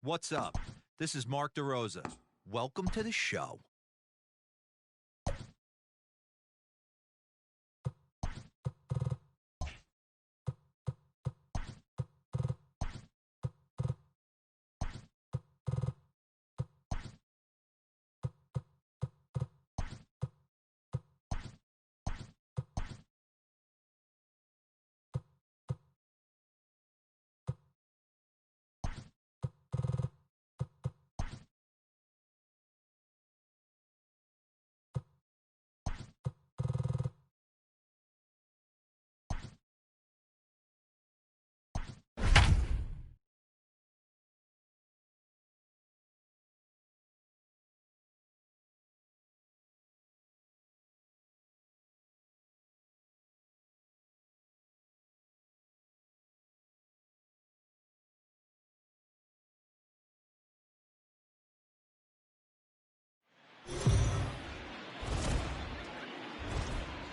What's up? This is Mark DeRosa. Welcome to the show.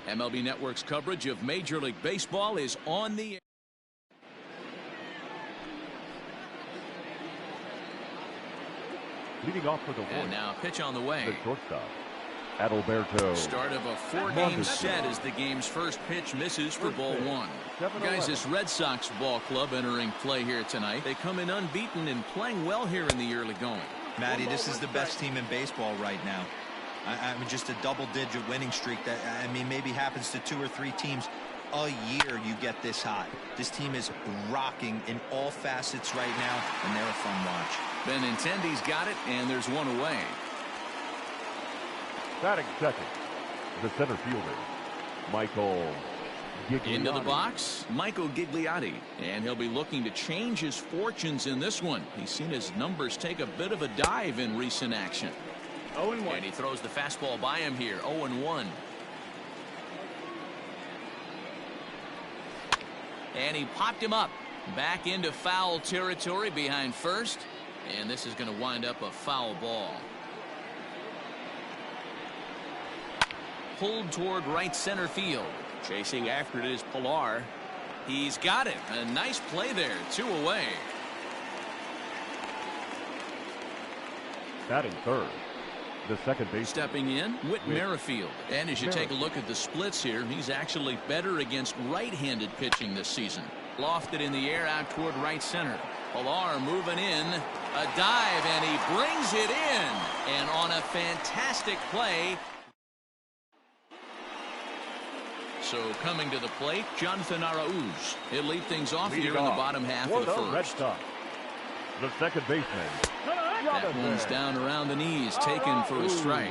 MLB Network's coverage of Major League Baseball is on the air. Leading off for the And now pitch on the way. The shortstop, Adalberto. Start of a four-game set as the game's first pitch misses for ball one. Guys, this Red Sox ball club entering play here tonight. They come in unbeaten and playing well here in the early going. Matty, this is the best team in baseball right now. I mean, just a double-digit winning streak that, I mean, maybe happens to 2 or 3 teams a year you get this hot. This team is rocking in all facets right now, and they're a fun watch. Benintendi's got it, and there's one away. Batting second, the center fielder, Michael Gigliotti. Into the box, Michael Gigliotti. And he'll be looking to change his fortunes in this one. He's seen his numbers take a bit of a dive in recent action. 0-1. And he throws the fastball by him here. 0-1. And he popped him up. Back into foul territory behind first. And this is going to wind up a foul ball. Pulled toward right center field. Chasing after it is Pilar. He's got it. A nice play there. 2 away. Batting third, the second baseman. Stepping in, Whit Merrifield. And as you take a look at the splits here, he's actually better against right-handed pitching this season. Lofted in the air out toward right center. Pilar moving in. A dive, and he brings it in. And on a fantastic play. So coming to the plate, Jonathan Arauz. He'll lead things off here in the bottom half of the first. Red Sox, the second baseman. That one's down around the knees, taken for a strike.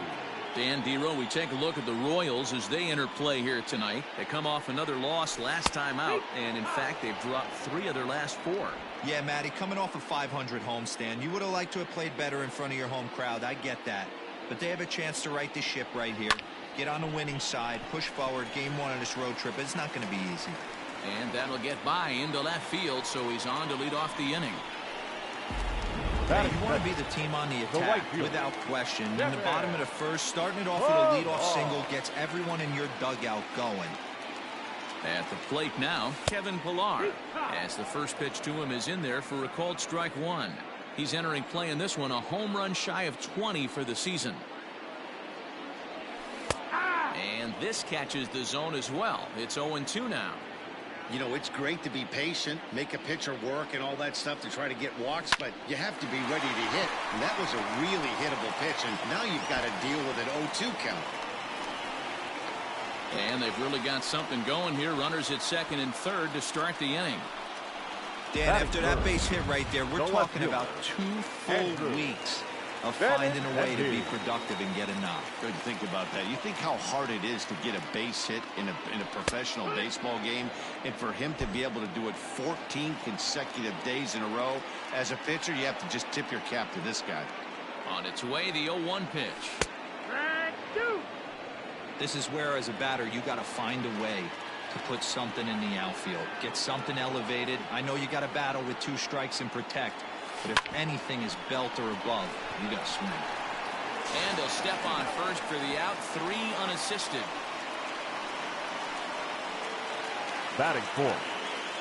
Dan Dero, we take a look at the Royals as they enter play here tonight. They come off another loss last time out, and in fact, they've dropped 3 of their last 4. Yeah, Matty, coming off a 500 homestand, you would have liked to have played better in front of your home crowd. I get that. But they have a chance to right the ship right here. Get on the winning side, push forward, game 1 of this road trip. It's not going to be easy. And that'll get by into left field, so he's on to lead off the inning. Hey, you want to be the team on the attack, without question. In the bottom of the first, starting it off with a leadoff single gets everyone in your dugout going. At the plate now, Kevin Pilar. As the first pitch to him is in there for a called strike 1. He's entering play in this one, a home run shy of 20 for the season. And this catches the zone as well. It's 0-2 now. You know, it's great to be patient, make a pitcher work and all that stuff to try to get walks, but you have to be ready to hit. And that was a really hittable pitch, and now you've got to deal with an 0-2 count. And they've really got something going here. Runners at second and third to start the inning. Dan, after that base hit right there, we're talking about 2 full weeks of finding a way to be productive and get a knock. Good to think about that. You think how hard it is to get a base hit in a professional baseball game, and for him to be able to do it 14 consecutive days in a row. As a pitcher, you have to just tip your cap to this guy. On its way, the 0-1 pitch. This is where, as a batter, you got to find a way to put something in the outfield. Get something elevated. I know you got to battle with 2 strikes and protect. But if anything is belt or above, you got to swing. And he'll step on first for the out. 3 unassisted. Batting fourth,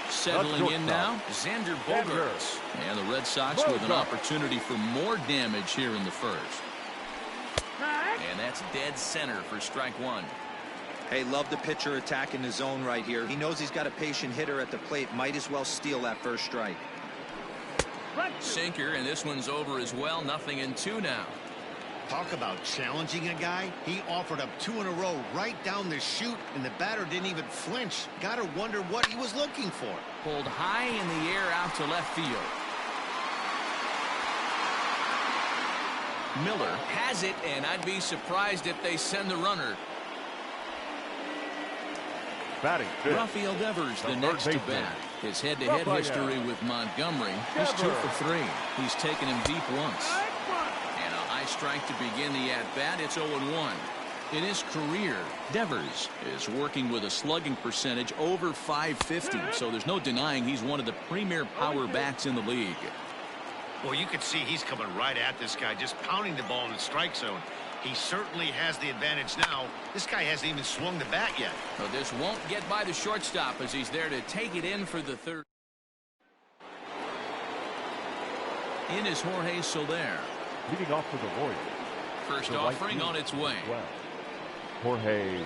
Settling in now, Xander Bogaerts. And the Red Sox with an opportunity for more damage here in the first. And that's dead center for strike one. Hey, love the pitcher attacking the zone right here. He knows he's got a patient hitter at the plate. Might as well steal that first strike. Sinker, and this one's over as well. 0-2 now. Talk about challenging a guy. He offered up 2 in a row right down the chute, and the batter didn't even flinch. Gotta wonder what he was looking for. Pulled high in the air out to left field. Miller has it, and I'd be surprised if they send the runner. Batting fifth, Rafael Devers, the next to bat. His head-to-head history with Montgomery is 2 for 3. He's taken him deep once. And a high strike to begin the at-bat. It's 0-1. In his career, Devers is working with a slugging percentage over .550, so there's no denying he's one of the premier power bats in the league. Well, you can see he's coming right at this guy, just pounding the ball in the strike zone. He certainly has the advantage now. This guy hasn't even swung the bat yet. Well, this won't get by the shortstop as he's there to take it in for the third. In is Jorge Soler. leading off for the Royals. First The offering right on its way. well. Jorge.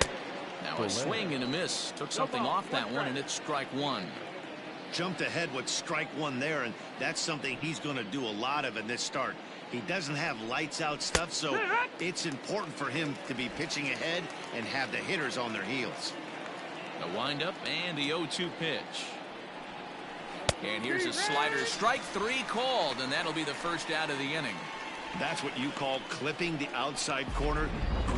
Now a swing and a miss. Took something off that one, and it's strike one. Jumped ahead with strike one there, and that's something he's going to do a lot of in this start. He doesn't have lights out stuff, so it's important for him to be pitching ahead and have the hitters on their heels. The windup and the 0-2 pitch. And here's a slider. Strike three called, and that'll be the first out of the inning. That's what you call clipping the outside corner.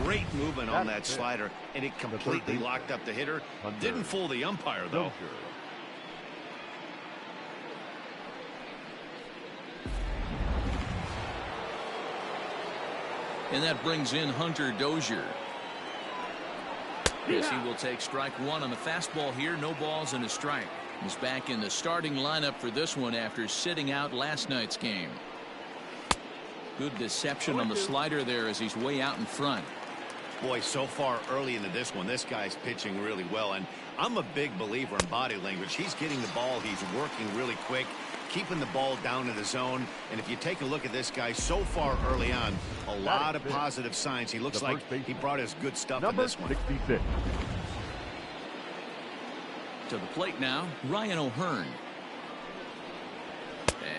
Great movement on that slider, and it completely locked up the hitter. Didn't fool the umpire, though. And that brings in Hunter Dozier. Yes, he will take strike one on the fastball here. No balls and a strike. He's back in the starting lineup for this one after sitting out last night's game. Good deception on the slider there as he's way out in front. Boy, so far early into this one, this guy's pitching really well, and I'm a big believer in body language. He's getting the ball, he's working really quick, keeping the ball down in the zone, and if you take a look at this guy so far early on, a lot of positive signs. He looks like he brought his good stuff in this one. 66. To the plate now, Ryan O'Hearn.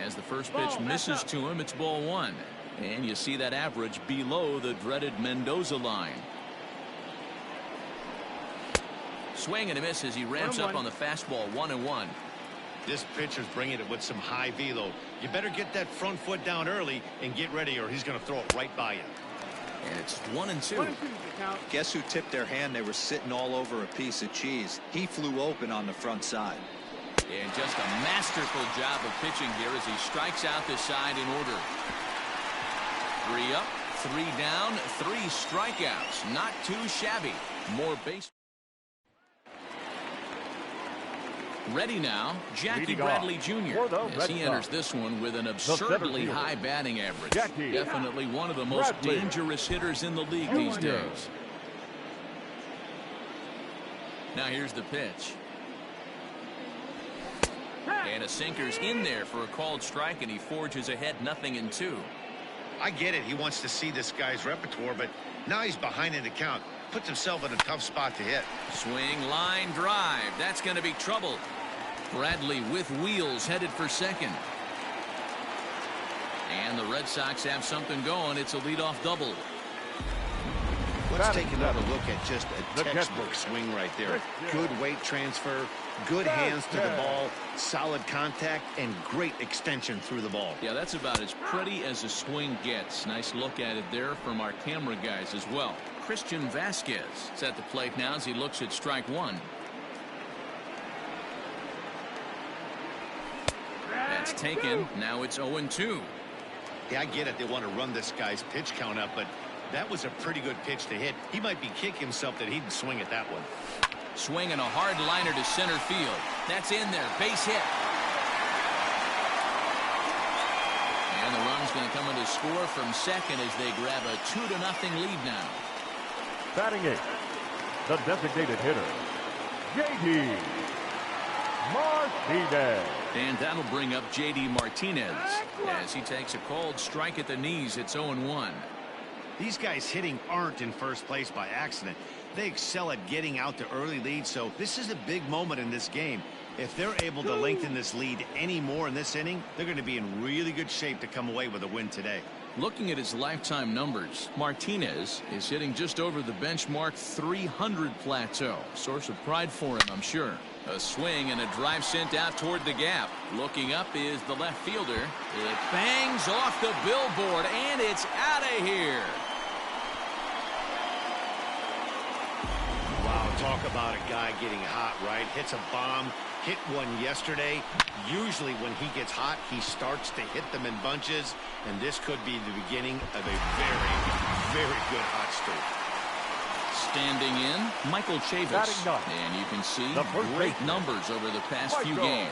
As the first pitch misses to him, it's ball one. And you see that average below the dreaded Mendoza line. Swing and a miss as he ramps up on the fastball. 1-1. This pitcher's bringing it with some high velo. You better get that front foot down early and get ready, or he's going to throw it right by you. And it's 1-2. Guess who tipped their hand? They were sitting all over a piece of cheese. He flew open on the front side. And just a masterful job of pitching here as he strikes out the side in order. 3 up, 3 down, 3 strikeouts. Not too shabby. More base. Ready now, Jackie Bradley Jr. as he enters this one with an absurdly high batting average. Definitely one of the most dangerous hitters in the league these days. Now here's the pitch. And a sinker's in there for a called strike, and he forges ahead 0-2. I get it. He wants to see this guy's repertoire, but now he's behind in the count. Puts himself in a tough spot to hit. Swing, line, drive. That's going to be trouble. Bradley with wheels headed for second. And the Red Sox have something going. It's a leadoff double. Let's take another look at just a textbook swing right there. Good weight transfer, good hands to the ball, solid contact, and great extension through the ball. Yeah, that's about as pretty as a swing gets. Nice look at it there from our camera guys as well. Christian Vasquez is at the plate now as he looks at strike one. That's taken. Now it's 0-2. Yeah, I get it. They want to run this guy's pitch count up, but that was a pretty good pitch to hit. He might be kicking himself that he didn't swing at that one. Swinging a hard liner to center field. That's in there. Base hit. And the run's going to come in to score from second as they grab a 2-0 lead now. Batting eighth, the designated hitter, JD Martinez. And that'll bring up J.D. Martinez as he takes a called strike at the knees. It's 0-1. These guys hitting aren't in first place by accident. They excel at getting out to early leads, so this is a big moment in this game. If they're able to lengthen this lead any more in this inning, they're going to be in really good shape to come away with a win today. Looking at his lifetime numbers, Martinez is hitting just over the benchmark 300 plateau. Source of pride for him, I'm sure. A swing and a drive sent out toward the gap. Looking up is the left fielder. It bangs off the billboard, and it's out of here. Wow, talk about a guy getting hot, right? Hits a bomb, hit one yesterday. Usually when he gets hot, he starts to hit them in bunches, and this could be the beginning of a very, very good hot streak. Standing in, Michael Chavis. And you can see great numbers over the past few games.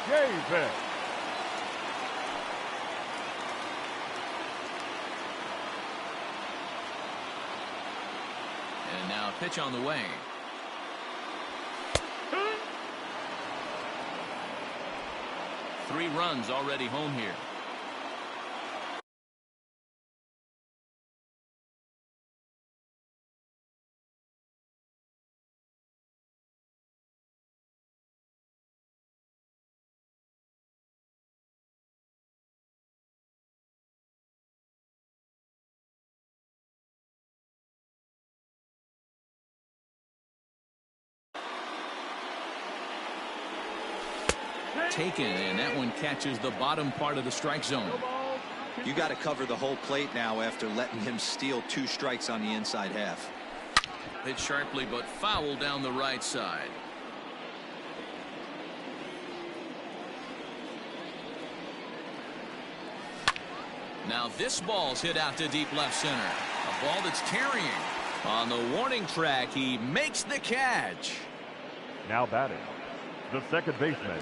Chavis. And now a pitch on the way. Three runs already home here. Taken, and that one catches the bottom part of the strike zone. You got to cover the whole plate now after letting him steal 2 strikes on the inside half. Hit sharply but foul down the right side. Now this ball's hit out to deep left center. A ball that's carrying. On the warning track, he makes the catch. Now batting, the second baseman,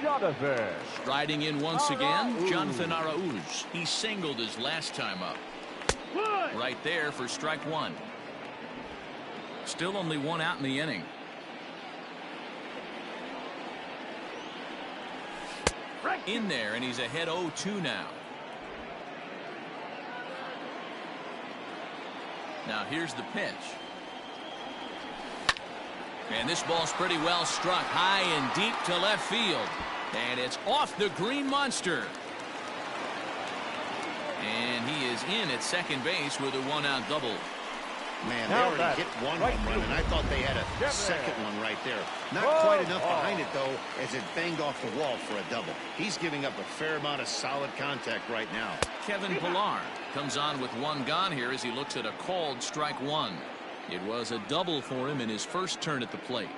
Jonathan. Striding in once again, Jonathan Arauz. He singled his last time up. Right there for strike one. Still only one out in the inning. In there, and he's ahead 0-2 now. Now here's the pitch. And this ball's pretty well struck high and deep to left field. And it's off the green monster. And he is in at second base with a 1-out double. Man, they already hit one home run, and I thought they had a second one right there. Not quite enough behind it, though, as it banged off the wall for a double. He's giving up a fair amount of solid contact right now. Kevin Pillar comes on with one gone here as he looks at a called strike one. It was a double for him in his first turn at the plate.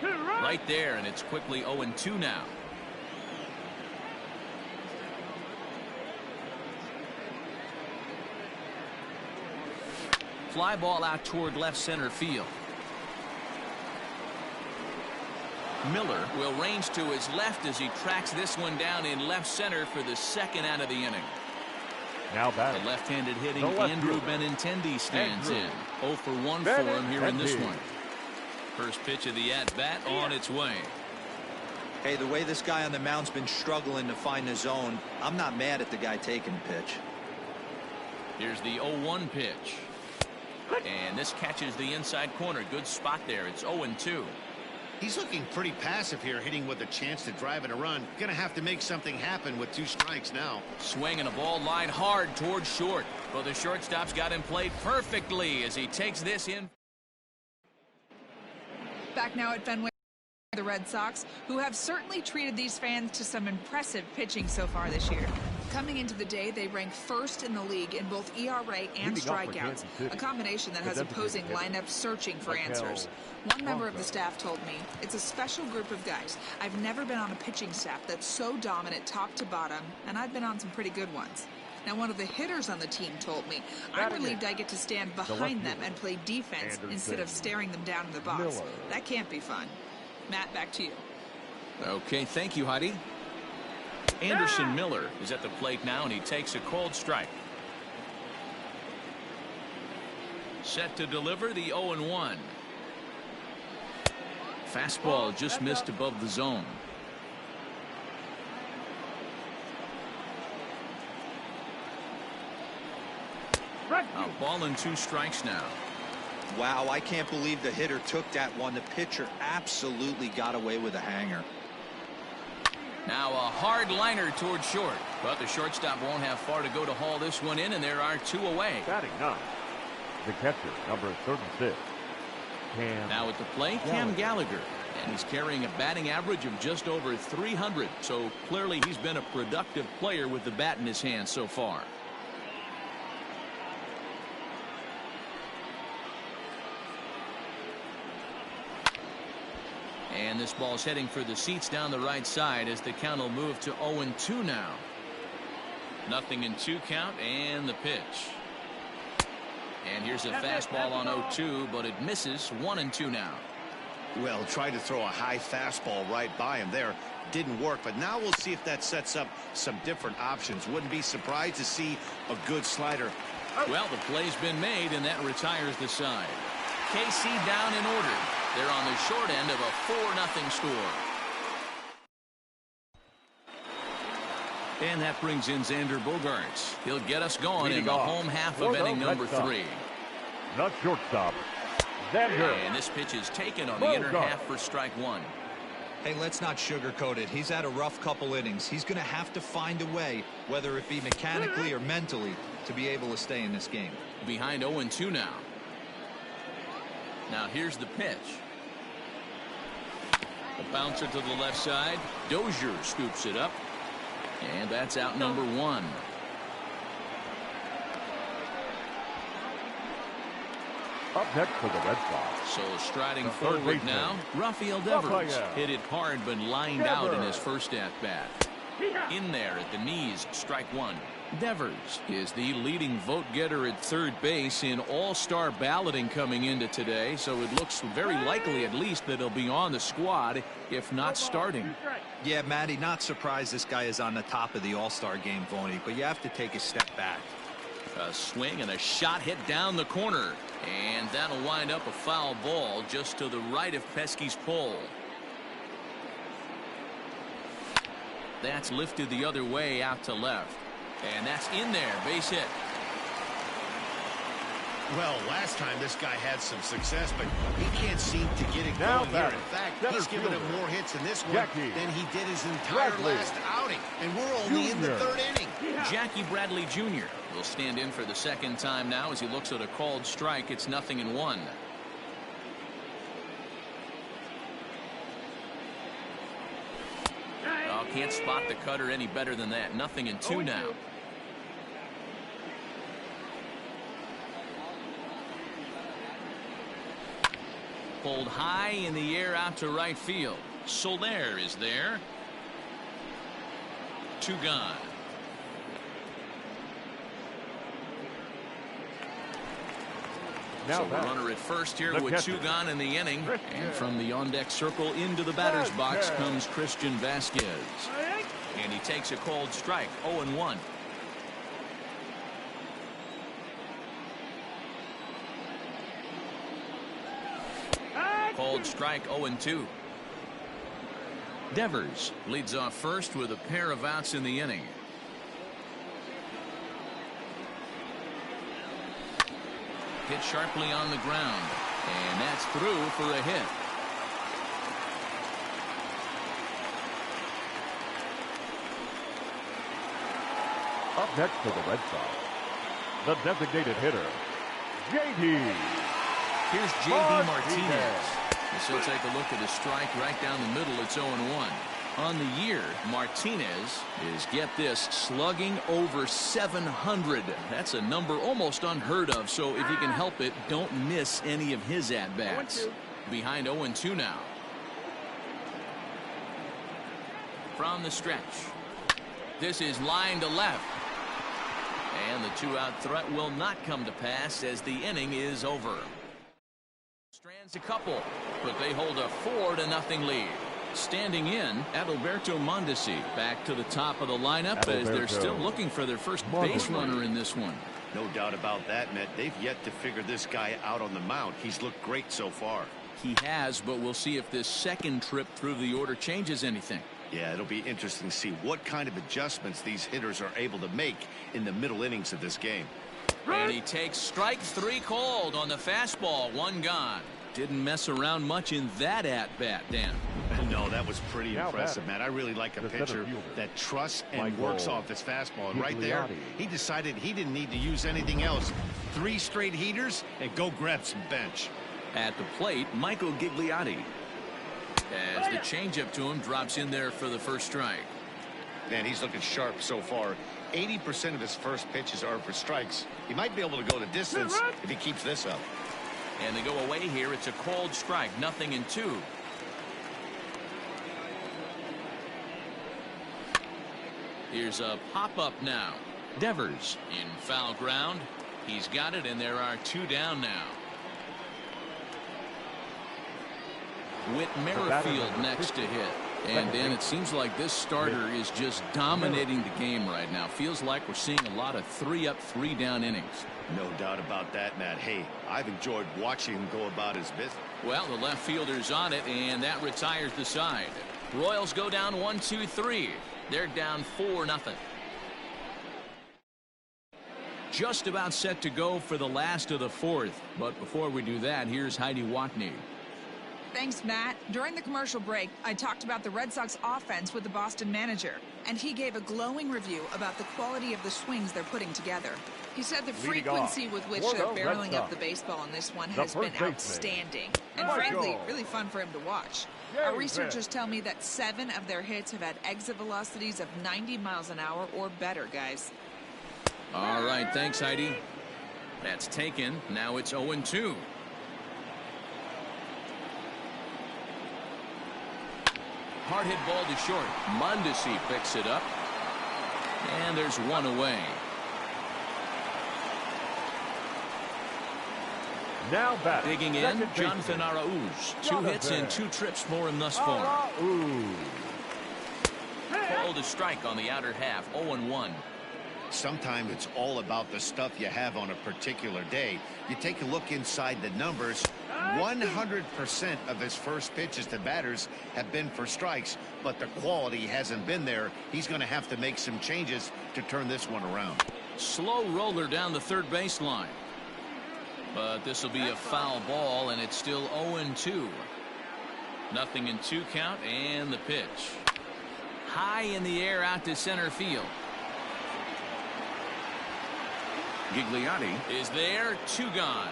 Right there, and it's quickly 0-2 now. Fly ball out toward left center field. Miller will range to his left as he tracks this one down in left center for the second out of the inning. Now batting, the left-handed hitting Andrew Benintendi stands in. 0 for 1 for him here in this one. First pitch of the at-bat on its way. Hey, the way this guy on the mound's been struggling to find the zone, I'm not mad at the guy taking the pitch. Here's the 0-1 pitch. And this catches the inside corner. Good spot there. It's 0-2. He's looking pretty passive here, hitting with a chance to drive in a run. Gonna have to make something happen with 2 strikes now. Swinging a ball line hard towards short. Well, the shortstop's got him played perfectly as he takes this in. Back now at Fenway, the Red Sox, who have certainly treated these fans to some impressive pitching so far this year. Coming into the day, they rank first in the league in both ERA and strikeouts, a combination that has opposing lineups searching for answers. One member of the staff told me, it's a special group of guys. I've never been on a pitching staff that's so dominant top to bottom, and I've been on some pretty good ones. Now, one of the hitters on the team told me, I'm relieved I get to stand behind them and play defense instead of staring them down in the box. That can't be fun. Matt, back to you. Okay, thank you, Heidi. Anderson Miller is at the plate now, and he takes a cold strike. Set to deliver the 0-1. Fastball just missed above the zone. A ball and 2 strikes now. Wow, I can't believe the hitter took that one. The pitcher absolutely got away with a hanger. Now a hard liner toward short, but the shortstop won't have far to go to haul this one in, and there are 2 away. Batting 9, the catcher, number 36. Now at the plate, Cam Gallagher, and he's carrying a batting average of just over 300, so clearly he's been a productive player with the bat in his hand so far. And this ball's heading for the seats down the right side as the count will move to 0-2 now. 0-2 count, and the pitch. And here's a fastball on 0-2, but it misses. 1-2 now. Well, tried to throw a high fastball right by him there. Didn't work, but now we'll see if that sets up some different options. Wouldn't be surprised to see a good slider. Well, the play's been made, and that retires the side. KC down in order. They're on the short end of a 4-0 score. And that brings in Xander Bogaerts. He'll get us going in the home half of inning number 3. Not shortstop, Xander. And this pitch is taken on the inner half for strike 1. Hey, let's not sugarcoat it. He's had a rough couple innings. He's going to have to find a way, whether it be mechanically or mentally, to be able to stay in this game. Behind 0-2 now. Now here's the pitch. A bouncer to the left side. Dozier scoops it up. And that's out number 1. Up next for the Red Sox. So striding forward now, Rafael Devers. Hit it hard but lined out in his first at-bat. In there at the knees, strike 1. Devers is the leading vote getter at third base in all-star balloting coming into today, so it looks very likely at least that he'll be on the squad, if not starting. Yeah, Matty, not surprised this guy is on the top of the all-star game voting, but you have to take a step back. A swing and a shot hit down the corner, and that'll wind up a foul ball just to the right of Pesky's pole. That's lifted the other way out to left. And that's in there, base hit. Well, last time this guy had some success, but he can't seem to get it going here. In fact, he's given him more hits in this one than he did his entire last outing. And we're only in the 3rd inning. Jackie Bradley Jr. will stand in for the 2nd time now as he looks at a called strike. It's 0-1. Oh, can't spot the cutter any better than that. 0-2 now. Pulled high in the air out to right field. Soler is there. 2 gone. Now so the runner at first here with 2 gone in the inning. And from the on-deck circle into the batter's box comes Christian Vasquez. And he takes a called strike. 0-1. Called strike. 0-2. Devers leads off first with a pair of outs in the inning. Hit sharply on the ground, and that's through for a hit. Up next for the Red Sox, the designated hitter, J.D. Here's J.D. Martinez. So take a look at his strike right down the middle. It's 0-1. On the year, Martinez is, get this, slugging over 700. That's a number almost unheard of, so if you can help it, don't miss any of his at-bats. Behind 0-2 now. From the stretch. This is line to left. And the 2-out threat will not come to pass as the inning is over. Strands a couple, but they hold a 4-0 lead. Standing in, Adalberto Mondesi back to the top of the lineup as they're still looking for their first base runner in this one. No doubt about that, Matt. They've yet to figure this guy out on the mound. He's looked great so far. he has, but we'll see if this second trip through the order changes anything. Yeah, it'll be interesting to see what kind of adjustments these hitters are able to make in the middle innings of this game. And he takes strike 3 called on the fastball. 1 gone. Didn't mess around much in that at-bat, Dan. No, that was pretty impressive, man. I really like a pitcher that trusts and works off his fastball. And right there, he decided he didn't need to use anything else. 3 straight heaters and go grab some bench. At the plate, Michael Gigliotti. As the changeup to him drops in there for the first strike. Man, he's looking sharp so far. 80% of his first pitches are for strikes. He might be able to go the distance if he keeps this up. And they go away here. It's a called strike. 0-2. Here's a pop-up now. Devers in foul ground. He's got it, and there are 2 down now. Whit Merrifield next to hit. And then it seems like this starter is just dominating the game right now. Feels like we're seeing a lot of 3-up, 3-down innings. No doubt about that, Matt. Hey, I've enjoyed watching him go about his business. Well, the left fielder's on it, and that retires the side. Royals go down 1-2-3. They're down 4-0. Just about set to go for the last of the 4th. But before we do that, here's Heidi Watney. Thanks, Matt. During the commercial break, I talked about the Red Sox offense with the Boston manager, and he gave a glowing review about the quality of the swings they're putting together. He said the frequency with which they're barreling up the baseball in this one has been outstanding, and frankly, really fun for him to watch. Our researchers tell me that 7 of their hits have had exit velocities of 90 miles an hour or better, guys. All right, thanks, Heidi. That's taken. Now it's 0-2. Hard hit ball to short. Mondesi picks it up. And there's 1 away. Now back. Digging in, Jonathan Arauz. 2 hits and 2 trips for him thus far. Called a strike on the outer half. 0-1. Sometimes it's all about the stuff you have on a particular day. You take a look inside the numbers. 100% of his first pitches to batters have been for strikes, but the quality hasn't been there. He's going to have to make some changes to turn this one around. Slow roller down the third baseline. But this will be a foul ball, and it's still 0-2. 0-2 count, and the pitch. High in the air out to center field. Gigliotti is there. 2 gone.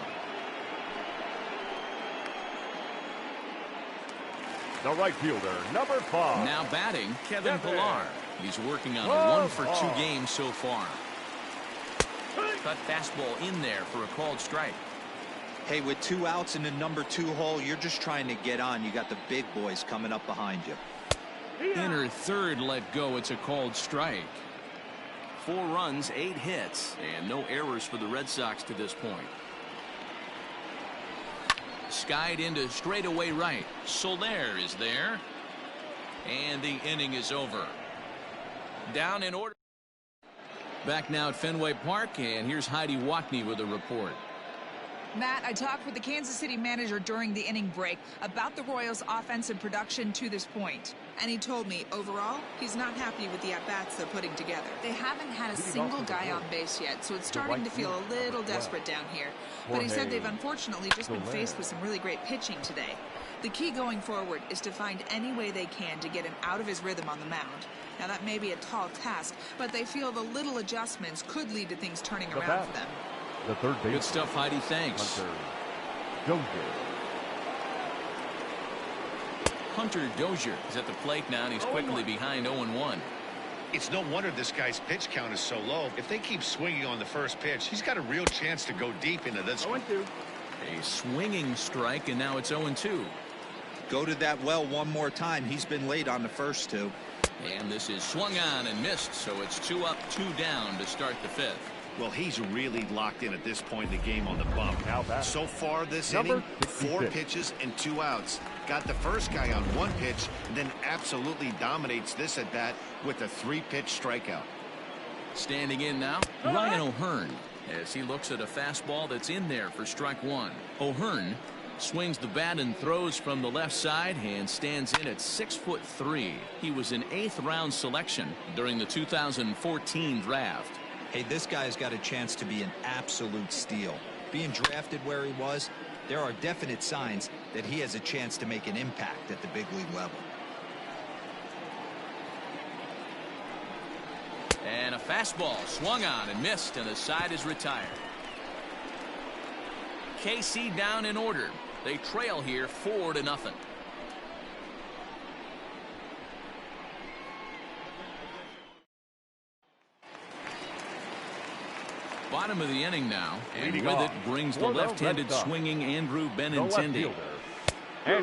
The right fielder, number 5. Now batting, Kevin Pillar. He's working on a 1-for-2 game so far. Cut fastball in there for a called strike. Hey, with 2 outs in the number 2 hole, you're just trying to get on. You got the big boys coming up behind you. Inner third let go. It's a called strike. 4 runs, 8 hits, and no errors for the Red Sox to this point. Skied into straightaway right. Soler is there. And the inning is over. Down in order. Back now at Fenway Park, and here's Heidi Watney with a report. Matt, I talked with the Kansas City manager during the inning break about the Royals' offensive production to this point. And he told me, overall, he's not happy with the at-bats they're putting together. They haven't had a single guy on base yet, so it's starting to feel a little desperate down here. But he said they've unfortunately just been faced with some really great pitching today. The key going forward is to find any way they can to get him out of his rhythm on the mound. Now, that may be a tall task, but they feel the little adjustments could lead to things turning around for them. The third base. Good stuff, Heidi. Thanks. Hunter Dozier is at the plate now, and he's quickly behind 0-1. It's no wonder this guy's pitch count is so low. If they keep swinging on the first pitch, he's got a real chance to go deep into this one. A swinging strike, and now it's 0-2. Go to that well one more time. He's been late on the first 2. And this is swung on and missed, so it's 2 up, 2 down to start the 5th. Well, he's really locked in at this point in the game on the bump. So far this inning, 4 pitches and 2 outs. Got the first guy on 1 pitch, and then absolutely dominates this at bat with a 3-pitch strikeout. Standing in now, Ryan O'Hearn, as he looks at a fastball that's in there for strike 1. O'Hearn Swings the bat and throws from the left side and stands in at 6'3". He was an 8th round selection during the 2014 draft. Hey, this guy's got a chance to be an absolute steal. Being drafted where he was, there are definite signs that he has a chance to make an impact at the big league level. And a fastball swung on and missed, and the side is retired. KC down in order. They trail here 4-0. Bottom of the inning now, and with it brings the left-handed swinging Andrew Benintendi.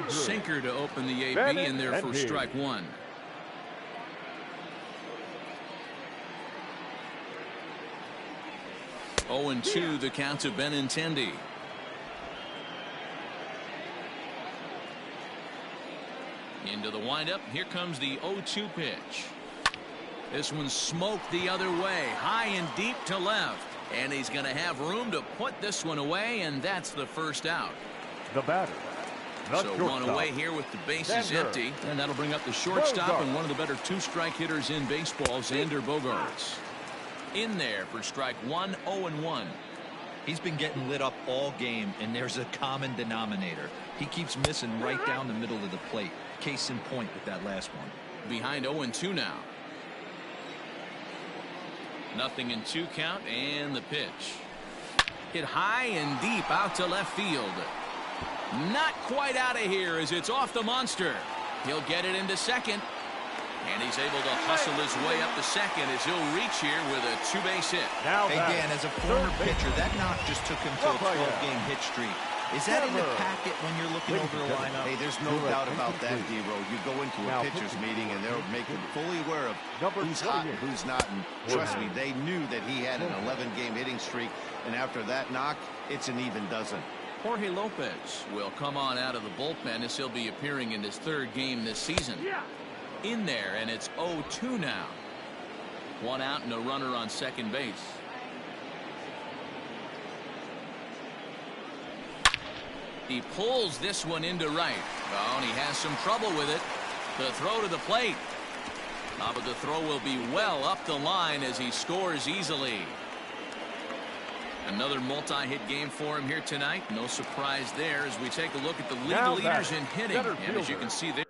Sinker to open the AB, and there for strike one. Oh, and 2 the count to Benintendi. Into the windup. Here comes the 0-2 pitch. This one's smoked the other way, high and deep to left. And he's going to have room to put this one away, and that's the first out. The batter. So one away here with the bases empty. And that'll bring up the shortstop and one of the better 2-strike hitters in baseball, Xander Bogaerts. In there for strike one, 0-1. He's been getting lit up all game, and there's a common denominator. He keeps missing right down the middle of the plate. Case in point with that last one. Behind 0-2 now. 0-2 count, and the pitch. Hit high and deep out to left field. Not quite out of here as it's off the monster. He'll get it into second. And he's able to hustle his way up to second as he'll reach here with a 2-base hit. Hey, Dan, as a former pitcher, that knock just took him to a 12-game hit streak. Is that in the packet when you're looking over the lineup? Hey, there's no doubt about that, D-Row. You go into a pitcher's meeting, and they'll make him fully aware of who's hot and who's not. And trust me, they knew that he had an 11-game hitting streak. And after that knock, it's an even dozen. Jorge Lopez will come on out of the bullpen as he'll be appearing in his 3rd game this season. In there, and it's 0-2 now. 1 out and a runner on second base. He pulls this one into right. Oh, and he has some trouble with it. The throw to the plate. But the throw will be well up the line as he scores easily. Another multi-hit game for him here tonight. No surprise there as we take a look at the league leaders in hitting. And as you can see there.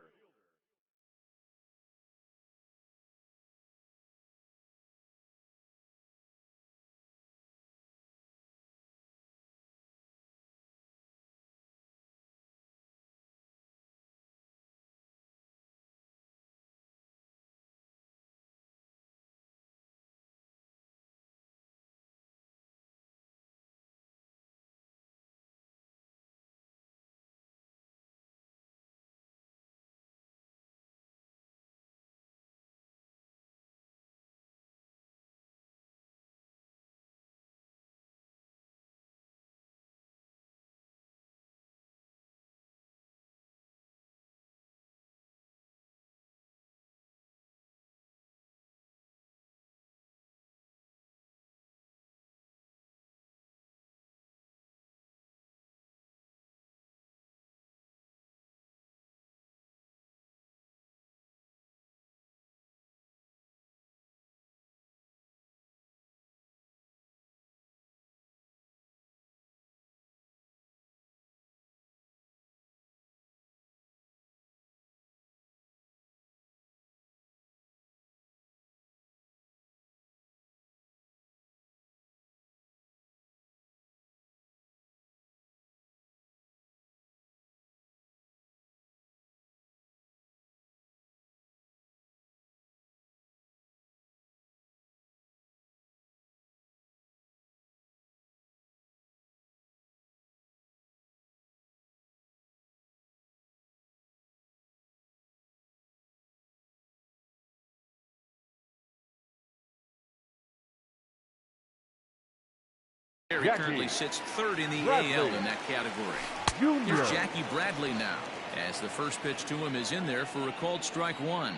He currently sits 3rd in the AL in that category. Here's Jackie Bradley now, as the first pitch to him is in there for a called strike one.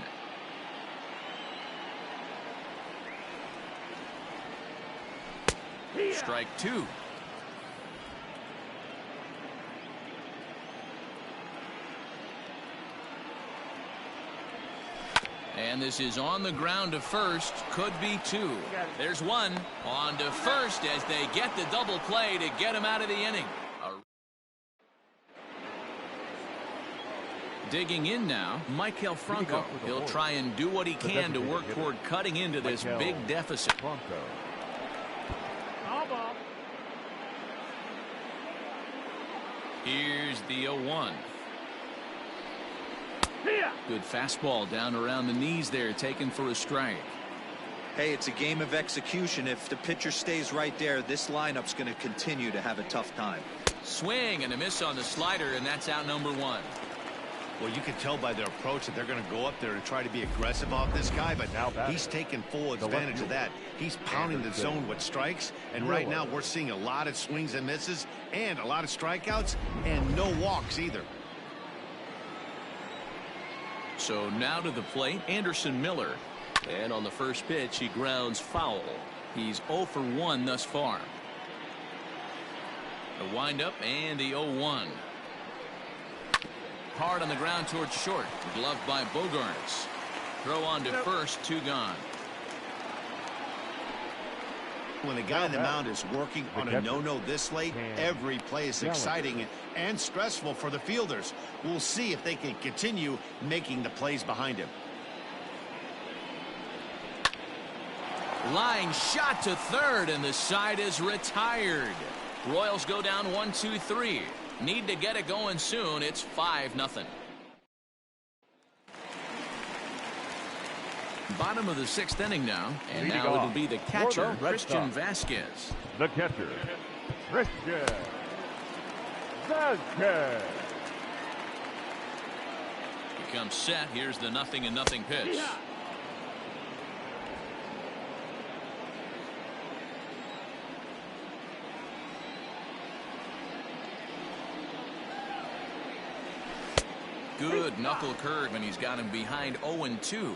Strike two. And this is on the ground to first. Could be two. There's one. On to first as they get the double play to get him out of the inning. Digging in now, Michael Franco. He'll try and do what he can to work toward cutting into this big deficit. Here's the 0-1. Good fastball down around the knees there, taken for a strike. Hey, it's a game of execution. If the pitcher stays right there, this lineup's going to continue to have a tough time. Swing and a miss on the slider, and that's out number one. Well, you can tell by their approach that they're going to go up there and try to be aggressive off this guy, but he's taking full advantage of that. He's pounding the zone with strikes, and right now we're seeing a lot of swings and misses and a lot of strikeouts and no walks either. So now to the plate, Anderson Miller. And on the first pitch, he grounds foul. He's 0 for 1 thus far. The windup and the 0-1. Hard on the ground towards short. Gloved by Bogarts. Throw on to first, 2 gone. When the guy on the mound is working on a no-no this late, every play is exciting and stressful for the fielders. We'll see if they can continue making the plays behind him. Line shot to third, and the side is retired. Royals go down 1-2-3. Need to get it going soon. It's 5-0. Bottom of the 6th inning now, and now it'll be the catcher, Christian Vasquez. The catcher, Christian Vasquez. He comes set. Here's the 0-0 pitch. Good knuckle curve, and he's got him behind 0-2.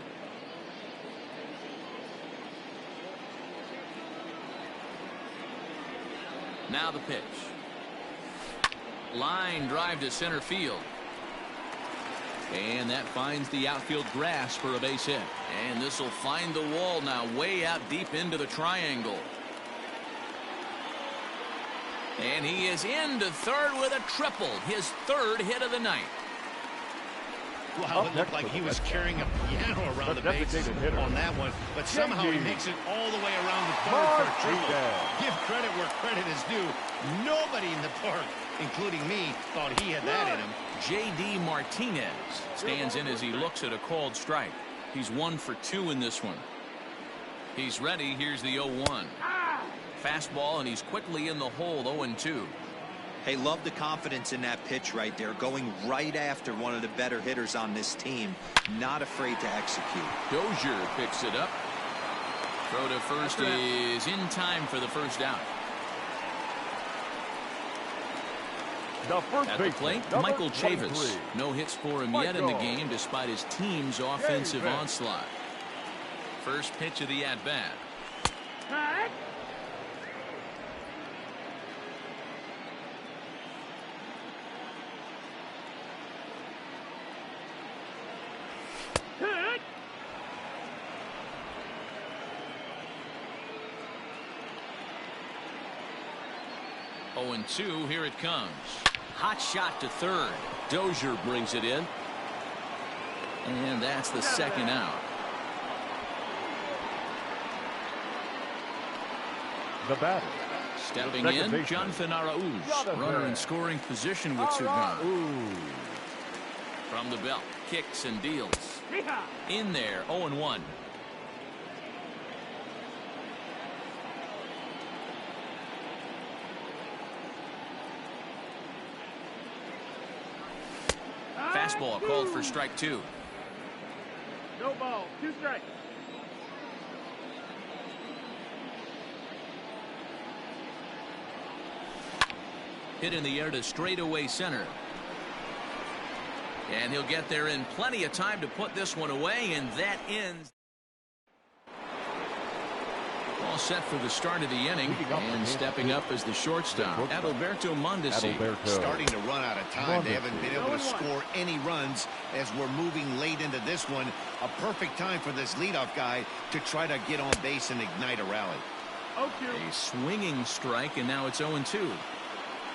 Now the pitch. Line drive to center field. And that finds the outfield grass for a base hit. And this will find the wall now, way out deep into the triangle. And he is into third with a triple, his 3rd hit of the night. Wow, it looked like he was carrying a piano around the bases on that one, but somehow he makes it all the way around the third for a triple. Give credit where credit is due. Nobody in the park, including me, thought he had that in him. J.D. Martinez stands in as he looks at a called strike. He's 1 for 2 in this one. He's ready. Here's the 0-1. Fastball, and he's quickly in the hole, 0-2. Hey, love the confidence in that pitch right there, going right after one of the better hitters on this team. Not afraid to execute. Dozier picks it up. Throw to first is in time for the first out. At the plate, Michael Chavis. No hits for him yet in the game despite his team's offensive onslaught. First pitch of the at-bat. 0-2, here it comes. Hot shot to third. Dozier brings it in. And that's the 2nd out. The batter. Stepping in, Jonathan Arauz. Runner in scoring position with Sugan. From the belt, kicks and deals. In there, 0-1. Fastball called for strike 2. No ball, 2 strikes. Hit in the air to straightaway center. And he'll get there in plenty of time to put this one away, and that ends. all set for the start of the inning, and stepping up as the shortstop, Adalberto Mondesi. Starting to run out of time. They haven't been able to score any runs as we're moving late into this one. A perfect time for this leadoff guy to try to get on base and ignite a rally. A swinging strike, and now it's 0-2.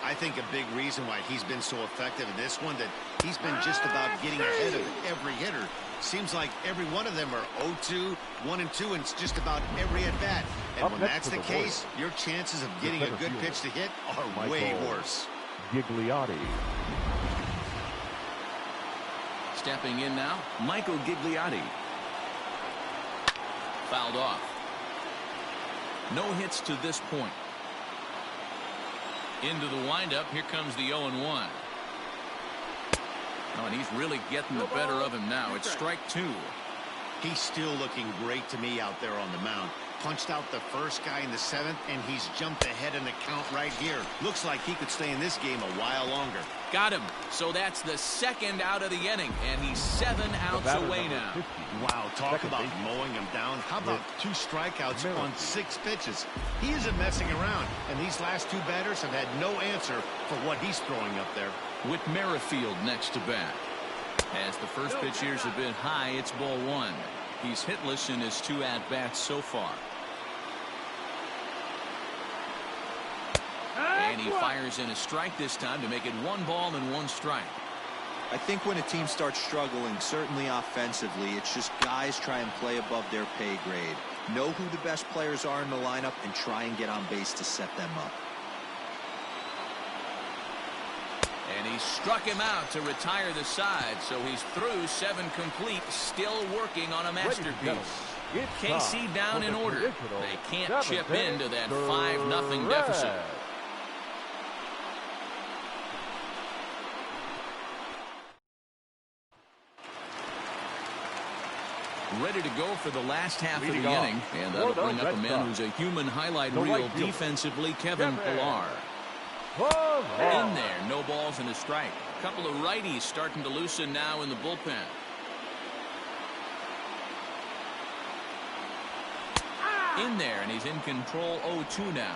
I think a big reason why he's been so effective in this one, that he's been just about getting ahead of every hitter. Seems like every one of them are 0-2, 1-2, and it's just about every at-bat. And when that's the case, your chances of getting a good pitch to hit are way worse. Gigliotti. Stepping in now, Michael Gigliotti. Fouled off. No hits to this point. Into the windup, here comes the 0-1. Oh, and he's really getting the better of him now. It's strike 2. He's still looking great to me out there on the mound. Punched out the first guy in the 7th, and he's jumped ahead in the count right here. Looks like he could stay in this game a while longer. Got him. So that's the second out of the inning, and he's 7 outs away now. Wow, talk about mowing him down. How about 2 strikeouts on 6 pitches? He isn't messing around, and these last 2 batters have had no answer for what he's throwing up there. With Merrifield next to bat. As the first pitch years have been high, it's ball 1. He's hitless in his 2 at-bats so far. And he fires in a strike this time to make it 1 ball and 1 strike. I think when a team starts struggling, certainly offensively, it's just guys try and play above their pay grade. Know who the best players are in the lineup and try and get on base to set them up. And he struck him out to retire the side, so he's through 7 complete, still working on a masterpiece. KC down in order. They can't chip into that 5-0 deficit. Ready to go for the last half of the inning, and that'll bring up a man who's a human highlight reel defensively, Kevin Pillar. In there, no balls and a strike. A couple of righties starting to loosen now in the bullpen. In there, and he's in control. 0-2 now.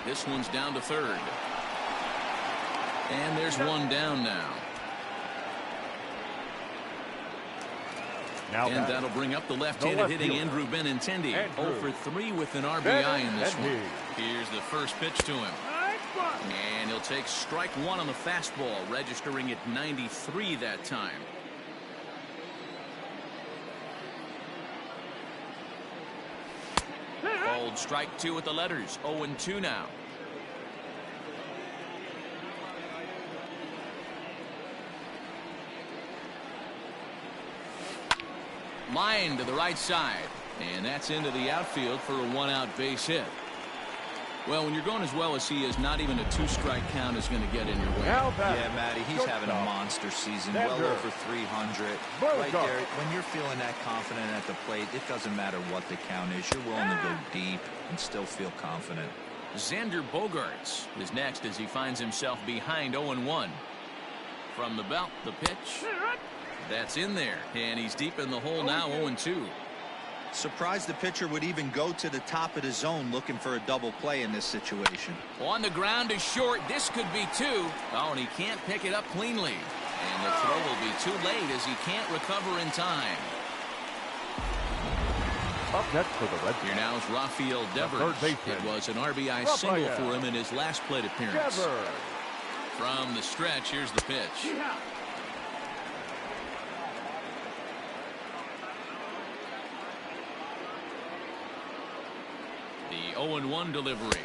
This one's down to third. And there's one down now. And that'll bring up the left-handed hitting Andrew Benintendi. 0 for 3 with an RBI in this one. Here's the first pitch to him. And he'll take strike 1 on the fastball, registering at 93 that time. Old strike 2 with the letters. 0-2 now. Line to the right side, and that's into the outfield for a 1-out base hit. Well, when you're going as well as he is, not even a 2-strike count is going to get in your way. Yeah, Matty, he's having a monster season, well over 300. Right there, when you're feeling that confident at the plate, it doesn't matter what the count is. You're willing to go deep and still feel confident. Xander Bogaerts is next as he finds himself behind 0-1. From the belt, the pitch. That's in there, and he's deep in the hole now, 0-2. Surprised the pitcher would even go to the top of the zone looking for a double play in this situation. On the ground is short. This could be 2. Oh, and he can't pick it up cleanly. And the throw will be too late as he can't recover in time. Up next for the Red Sox. Here now is Rafael Devers. It was an RBI single for him in his last plate appearance. From the stretch, here's the pitch. The 0-1 delivery.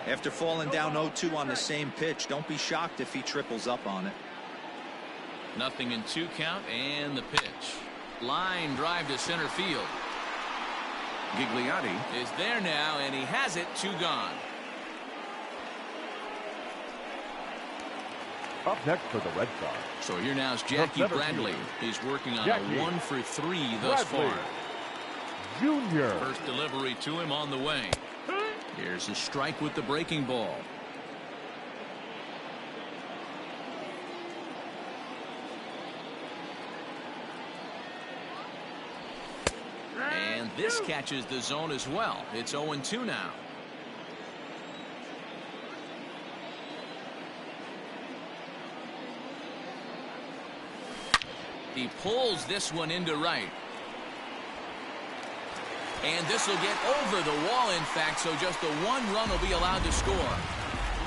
After falling down 0-2 on the same pitch, don't be shocked if he triples up on it. 0-2 count, and the pitch. Line drive to center field. Gigliotti is there now, and he has it. 2 gone. Up next for the Red Sox. So here now is Jackie Bradley. He's working on a 1 for 3 thus far. Junior. First delivery to him on the way. Here's a strike with the breaking ball. This catches the zone as well. It's 0-2 now. He pulls this one into right. And this will get over the wall, in fact, so just the one run will be allowed to score.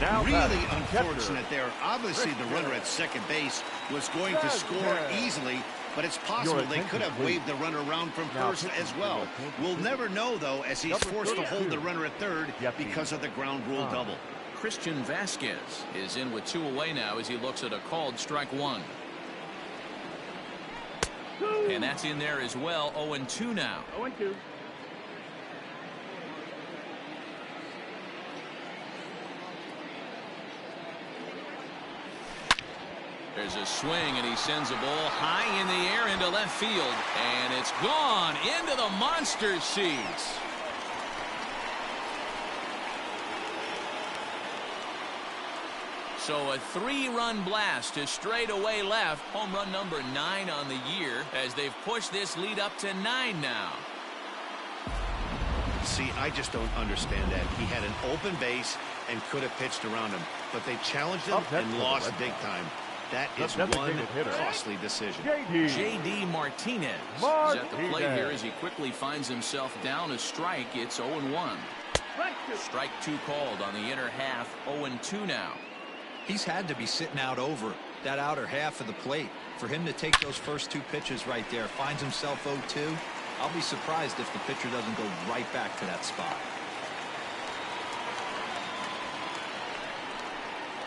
Now really unfortunate there. Obviously, the runner at second base was going to score easily, but it's possible they could have waved the runner around from first as well. We'll never know, though, as he's forced to hold the runner at third because of the ground rule double. Christian Vasquez is in with 2 away now as he looks at a called strike 1. And that's in there as well. 0-2 now. 0-2. There's a swing, and he sends a ball high in the air into left field. And it's gone into the monster seats. So a 3-run blast to straightaway left. Home run number 9 on the year as they've pushed this lead up to 9 now. See, I just don't understand that. He had an open base and could have pitched around him, but they challenged him and lost big time. That is one costly decision. J.D. Martinez is at the plate here as he quickly finds himself down a strike. It's 0-1. Strike 2 called on the inner half. 0-2 now. He's had to be sitting out over that outer half of the plate. For him to take those first 2 pitches right there, finds himself 0-2. I'll be surprised if the pitcher doesn't go right back to that spot.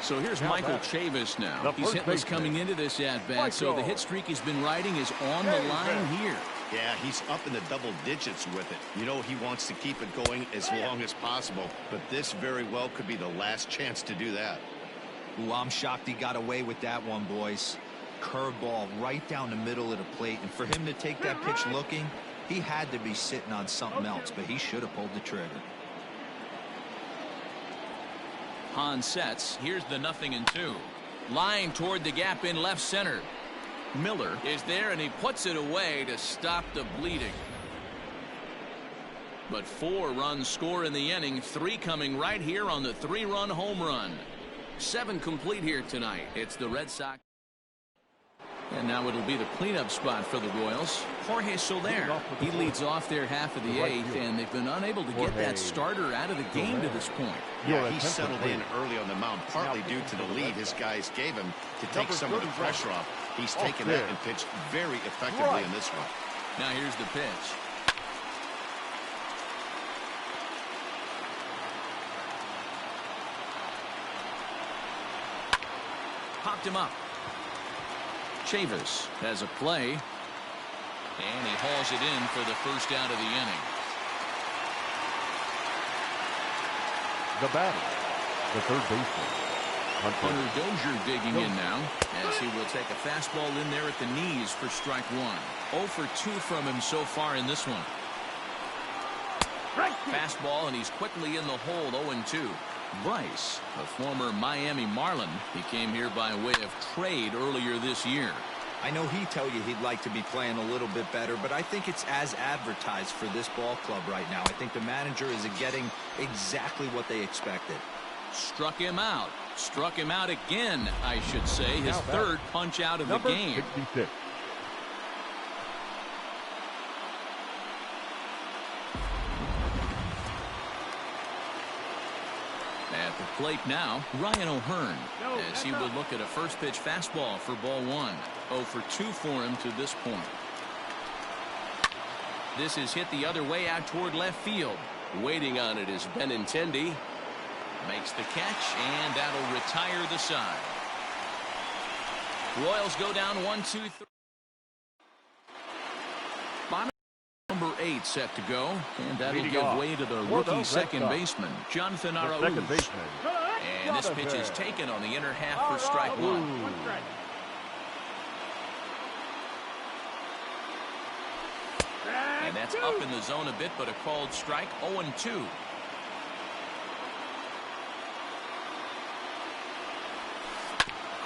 So here's Michael Chavis now. He's hitless coming into this at-bat, so the hit streak he's been riding is on the line here. Yeah, he's up in the double digits with it. You know, he wants to keep it going as long as possible, but this very well could be the last chance to do that. Ooh, I'm shocked he got away with that one, boys. Curveball right down the middle of the plate, and for him to take that pitch looking, he had to be sitting on something else, but he should have pulled the trigger. Hahn sets. Here's the 0-2. Line toward the gap in left center. Miller is there, and he puts it away to stop the bleeding. But 4 runs score in the inning, 3 coming right here on the 3-run home run. 7 complete here tonight. It's the Red Sox. And now it'll be the cleanup spot for the Royals. Jorge Soler. He leads off their half of the 8th, and they've been unable to get that starter out of the game to this point. Yeah, he settled in early on the mound, partly due to the lead his guys gave him to take some of the pressure off. He's taken that and pitched very effectively in this one. Now here's the pitch. Popped him up. Chavis has a play, and he hauls it in for the first out of the inning. The batter, the third baseman, Hunter Dozier digging in now as he will take a fastball in there at the knees for strike 1. 0 for 2 from him so far in this one. Fastball, and he's quickly in the hole. 0-2. Bryce, a former Miami Marlin, he came here by way of trade earlier this year. I know he'd tell you he'd like to be playing a little bit better, but I think it's as advertised for this ball club right now. I think the manager is getting exactly what they expected. Struck him out. Struck him out again, I should say. His third punch out of the game. 66. At the plate now, Ryan O'Hearn, as he will look at a first pitch fastball for ball 1. 0 for 2 for him to this point. This is hit the other way out toward left field. Waiting on it is Benintendi. Makes the catch, and that'll retire the side. Royals go down 1-2-3. Bottom number 8 set to go, and that'll give way to the rookie second baseman, Jonathan Arauz. And this pitch is taken on the inner half for strike 1. And that's up in the zone a bit, but a called strike. 0-2.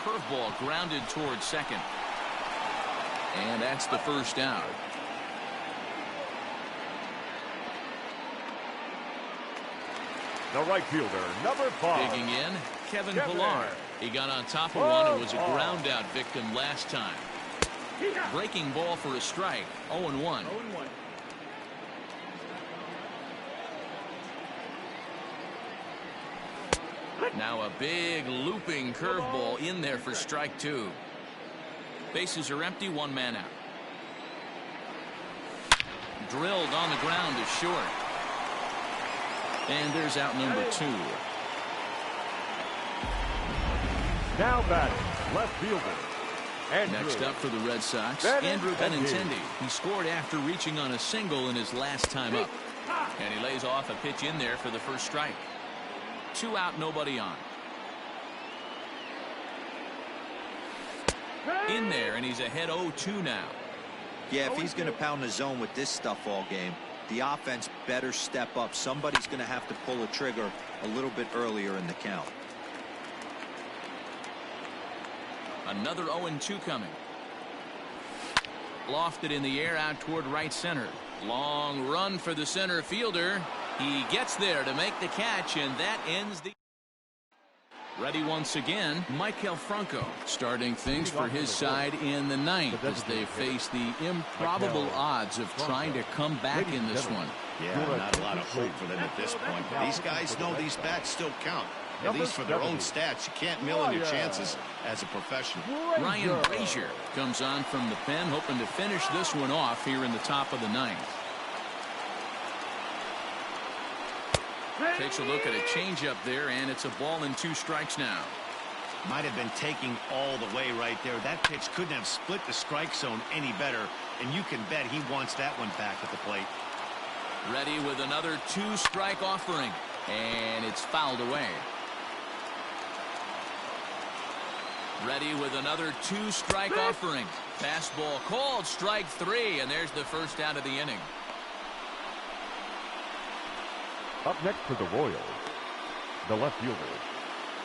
Curveball grounded towards second. And that's the first out. The right fielder, number 5. Digging in, Kevin Pillar. He got on top of one and was a ground out victim last time. Breaking ball for a strike. 0-1. Now a big looping curveball in there for strike 2. Bases are empty, 1 man out. Drilled on the ground is short. And there's out number 2. Now batting, left fielder. Andrew. Next up for the Red Sox, Andrew Benintendi. He scored after reaching on a single in his last time up. And he lays off a pitch in there for the first strike. 2 out, nobody on. In there, and he's ahead 0-2 now. Yeah, if he's going to pound the zone with this stuff all game, the offense better step up. Somebody's going to have to pull a trigger a little bit earlier in the count. Another 0-2 coming. Lofted in the air out toward right center. Long run for the center fielder. He gets there to make the catch, and that ends the... Ready once again, Michael Franco starting things for his side in the 9th as they face the improbable odds of trying to come back in this one. Yeah, not a lot of hope for them at this point. These guys know these bats still count. At least for their own stats. You can't mill in your chances as a professional. Ryan Brazier comes on from the pen, hoping to finish this one off here in the top of the 9th. Takes a look at a changeup there, and it's a ball and 2 strikes now. Might have been taking all the way right there. That pitch couldn't have split the strike zone any better, and you can bet he wants that one back at the plate. Ready with another 2-strike offering, and it's fouled away. Ready with another 2-strike offering. Fastball called, strike 3, and there's the first out of the inning. Up next for the Royals, the left fielder,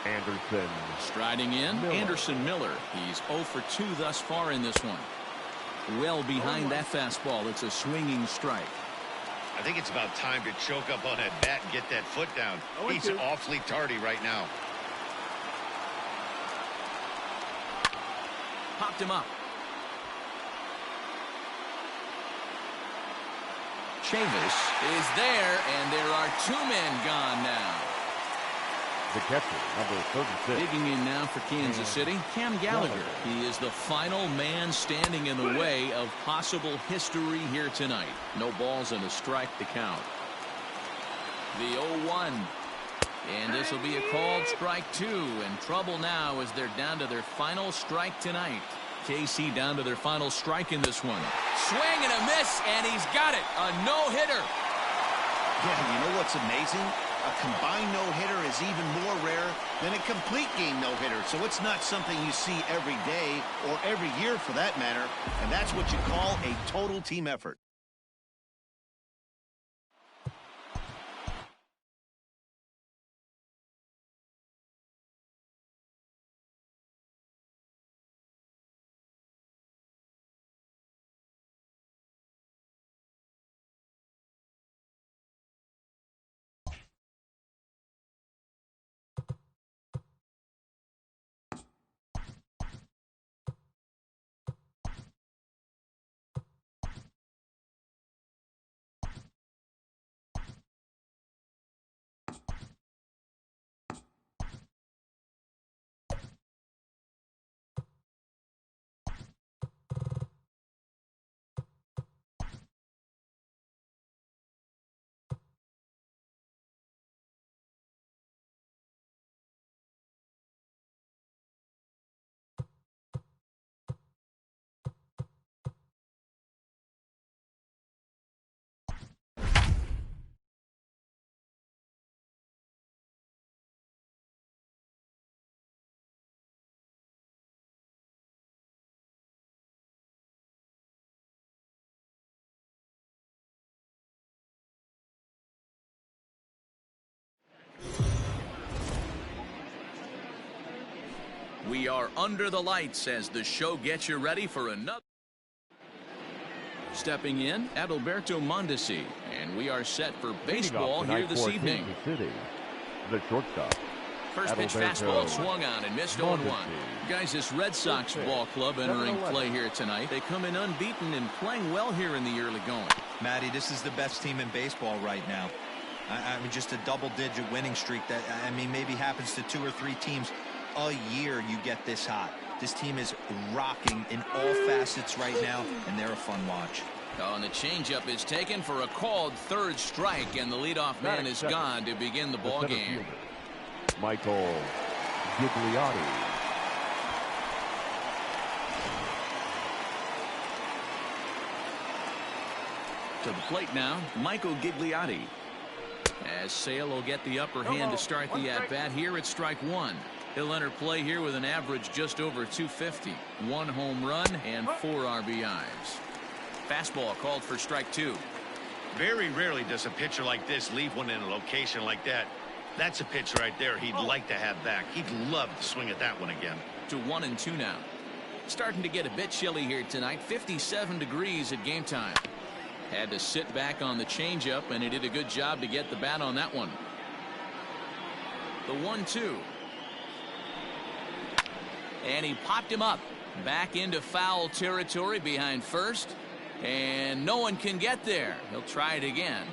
Anderson. Striding in, Anderson Miller. He's 0 for 2 thus far in this one. Well behind that fastball. It's a swinging strike. I think it's about time to choke up on that bat and get that foot down. He's awfully tardy right now. Popped him up. Chavis is there, and there are 2 men gone now. The catcher, number 36. Digging in now for Kansas City, Cam Gallagher. He is the final man standing in the way of possible history here tonight. No balls and a strike to count. The 0-1. And this will be a called strike 2. And trouble now as they're down to their final strike tonight. KC down to their final strike in this one. Swing and a miss, and he's got it. A no-hitter. Yeah, you know what's amazing? A combined no-hitter is even more rare than a complete game no-hitter. So it's not something you see every day or every year for that matter. And that's what you call a total team effort. We are under the lights as the show gets you ready for another. Stepping in, Adalberto Mondesi, and we are set for baseball here this evening. The shortstop. First pitch fastball swung on and missed 0-1. Guys, this Red Sox ball club entering play here tonight. They come in unbeaten and playing well here in the early going. Matty, this is the best team in baseball right now. I mean, just a double-digit winning streak that, I mean, maybe happens to 2 or 3 teams a year. You get this hot. This team is rocking in all facets right now, and they're a fun watch. Oh, and the changeup is taken for a called third strike, and the leadoff man is gone to begin the ball game. Michael Gigliotti. To the plate now, Michael Gigliotti. As Sale will get the upper hand to start the at-bat here at strike 1. He'll enter play here with an average just over 250. 1 home run and 4 RBIs. Fastball called for strike 2. Very rarely does a pitcher like this leave one in a location like that. That's a pitch right there he'd like to have back. He'd love to swing at that one again. To 1-2 now. Starting to get a bit chilly here tonight. 57 degrees at game time. Had to sit back on the changeup, and he did a good job to get the bat on that one. The 1-2. And he popped him up. Back into foul territory behind first. And no one can get there. He'll try it again.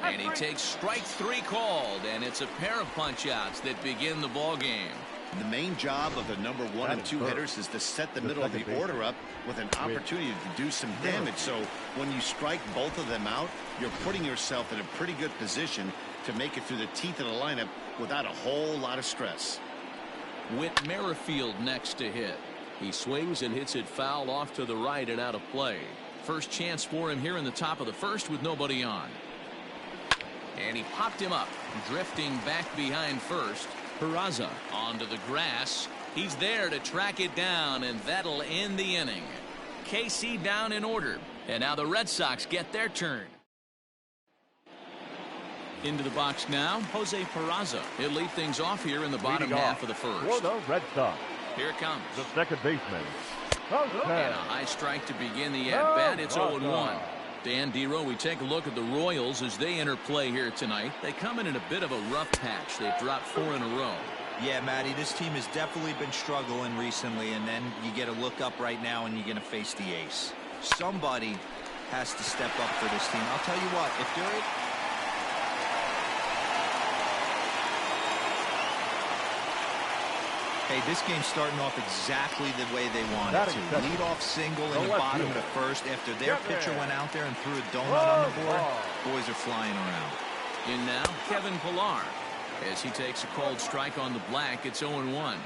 And he takes strike 3 called, and it's a pair of punch-outs that begin the ball game. The main job of the number 1 and 2 hitters is to set the middle of the order up with an opportunity to do some damage. So when you strike both of them out, you're putting yourself in a pretty good position to make it through the teeth of the lineup without a whole lot of stress. Whit Merrifield next to hit. He swings and hits it foul off to the right and out of play. First chance for him here in the top of the first with nobody on. And he popped him up, drifting back behind first. Peraza onto the grass. He's there to track it down, and that'll end the inning. KC down in order, and now the Red Sox get their turn. Into the box now, Jose Peraza. He'll lead things off here in the bottom half of the first. For the Red Sox. Here it comes. The second baseman. And a high strike to begin the at-bat. It's 0-1. Dan Dero, we take a look at the Royals as they enter play here tonight. They come in a bit of a rough patch. They've dropped 4 in a row. Yeah, Matty, this team has definitely been struggling recently, and then you get a look up right now and you're going to face the ace. Somebody has to step up for this team. I'll tell you what, if they're... Hey, this game's starting off exactly the way they wanted to. Lead off single in the bottom of the first after their pitcher went out there and threw a donut on the board. Boys are flying around. In now, Kevin Pillar. As he takes a called strike on the black, it's 0-1.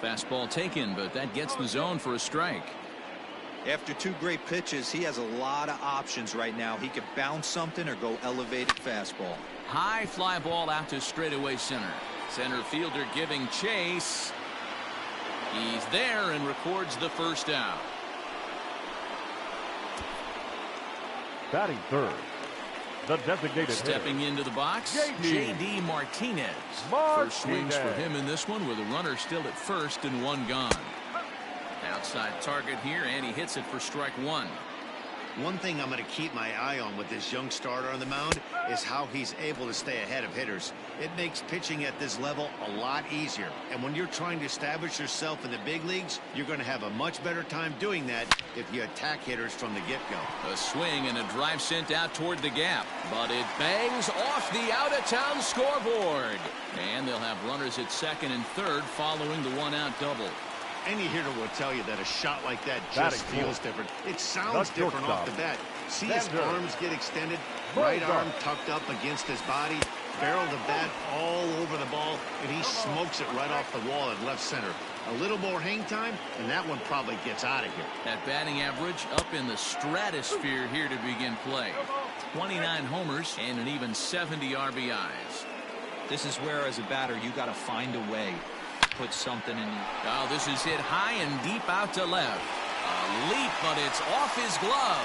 Fastball taken, but that gets the zone for a strike. After 2 great pitches, he has a lot of options right now. He could bounce something or go elevated fastball. High fly ball out to straightaway center. Center fielder giving chase. He's there and records the first out. Batting third, the designated Stepping hitter. into the box, J.D. Martinez. First swings for him in this one with a runner still at first and 1 gone. Outside target here, and he hits it for strike 1. One thing I'm going to keep my eye on with this young starter on the mound is how he's able to stay ahead of hitters. It makes pitching at this level a lot easier. And when you're trying to establish yourself in the big leagues, you're going to have a much better time doing that if you attack hitters from the get-go. A swing and a drive sent out toward the gap, but it bangs off the out-of-town scoreboard. And they'll have runners at second and third following the 1-out double. Any hitter will tell you that a shot like that just feels different. It sounds different off the bat. See his arms get extended, right arm tucked up against his body, barrel of the bat all over the ball, and he smokes it right off the wall at left center. A little more hang time, and that one probably gets out of here. That batting average up in the stratosphere here to begin play. 29 homers and an even 70 RBIs. This is where, as a batter, you got to find a way. Put something in. Oh, this is hit high and deep out to left. A leap, but it's off his glove.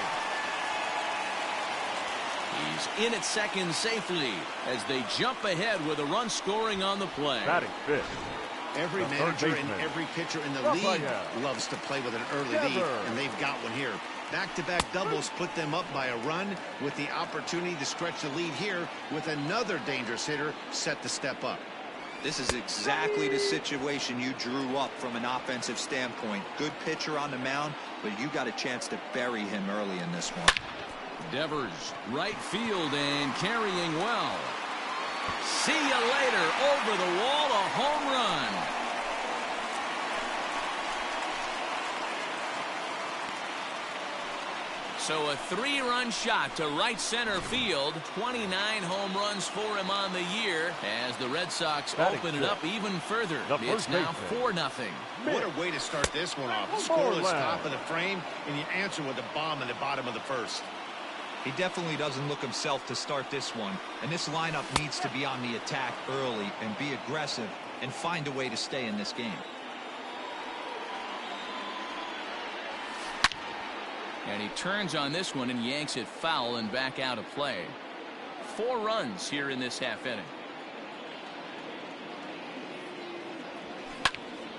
He's in at second safely as they jump ahead with a run scoring on the play. Batting fifth. Every manager and every pitcher in the league loves to play with an early lead, and they've got one here. Back-to-back doubles put them up by a run with the opportunity to stretch the lead here with another dangerous hitter set to step up. This is exactly the situation you drew up from an offensive standpoint. Good pitcher on the mound, but you got a chance to bury him early in this one. Devers, right field and carrying well. See you later. Over the wall, a home run. So a 3-run shot to right center field. 29 home runs for him on the year as the Red Sox open it up even further. It's now 4-0. What a way to start this one off. Scoreless top of the frame, and you answer with a bomb in the bottom of the first. He definitely doesn't look himself to start this one, and this lineup needs to be on the attack early and be aggressive and find a way to stay in this game. And he turns on this one and yanks it foul and back out of play. 4 runs here in this half inning.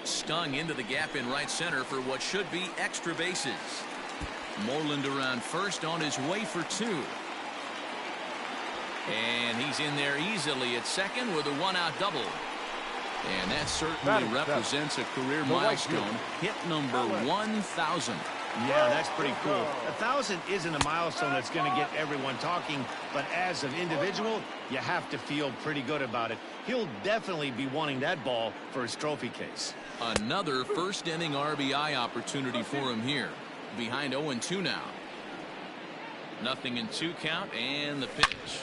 Stung into the gap in right center for what should be extra bases. Moreland around first on his way for 2. And he's in there easily at second with a 1-out double. And that certainly represents a career milestone. Hit number 1,000. Yeah, that's pretty cool. 1,000 isn't a milestone that's going to get everyone talking, but as an individual, you have to feel pretty good about it. He'll definitely be wanting that ball for his trophy case. Another first inning RBI opportunity for him here. Behind 0-2 now. 0-2 count and the pitch.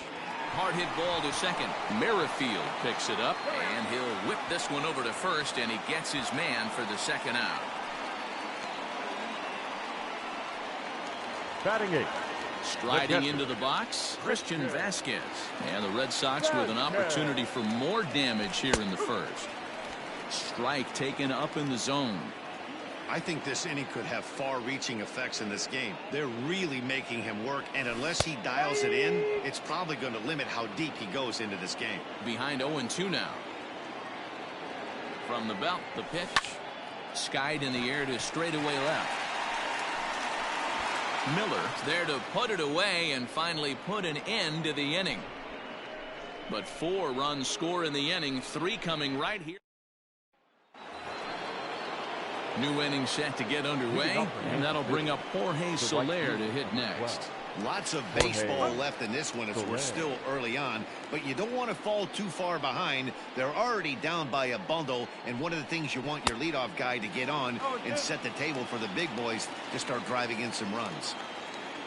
Hard hit ball to second. Merrifield picks it up and he'll whip this one over to first, and he gets his man for the second out. Batting 8. Striding into the box, Christian Vasquez. And the Red Sox with an opportunity for more damage here in the first. Strike taken up in the zone. I think this inning could have far-reaching effects in this game. They're really making him work, and unless he dials it in, it's probably going to limit how deep he goes into this game. Behind 0-2 now. From the belt, the pitch. Skied in the air to straightaway left. Miller there to put it away and finally put an end to the inning. But 4 runs score in the inning, 3 coming right here. New inning set to get underway, and that'll bring up Jorge Soler to hit next. Lots of baseball left in this one as we're still early on, but you don't want to fall too far behind. They're already down by a bundle, and one of the things you want your leadoff guy to get on and set the table for the big boys to start driving in some runs.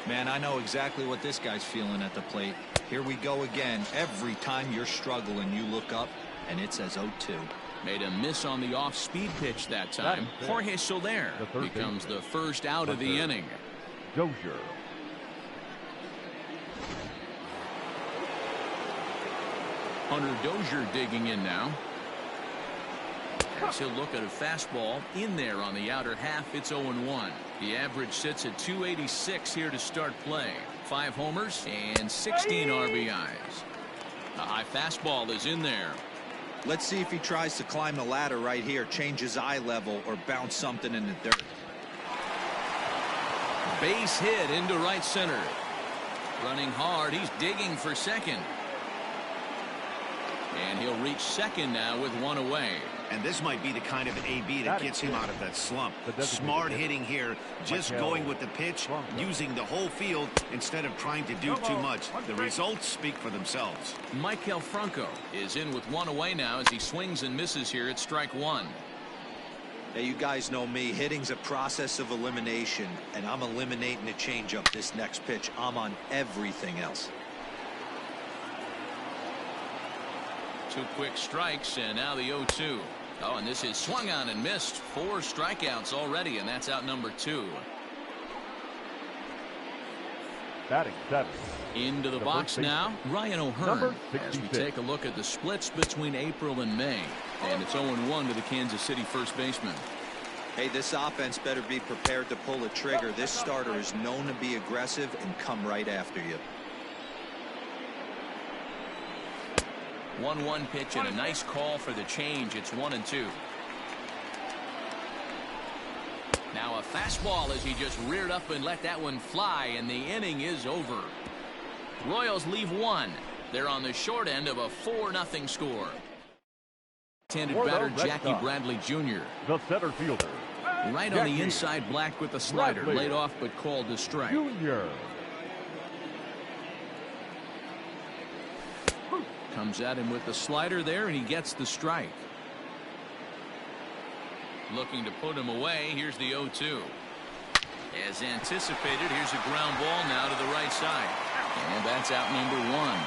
Man, I know exactly what this guy's feeling at the plate. Here we go again. Every time you're struggling, you look up, and it says 0-2. Made a miss on the off-speed pitch that time. Jorge Soler becomes the first out of the inning. Dozier. Hunter Dozier digging in now. As he'll look at a fastball in there on the outer half. It's 0-1. The average sits at 286 here to start play. 5 homers and 16 RBIs. A high fastball is in there. Let's see if he tries to climb the ladder right here, change his eye level, or bounce something in the dirt. Base hit into right center. Running hard, he's digging for second. And he'll reach second now with 1 away. And this might be the kind of AB that gets him out of that slump. Smart hitting here, just going with the pitch, using the whole field instead of trying to do too much. The results speak for themselves. Michael Franco is in with 1 away now as he swings and misses here at strike 1. Hey, you guys know me. Hitting's a process of elimination, and I'm eliminating the changeup this next pitch. I'm on everything else. 2 quick strikes, and now the 0-2. Oh, and this is swung on and missed. 4 strikeouts already, and that's out number 2. Batting 7. Into the box now, Ryan O'Hearn, as we take a look at the splits between April and May. And it's 0-1 to the Kansas City first baseman. Hey, this offense better be prepared to pull a trigger. This starter is known to be aggressive and come right after you. 1-1 pitch and a nice call for the change. It's 1-2. Now a fastball as he just reared up and let that one fly, and the inning is over. Royals leave one. They're on the short end of a 4-0 score. Intended batter Jackie Bradley Jr. The center fielder. Right on the inside, Black with the slider. Bradley. Laid off but called to strike. Junior. Comes at him with the slider there, and he gets the strike. Looking to put him away. Here's the 0-2. As anticipated, here's a ground ball now to the right side. And that's out number 1.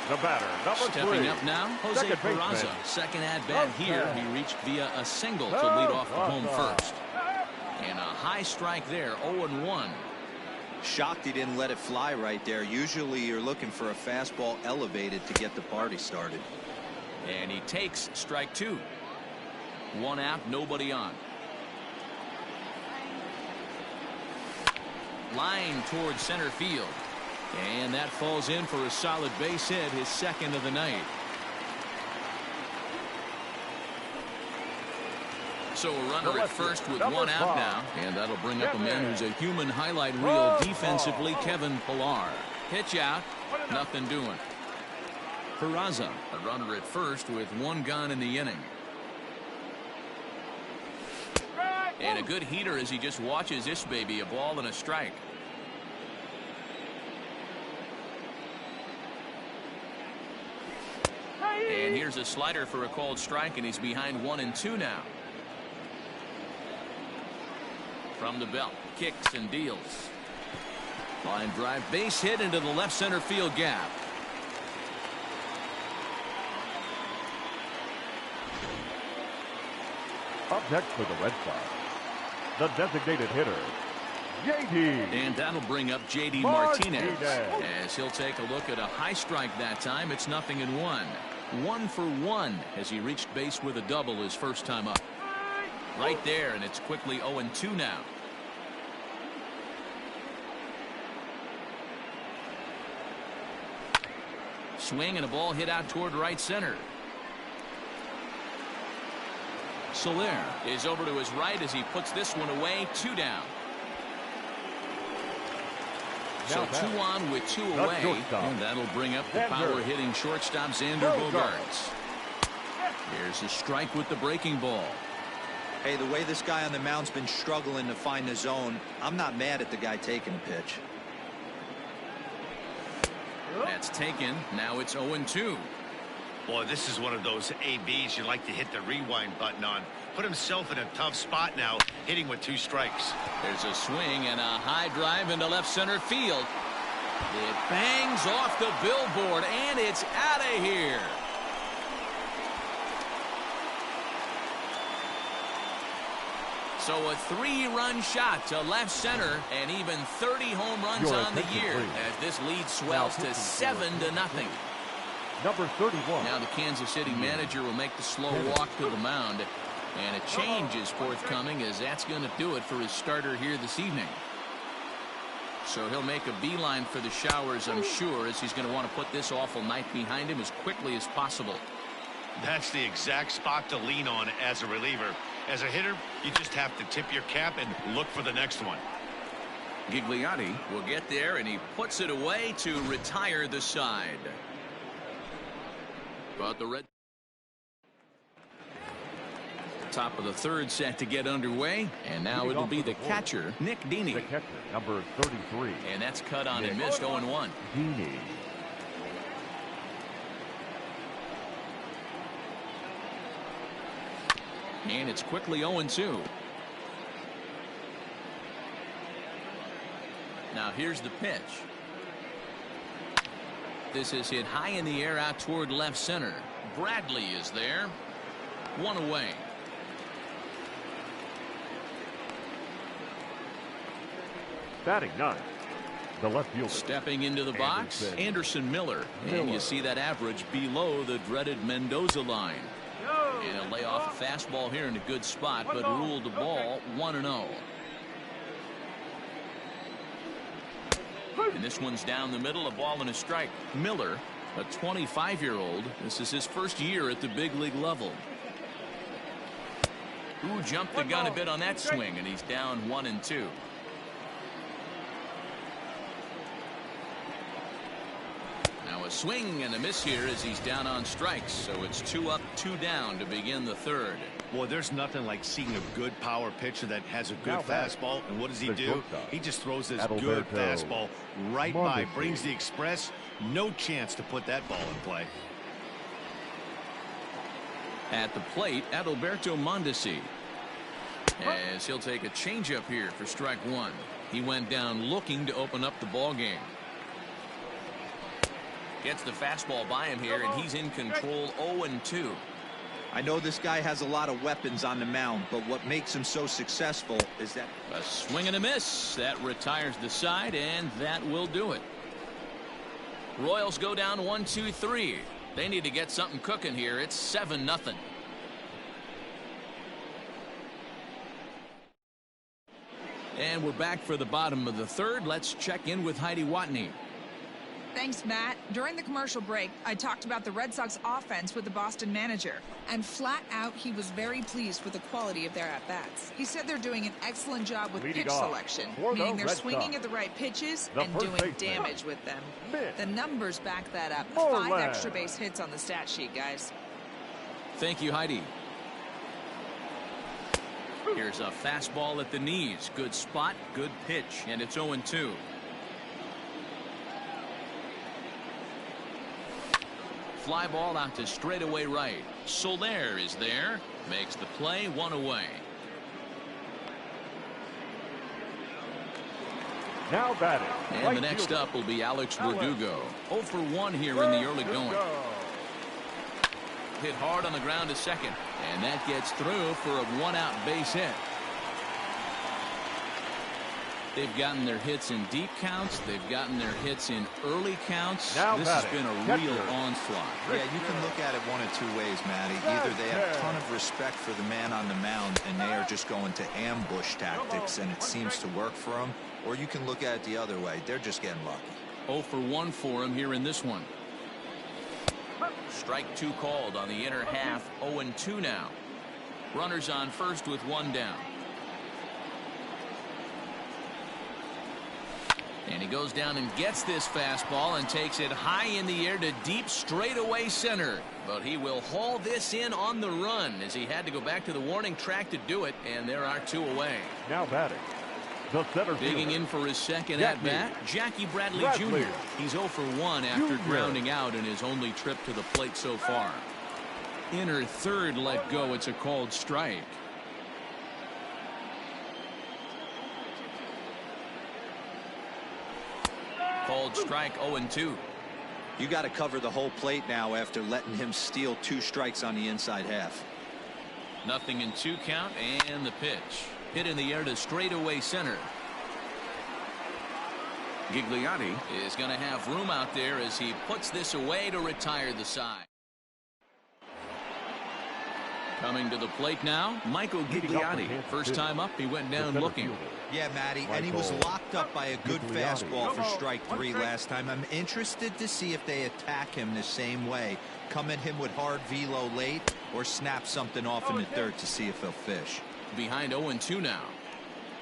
The batter, number 3. Stepping up now, Jose Peraza. Second at-bat here. He reached via a single to lead off the home first. And a high strike there, 0-1. Shocked he didn't let it fly right there. Usually you're looking for a fastball elevated to get the party started. And he takes strike 2. 1 out, nobody on. Line towards center field. And that falls in for a solid base hit, his second of the night. So a runner at first with 1 out now. And that'll bring up a man who's a human highlight reel defensively, Kevin Pillar. Pitch out, nothing doing. Peraza, a runner at first with 1 gone in the inning. And a good heater as he just watches this baby, a ball and a strike. And here's a slider for a called strike, and he's behind 1-2 now. From the belt, kicks and deals. Line drive, base hit into the left center field gap. Up next for the Red Sox, the designated hitter, J.D. And that'll bring up J.D. Martinez. As he'll take a look at a high strike that time. It's 0-1. 1 for 1 as he reached base with a double his first time up. Right there, and it's quickly 0-2 now. Swing and a ball hit out toward right center. Soler is over to his right as he puts this one away. 2 down. So 2 on with 2 away, and that'll bring up the power-hitting shortstop Xander Bogaerts. Here's a strike with the breaking ball. Hey, the way this guy on the mound's been struggling to find the zone, I'm not mad at the guy taking the pitch. That's taken. Now it's 0-2. Boy, this is one of those ABs you like to hit the rewind button on. Put himself in a tough spot now, hitting with 2 strikes. There's a swing and a high drive into left center field. It bangs off the billboard, and it's out of here. So a 3-run shot to left center, and even 30 home runs on the year as this lead swells to 7-0. Number 31. Now the Kansas City manager will make the slow walk to the mound, and a change is forthcoming as that's going to do it for his starter here this evening. So he'll make a beeline for the showers, I'm sure, as he's going to want to put this awful night behind him as quickly as possible. That's the exact spot to lean on as a reliever. As a hitter, you just have to tip your cap and look for the next one. Gigliotti will get there, and he puts it away to retire the side. But the Red top of the third set to get underway, and now it'll be the catcher, Nick Dini. The catcher, number 33. And that's cut on and missed, 0-1. Dini. And it's quickly 0-2. Now here's the pitch. This is hit high in the air out toward left center. Bradley is there. 1 away. Batting 9. The left fielder. Stepping into the box, Anderson Miller. And you see that average below the dreaded Mendoza line. And he'll lay off a fastball here in a good spot, but ruled the ball 1-0. And this one's down the middle, a ball and a strike. Miller, a 25-year-old. This is his first year at the big league level. Who jumped the gun a bit on that swing, and he's down 1-2. Now a swing and a miss here as he's down on strikes, so it's 2 up, 2 down to begin the third. Boy, there's nothing like seeing a good power pitcher that has a good fastball. And what does he do? He just throws this good fastball right by, brings the express. No chance to put that ball in play. At the plate, Adalberto Mondesi, as he'll take a changeup here for strike one. He went down looking to open up the ball game. Gets the fastball by him here, and he's in control. 0-2. I know this guy has a lot of weapons on the mound, but what makes him so successful is that a swing and a miss that retires the side, and that will do it. Royals go down 1-2-3. They need to get something cooking here. It's 7-0. And we're back for the bottom of the third. Let's check in with Heidi Watney. Thanks, Matt. During the commercial break, I talked about the Red Sox offense with the Boston manager, and flat out, he was very pleased with the quality of their at-bats. He said they're doing an excellent job with pitch selection, meaning they're swinging at the right pitches and doing damage with them. The numbers back that up. 5 extra base hits on the stat sheet, guys. Thank you, Heidi. Here's a fastball at the knees. Good spot, good pitch, and it's 0-2. Fly ball out to straightaway right. Soler is there. Makes the play, 1 away. Now batting. And the next up will be Alex Verdugo. 0 for 1 here in the early going. Hit hard on the ground to second. And that gets through for a 1-out base hit. They've gotten their hits in deep counts. They've gotten their hits in early counts. This has been a real onslaught. Yeah, you can look at it one of 2 ways, Matty. Either they have a ton of respect for the man on the mound and they are just going to ambush tactics and it seems to work for them, or you can look at it the other way. They're just getting lucky. 0 for 1 for him here in this one. Strike 2 called on the inner half. 0-2 now. Runners on first with 1 down. And he goes down and gets this fastball and takes it high in the air to deep straightaway center. But he will haul this in on the run as he had to go back to the warning track to do it. And there are 2 away. Now batting. The center digging in for his second at bat, Jackie Bradley Jr. He's 0 for 1 after grounding out in his only trip to the plate so far. Inner third let go. It's a called strike. Called strike. 0-2. You got to cover the whole plate now after letting him steal 2 strikes on the inside half. 0-2 count, and the pitch. Hit in the air to straightaway center. Gigliotti is going to have room out there as he puts this away to retire the side. Coming to the plate now, Michael Gigliotti. First time up, he went down looking. Yeah, Matty, and he was locked up by a good fastball for strike 3 last time. I'm interested to see if they attack him the same way. Come at him with hard velo late or snap something off in the third to see if he'll fish. Behind 0-2 now.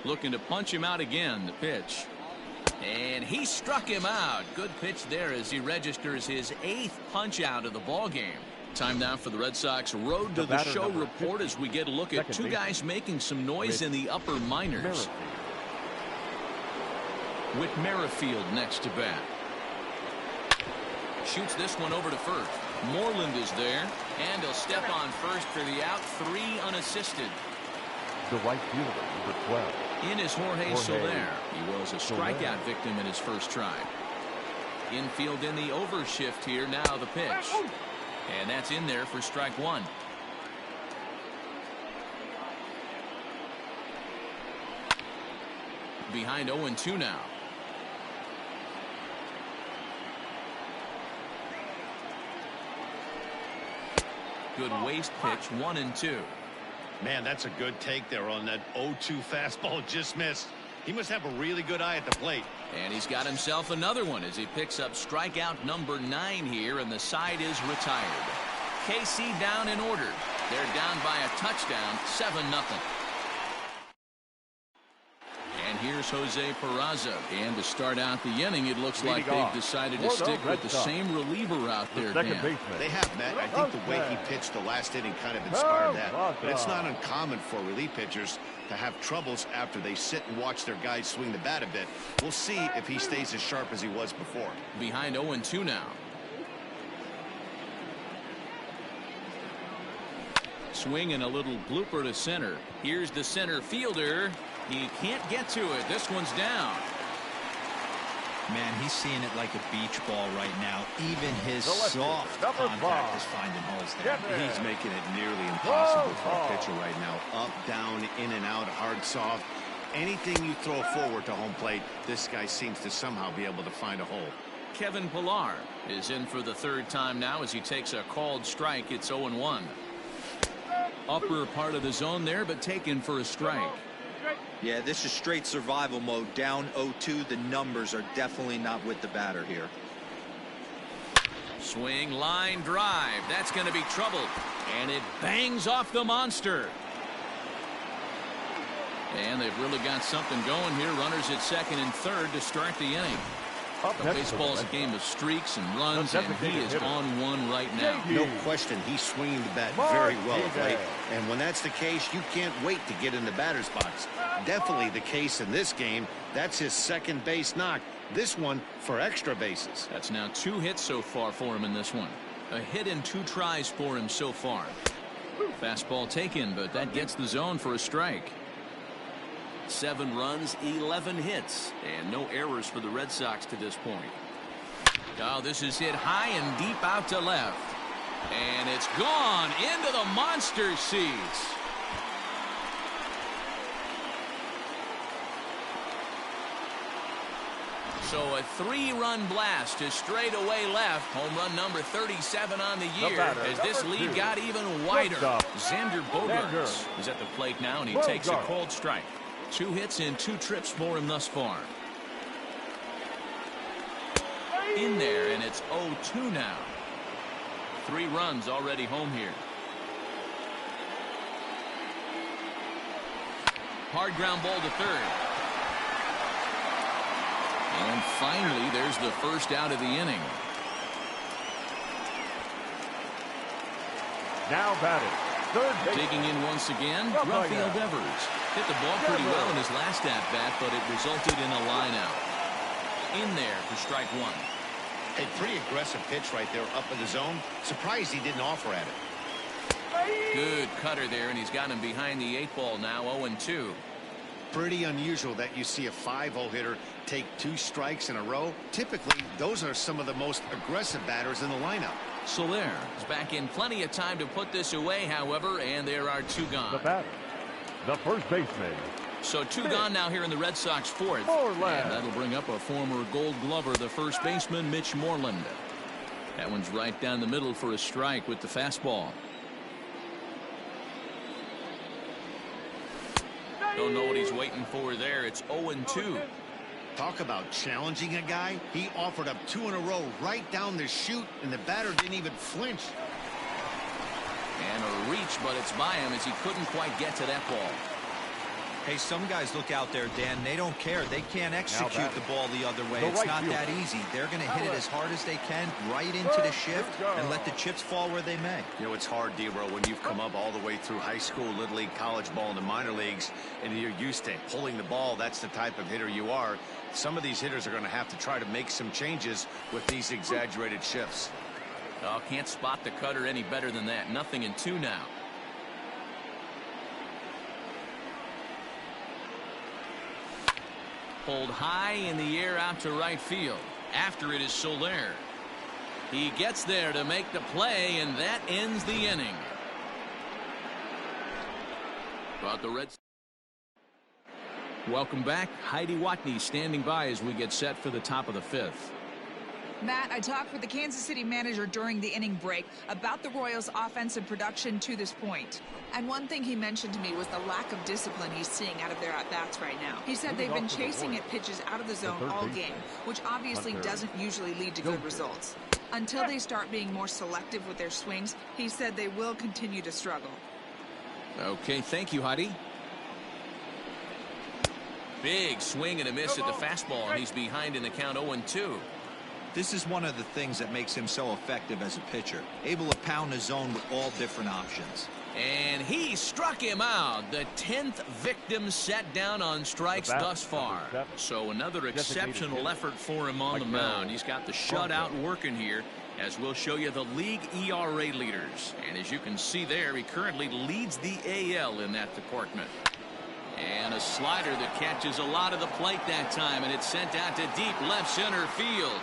Looking to punch him out again. The pitch. And he struck him out. Good pitch there as he registers his 8th punch out of the ball game. Time now for the Red Sox Road to the Show report as we get a look at 2 guys making some noise in the upper minors. Whit Merrifield next to bat. Shoots this one over to first. Moreland is there, and he'll step on first for the out. 3 unassisted. The right fielder, number 12. In is Jorge Soler. He was a strikeout victim in his first try. Infield in the overshift here. Now the pitch. And that's in there for strike 1. Behind 0-2 now. Good waist pitch. 1-2. Man, that's a good take there on that 0-2 fastball. Just missed. He must have a really good eye at the plate. And he's got himself another one as he picks up strikeout number 9 here, and the side is retired. KC down in order. They're down by a touchdown, 7-0. And here's Jose Peraza. And to start out the inning, it looks like they've decided to stick with the same reliever out there, Dan. They have, Matt. I think the way he pitched the last inning kind of inspired that. But it's not uncommon for relief pitchers to have troubles after they sit and watch their guys swing the bat a bit. We'll see if he stays as sharp as he was before. Behind 0-2 now. Swing and a little blooper to center. Here's the center fielder. He can't get to it. This one's down. Man, he's seeing it like a beach ball right now. Even his soft contact is finding holes there. He's making it nearly impossible for a pitcher right now. Up, down, in and out, hard, soft. Anything you throw forward to home plate, this guy seems to somehow be able to find a hole. Kevin Pillar is in for the third time now as he takes a called strike. It's 0-1. Upper part of the zone there, but taken for a strike. Yeah, this is straight survival mode. Down 0-2. The numbers are definitely not with the batter here. Swing, line drive. That's going to be trouble. And it bangs off the monster. And they've really got something going here. Runners at second and third to start the inning. Baseball is a game of streaks and runs, and he is on one right now. No question, he's swinging the bat very well of late. And when that's the case, you can't wait to get in the batter's box. Definitely the case in this game. That's his second base knock. This one for extra bases. That's now 2 hits so far for him in this one. A hit and 2 tries for him so far. Fastball taken, but that gets the zone for a strike. 7 runs, 11 hits, and no errors for the Red Sox to this point. Oh, this is hit high and deep out to left. And it's gone into the monster seats. So a 3-run blast to straightaway left. Home run number 37 on the year as this lead got even wider. Xander Bogaerts is at the plate now, and he takes a cold strike. 2 hits and 2 trips for him thus far. In there, and it's 0-2 now. 3 runs already home here. Hard ground ball to third. And finally, there's the first out of the inning. Now batting. Third base. Digging in once again, Rafael Devers. Hit the ball pretty well in his last at-bat, but it resulted in a line-out. In there for strike 1. A pretty aggressive pitch right there up in the zone. Surprised he didn't offer at it. Good cutter there, and he's got him behind the 8 ball now, 0-2. Pretty unusual that you see a 5-0 hitter take 2 strikes in a row. Typically, those are some of the most aggressive batters in the lineup. Soler is back in plenty of time to put this away, however, and there are 2 gone. The batter, the first baseman. So 2 gone now here in the Red Sox 4th. And that'll bring up a former Gold Glover, the first baseman, Mitch Moreland. That one's right down the middle for a strike with the fastball. Don't know what he's waiting for there. It's 0-2. Talk about challenging a guy. He offered up 2 in a row right down the chute, and the batter didn't even flinch. And a reach, but it's by him as he couldn't quite get to that ball. Hey, some guys look out there, Dan. They don't care. They can't execute the ball the other way. It's not that easy. They're going to hit it as hard as they can right into the shift and let the chips fall where they may. You know, it's hard, D-Bro, when you've come up all the way through high school, little league, college ball, and the minor leagues, and you're used to pulling the ball. That's the type of hitter you are. Some of these hitters are going to have to try to make some changes with these exaggerated shifts. Oh, can't spot the cutter any better than that. 0-2 now. Pulled high in the air out to right field. After it is Soler. He gets there to make the play, and that ends the inning. Brought the Reds. Welcome back. Heidi Watney standing by as we get set for the top of the 5th. Matt, I talked with the Kansas City manager during the inning break about the Royals' offensive production to this point. And one thing he mentioned to me was the lack of discipline he's seeing out of their at-bats right now. He said they've been chasing at pitches out of the zone all game, which obviously doesn't usually lead to good results. Until they start being more selective with their swings, he said they will continue to struggle. Okay, thank you, Heidi. Big swing and a miss at the fastball, and he's behind in the count 0-2. This is one of the things that makes him so effective as a pitcher, able to pound the zone with all different options. And he struck him out. The 10th victim set down on strikes thus far. So another exceptional effort for him on the mound. He's got the shutout working here, as we'll show you the league ERA leaders. And as you can see there, he currently leads the AL in that department. And a slider that catches a lot of the plate that time, and it's sent out to deep left center field.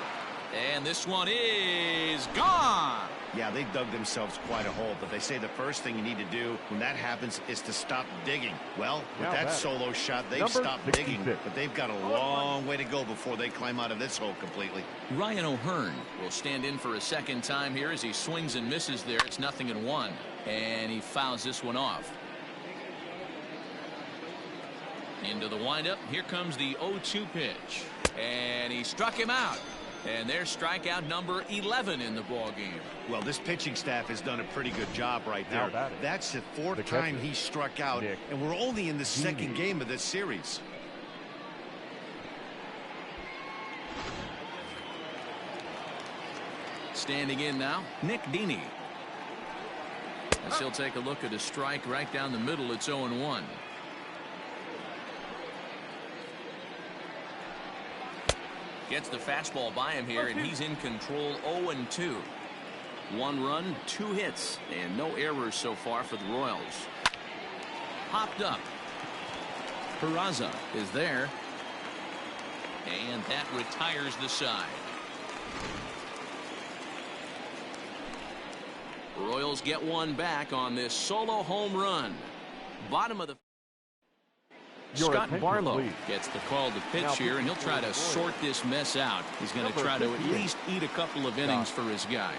And this one is gone. Yeah, they dug themselves quite a hole, but they say the first thing you need to do when that happens is to stop digging. Well, with that solo shot, they've stopped digging, but they've got a long way to go before they climb out of this hole completely. Ryan O'Hearn will stand in for a second time here as he swings and misses there. It's 0-1, and he fouls this one off. Into the windup. Here comes the 0-2 pitch, and he struck him out. And there's strikeout number 11 in the ball game. Well, this pitching staff has done a pretty good job right there. That's the fourth time he struck out, and we're only in the second game of this series. Standing in now, Nick Dini. As he'll take a look at a strike right down the middle. It's 0-1. Gets the fastball by him here, and he's in control. 0-2. 1 run, 2 hits, and no errors so far for the Royals. Popped up. Peraza is there, and that retires the side. Royals get one back on this solo home run. Bottom of the Scott Barlow gets the call to pitch here, and he'll try to sort this mess out. He's going to try to at least eat a couple of innings for his guys.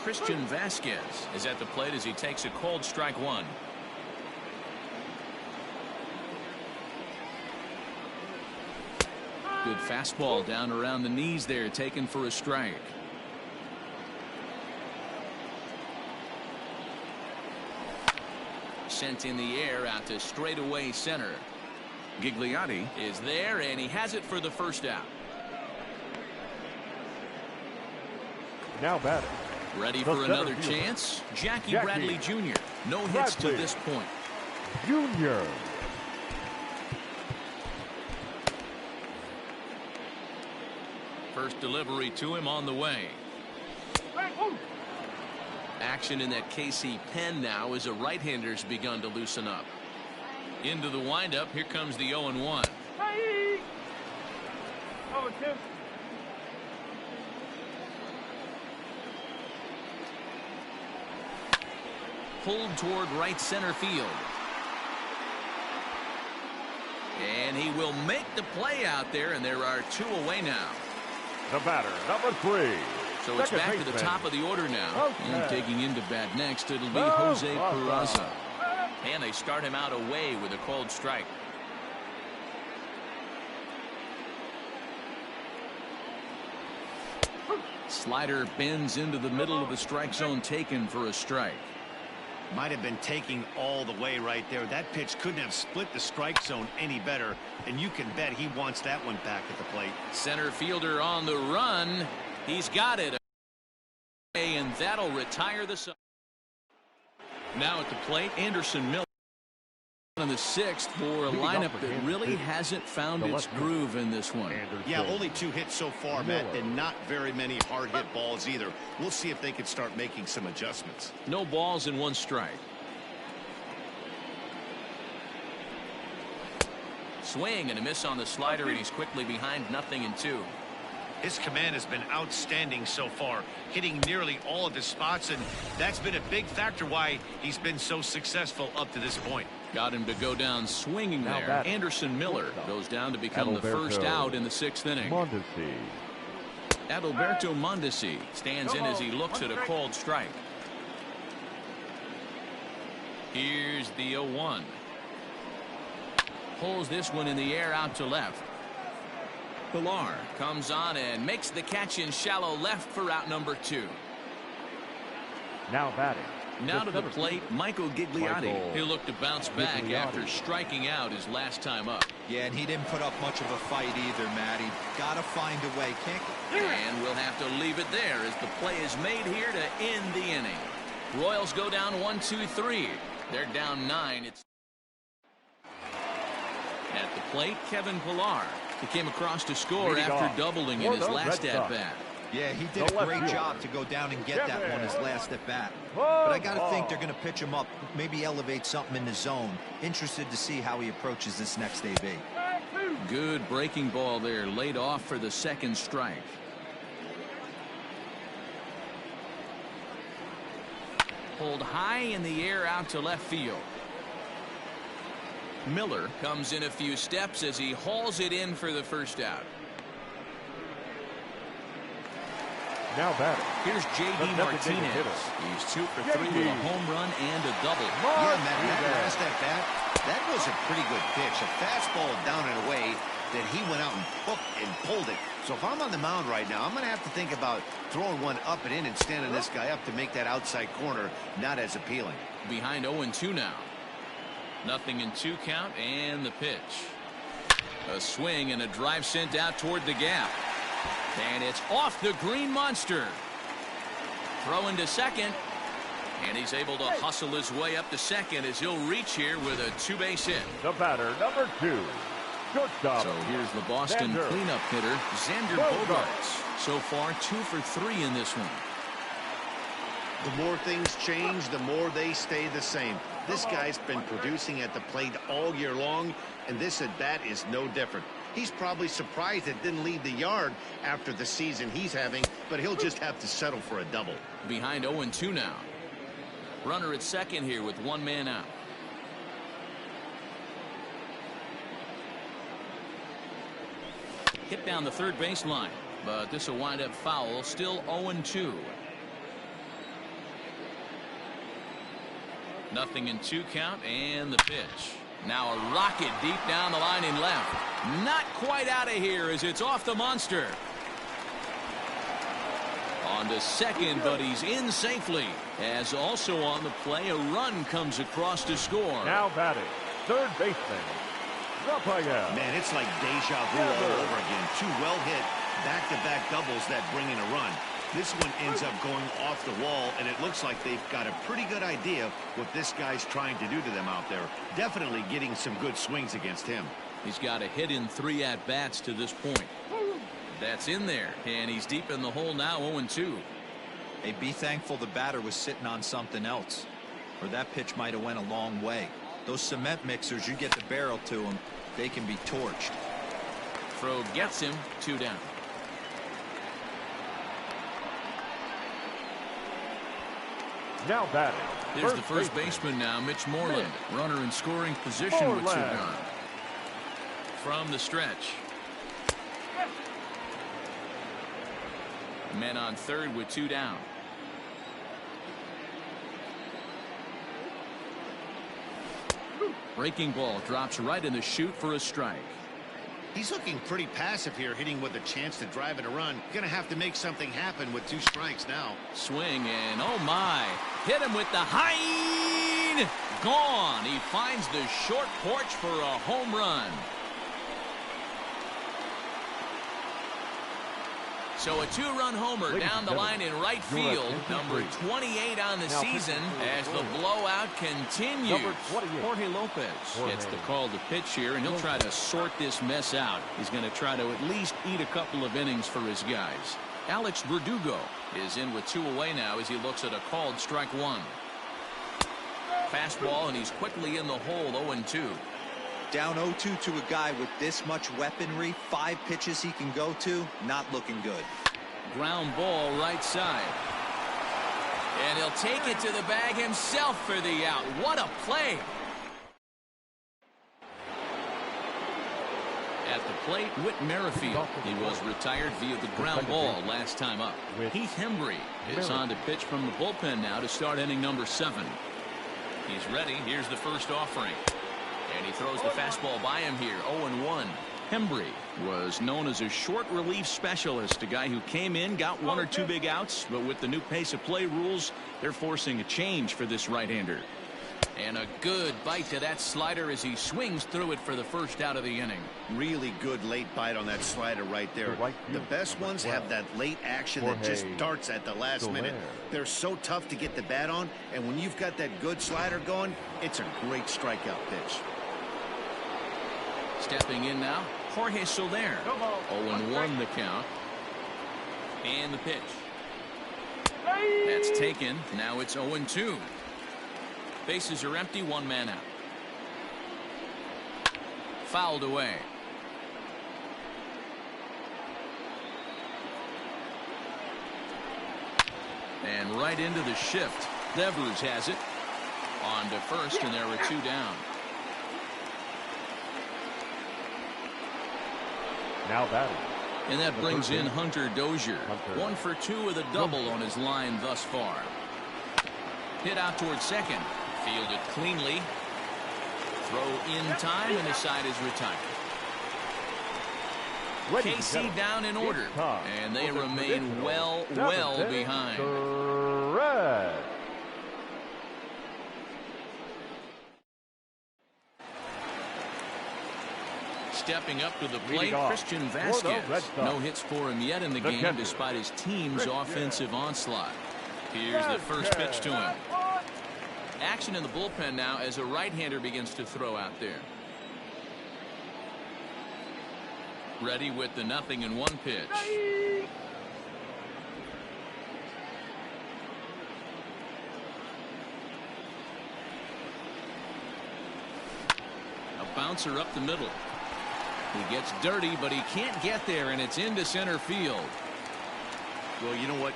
Christian Vasquez is at the plate as he takes a called strike 1. Good fastball down around the knees there, taken for a strike. Sent in the air out to straightaway center. Gigliotti is there, and he has it for the first out. Now batting. Ready for another chance. Jackie Bradley Jr. No hits to this point. Junior. First delivery to him on the way. Action in that KC pen now as a right-hander's begun to loosen up. Into the windup. Here comes the 0-1. Pulled toward right center field. And he will make the play out there, and there are 2 away now. The batter, number 3. So it's back to the top of the order now. And taking into bat next, it'll be Jose Peraza. And they start him out away with a called strike. Slider bends into the middle of the strike zone, taken for a strike. Might have been taking all the way right there. That pitch couldn't have split the strike zone any better, and you can bet he wants that one back at the plate. Center fielder on the run. He's got it. And that'll retire the side. Now at the plate, Anderson Miller on the 6th for a lineup that really hasn't found its groove in this one. Yeah, only 2 hits so far, Matt, and not very many hard hit balls either. We'll see if they can start making some adjustments. No balls and 1 strike. Swing and a miss on the slider, and he's quickly behind 0-2. His command has been outstanding so far, hitting nearly all of his spots, and that's been a big factor why he's been so successful up to this point. Got him to go down swinging there. Anderson Miller goes down to become the first out in the 6th inning. Adalberto Mondesi stands in as he looks at a called strike. Here's the 0-1. Pulls this one in the air out to left. Pilar comes on and makes the catch in shallow left for out number 2. Now batting. Now to the plate, Michael Gigliotti. He'll look to bounce back after striking out his last time up. Yeah, and he didn't put up much of a fight either, Matty. Gotta find a way. And we'll have to leave it there as the play is made here to end the inning. Royals go down 1-2-3. They're down 9. It's at the plate, Kevin Pilar. He came across to score after doubling in his last at-bat. Yeah, he did a great job to go down and get that one his last at bat. But I got to think they're going to pitch him up, maybe elevate something in the zone. Interested to see how he approaches this next AB. Good breaking ball there, laid off for the second strike. Pulled high in the air out to left field. Miller comes in a few steps as he hauls it in for the first out. Now batting. Here's J.D. Martinez. He's 2 for 3 with a home run and a double. Yeah, man, that last at bat, that was a pretty good pitch. A fastball down and away that he went out and hooked and pulled it. So if I'm on the mound right now, I'm going to have to think about throwing one up and in and standing this guy up to make that outside corner not as appealing. Behind 0-2 now. 0-2 count and the pitch. A swing and a drive sent out toward the gap. And it's off the green monster. Throw into second. And he's able to hustle his way up to second as he'll reach here with a 2-base hit. The batter, number 2. Shortstop. So here's the Boston cleanup hitter, Xander Bogaerts. So far, 2 for 3 in this one. The more things change, the more they stay the same. This guy's been producing at the plate all year long, and this at-bat is no different. He's probably surprised it didn't leave the yard after the season he's having, but he'll just have to settle for a double. Behind 0-2 now. Runner at second here with 1 man out. Hit down the third baseline, but this will wind up foul. Still 0-2. 0-2 count and the pitch. Now a rocket deep down the line in left. Not quite out of here as it's off the monster. On to second, but he's in safely. As also on the play, a run comes across to score. Now batting, third baseman, Raphael. Man, it's like deja vu all over again. 2 well-hit back-to-back doubles that bring in a run. This one ends up going off the wall, and it looks like they've got a pretty good idea what this guy's trying to do to them out there. Definitely getting some good swings against him. He's got a hit in 3 at-bats to this point. That's in there, and he's deep in the hole now, 0-2. Hey, be thankful the batter was sitting on something else, or that pitch might have went a long way. Those cement mixers, you get the barrel to them, they can be torched. Throw gets him, 2 down. Now batting. Here's the first baseman now, Mitch Moreland. Runner in scoring position with 2 down. From the stretch. Men on third with 2 down. Breaking ball drops right in the chute for a strike. He's looking pretty passive here, hitting with a chance to drive in a run. Gonna have to make something happen with 2 strikes now. Swing and oh my, hit him with the high, gone. He finds the short porch for a home run. So a 2-run homer down the line in right field, number 28 on the season as the blowout continues. Jorge Lopez gets the call to pitch here, and he'll try to sort this mess out. He's going to try to at least eat a couple of innings for his guys. Alex Verdugo is in with 2 away now as he looks at a called strike 1. Fastball, and he's quickly in the hole, 0-2. Down 0-2 to a guy with this much weaponry, 5 pitches he can go to, not looking good. Ground ball right side. And he'll take it to the bag himself for the out. What a play. At the plate, Whit Merrifield. He was retired via the ground ball last time up. Heath Hembry is on to pitch from the bullpen now to start inning number 7. He's ready. Here's the first offering. And he throws the fastball by him here, 0-1. Hembry was known as a short relief specialist, a guy who came in, got one or two big outs, but with the new pace of play rules, they're forcing a change for this right-hander. And a good bite to that slider as he swings through it for the first out of the inning. Really good late bite on that slider right there. The best ones have that late action that just darts at the last minute. They're so tough to get the bat on, and when you've got that good slider going, it's a great strikeout pitch. Stepping in now, Jorge Soler. 0-1 the count. And the pitch. That's taken. Now it's 0-2. Bases are empty, one man out. Fouled away. And right into the shift. Devers has it. On to first, and there are two down. Now batting. And that brings in Hunter Dozier. 1 for 2 with a double on his line thus far. Hit out towards second. Fielded cleanly. Throw in time, and the side is retired. KC down in order. And they remain well behind. Stepping up to the plate, Christian Vasquez. No hits for him yet in the game despite his team's offensive onslaught. Here's the first pitch to him. Action in the bullpen now as a right-hander begins to throw out there. Ready with the 0-1 pitch. A bouncer up the middle. He gets dirty, but he can't get there, and it's into center field. Well, you know what?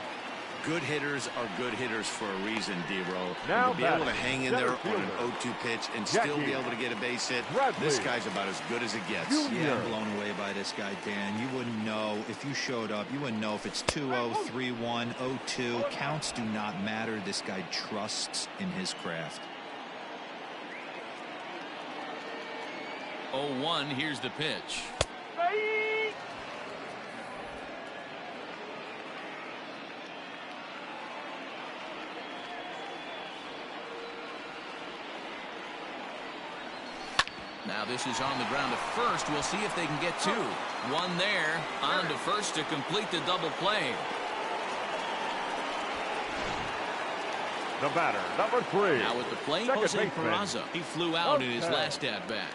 Good hitters are good hitters for a reason, D-Row. Now to be able to hang in there on an 0-2 pitch and still be able to get a base hit, this guy's about as good as it gets. Yeah, I'm blown away by this guy, Dan. You wouldn't know if you showed up. You wouldn't know if it's 2-0, 3-1, 0-2. Counts do not matter. This guy trusts in his craft. 0-1, here's the pitch. Now this is on the ground to first. We'll see if they can get two. One there, on to first to complete the double play. The batter, number 3. Now with the plate, Jose Peraza. He flew out in his last at-bat.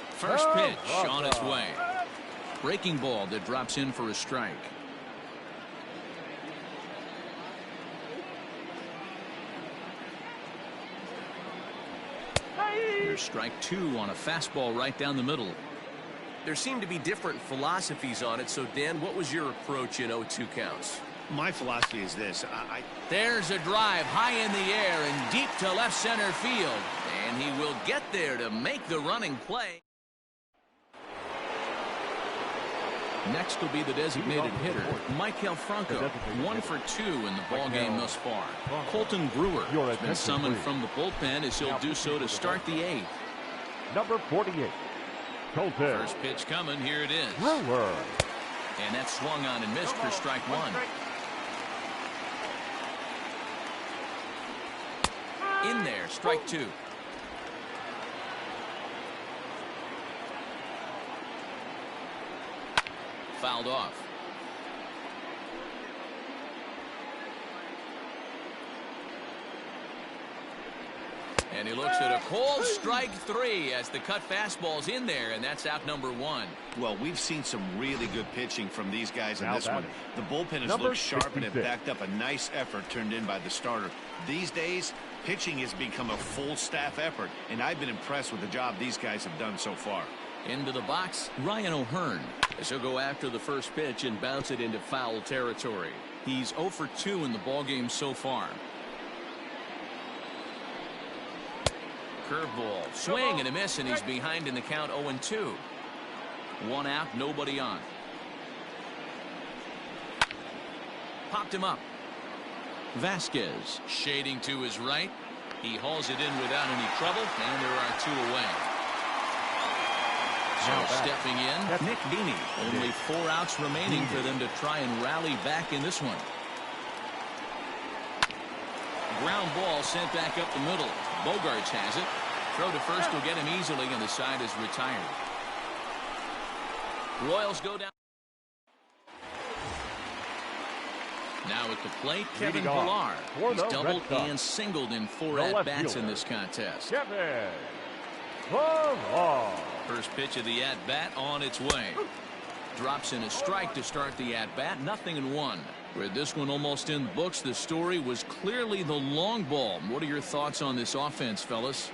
First pitch on its way. Breaking ball that drops in for a strike. Here's strike 2 on a fastball right down the middle. There seem to be different philosophies on it. So, Dan, what was your approach in 0-2 counts? My philosophy is this. There's a drive high in the air and deep to left center field. And he will get there to make the running play. Next will be the designated hitter, Maikel Franco. 1 for 2 in the ballgame thus far. Colton Brewer has been summoned from the bullpen as he'll do so to start the 8th. Number 48, Colton. First pitch coming. Here it is. Brewer. And that swung on and missed for strike 1. In there, strike 2. Fouled off. And he looks at a cold strike 3 as the cut fastball's in there, and that's out number 1. Well, we've seen some really good pitching from these guys in this one. The bullpen has looked sharp and it backed up a nice effort turned in by the starter. These days, pitching has become a full staff effort, and I've been impressed with the job these guys have done so far. Into the box, Ryan O'Hearn, as he'll go after the first pitch and bounce it into foul territory. He's 0 for 2 in the ballgame so far. Curveball, swing and a miss, and he's behind in the count 0-2. 1 out, nobody on. Popped him up. Vasquez shading to his right. He hauls it in without any trouble, and there are 2 away. So stepping in, Nick Dini. Only 4 outs remaining for them to try and rally back in this one. Ground ball sent back up the middle. Bogarts has it. Throw to first will get him easily, and the side is retired. Royals go down. Now at the plate, Kevin Pillar. He's doubled and singled in 4 at-bats in this contest. Kevin Pillar. First pitch of the at-bat on its way. Drops in a strike to start the at-bat. 0-1. With this one almost in the books, the story was clearly the long ball. What are your thoughts on this offense, fellas?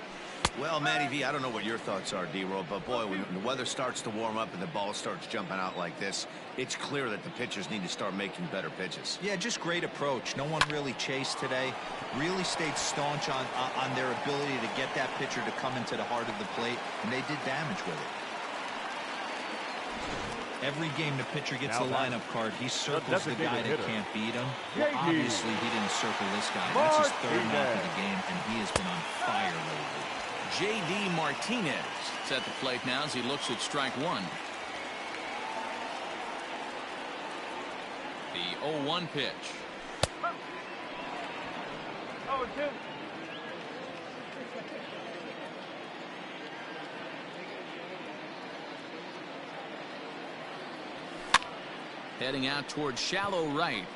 Well, Matty V, I don't know what your thoughts are, D-Roll, but boy, when the weather starts to warm up and the ball starts jumping out like this, it's clear that the pitchers need to start making better pitches. Yeah, just great approach. No one really chased today. Really stayed staunch on their ability to get that pitcher to come into the heart of the plate, and they did damage with it. Every game the pitcher gets the lineup card, he circles the guy that can't beat him. Well, obviously, he didn't circle this guy. That's his 3rd knock of the game, and he has been on fire lately. J.D. Martinez is at the plate now as he looks at strike 1. The 0-1 pitch. 0-2. Heading out towards shallow right.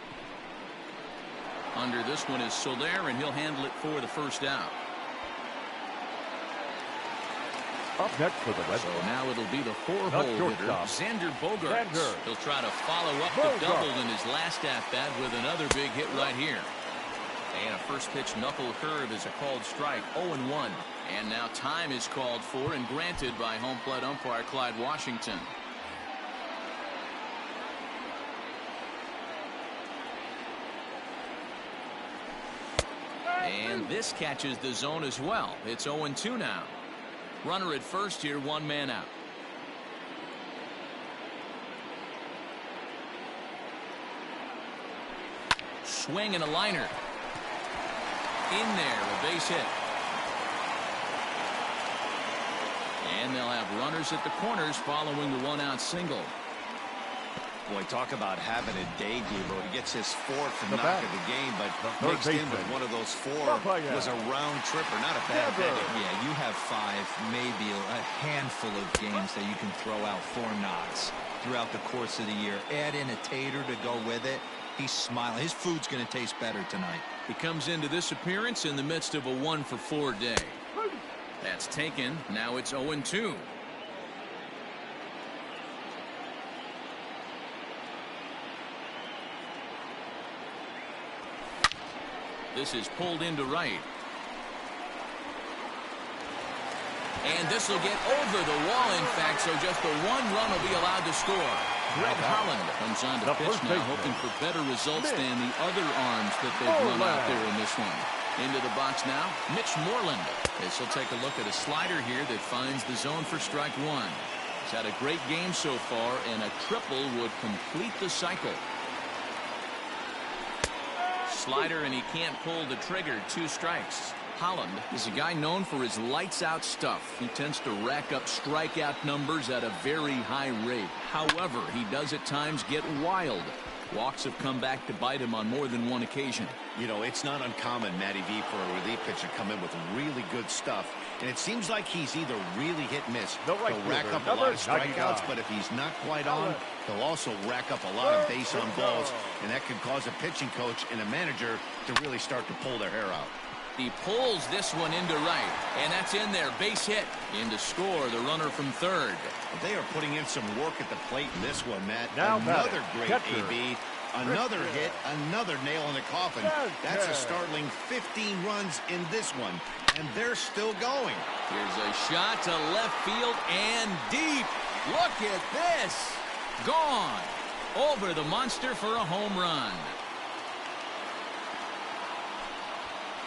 Under this one is Soler, and he'll handle it for the first out. Up next for the Red Sox. So now it'll be the 4-hole hitter, Xander Bogaerts. He'll try to follow up the double in his last at-bat with another big hit right here. And a first pitch knuckle curve is a called strike, 0-1. And now time is called for and granted by home plate umpire Clyde Washington. And this catches the zone as well. It's 0-2 now. Runner at first here, 1 man out. Swing and a liner. In there, a base hit. And they'll have runners at the corners following the 1-out single. Boy, talk about having a day, Debo. He gets his 4th knock of the game, but mixed in with one of those 4 was a round tripper. Not a bad day. Yeah, you have 5, maybe a handful of games that you can throw out 4 knocks throughout the course of the year. Add in a tater to go with it. He's smiling. His food's going to taste better tonight. He comes into this appearance in the midst of a 1-for-4 day. That's taken. Now it's 0-2. This is pulled into right. And this will get over the wall, in fact, so just the 1 run will be allowed to score. Greg Holland comes on to pitch now, hoping for better results than the other arms that they've run out there in this one. Into the box now, Mitch Moreland. As he'll take a look at a slider here that finds the zone for strike 1. He's had a great game so far, and a triple would complete the cycle. Slider, and he can't pull the trigger. 2 strikes. Holland is a guy known for his lights-out stuff. He tends to rack up strikeout numbers at a very high rate. However, he does at times get wild. Walks have come back to bite him on more than 1 occasion. You know, it's not uncommon, Matty V, for a relief pitcher to come in with really good stuff. And it seems like he's either really hit-miss. He'll rack up a lot of strikeouts, but if he's not quite on, he'll also rack up a lot of base-on balls. And that can cause a pitching coach and a manager to really start to pull their hair out. He pulls this one into right, and that's in there. Base hit. In to score, the runner from third. They are putting in some work at the plate in this one, Matt. Now another great AB. Another hit, another nail in the coffin. That's a startling 15 runs in this one, and they're still going. Here's a shot to left field and deep. Look at this. Gone. Over the monster for a home run.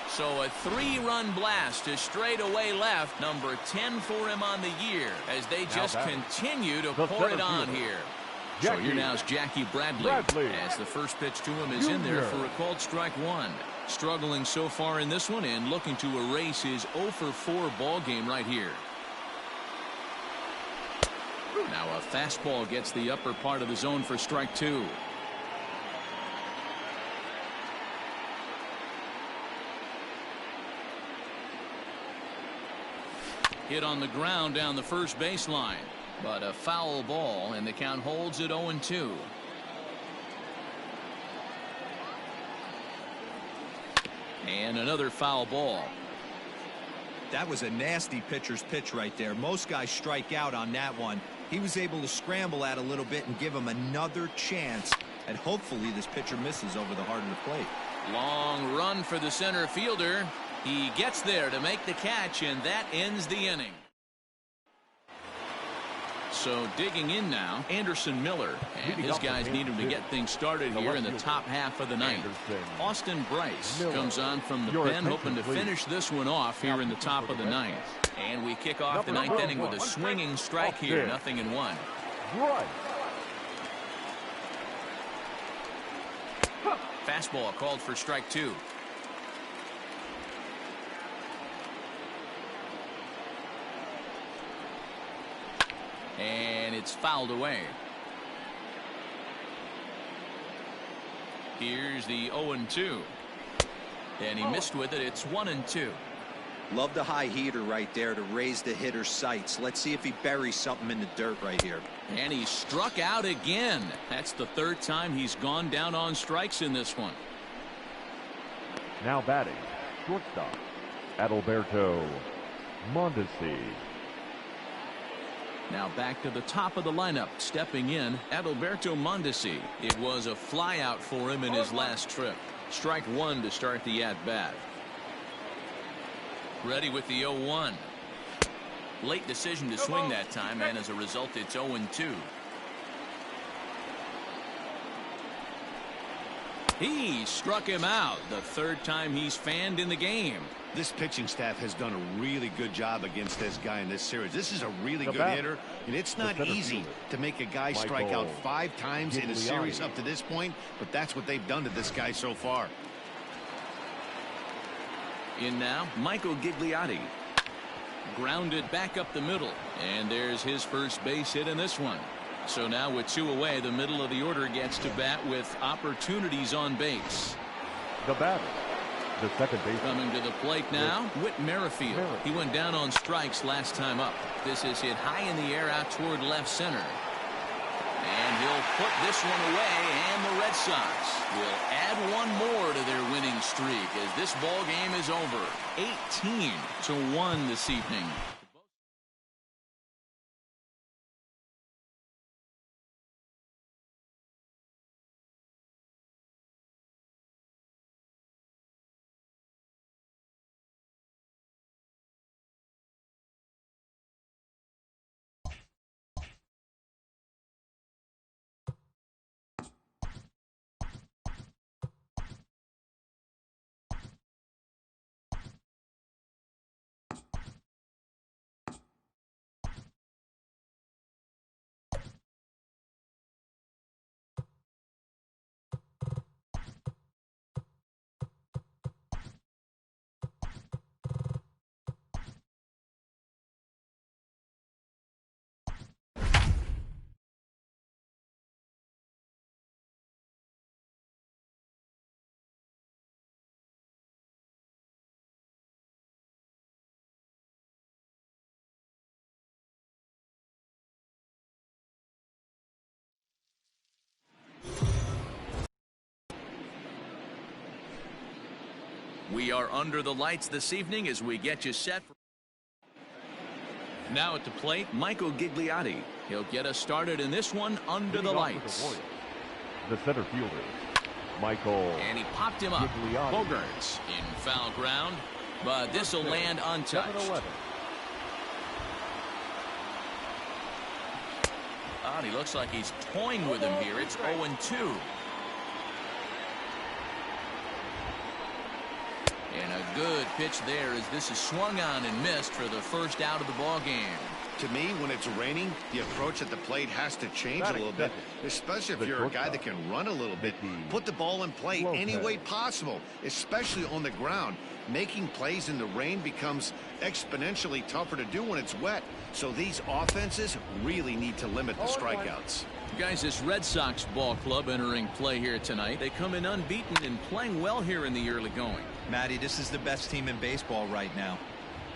So a 3-run blast to straightaway left, number 10 for him on the year, as they just continue to pour it on here. So here now is Jackie Bradley, as the first pitch to him is in there for a called strike 1. Struggling so far in this one and looking to erase his 0-for-4 ball game right here. Now a fastball gets the upper part of the zone for strike 2. Hit on the ground down the first baseline, but a foul ball, and the count holds at 0-2. And another foul ball. That was a nasty pitcher's pitch right there. Most guys strike out on that one. He was able to scramble at a little bit and give him another chance, and hopefully this pitcher misses over the heart of the plate. Long run for the center fielder. He gets there to make the catch, and that ends the inning. So digging in now, Anderson Miller, and his guys need him to get things started here in the top half of the ninth. Austin Bryce comes on from the pen, hoping to finish this one off here in the top of the ninth. And we kick off the ninth inning with a swinging strike here, 0-1. Fastball called for strike 2. And it's fouled away. Here's the 0-2. And he missed with it. It's 1-2. Love the high heater right there to raise the hitter's sights. Let's see if he buries something in the dirt right here. And he struck out again. That's the third time he's gone down on strikes in this one. Now batting, shortstop, Adalberto Mondesi. Now back to the top of the lineup, stepping in, Adalberto Mondesi. It was a flyout for him in his last trip. Strike 1 to start the at-bat. Ready with the 0-1. Late decision to swing that time, and as a result, it's 0-2. He struck him out, the third time he's fanned in the game. This pitching staff has done a really good job against this guy in this series. This is a really good hitter, and it's not easy to make a guy strike out 5 times in a series up to this point, but that's what they've done to this guy so far. In now, Michael Gigliotti. Grounded back up the middle, and there's his first base hit in this one. So now with 2 away, the middle of the order gets to bat with opportunities on base. The batter, the second baseman. Coming to the plate now, Whit Merrifield. He went down on strikes last time up. This is hit high in the air out toward left center. And he'll put this one away, and the Red Sox will add one more to their winning streak as this ball game is over. 18-1 this evening. We are under the lights this evening as we get you set. Now at the plate, Michael Gigliotti. He'll get us started in this one under the lights. The center fielder, Michael. And he popped him up. Gigliotti. Bogarts in foul ground, but this will land untouched. Oh, he looks like he's toying with him here. It's 0-2. And a good pitch there as this is swung on and missed for the first out of the ball game. To me, when it's raining, the approach at the plate has to change a little bit, especially if you're a guy that can run a little bit. Put the ball in play any way possible, especially on the ground. Making plays in the rain becomes exponentially tougher to do when it's wet. So these offenses really need to limit the strikeouts. Guys, this Red Sox ball club entering play here tonight. They come in unbeaten and playing well here in the early going. Matty, this is the best team in baseball right now.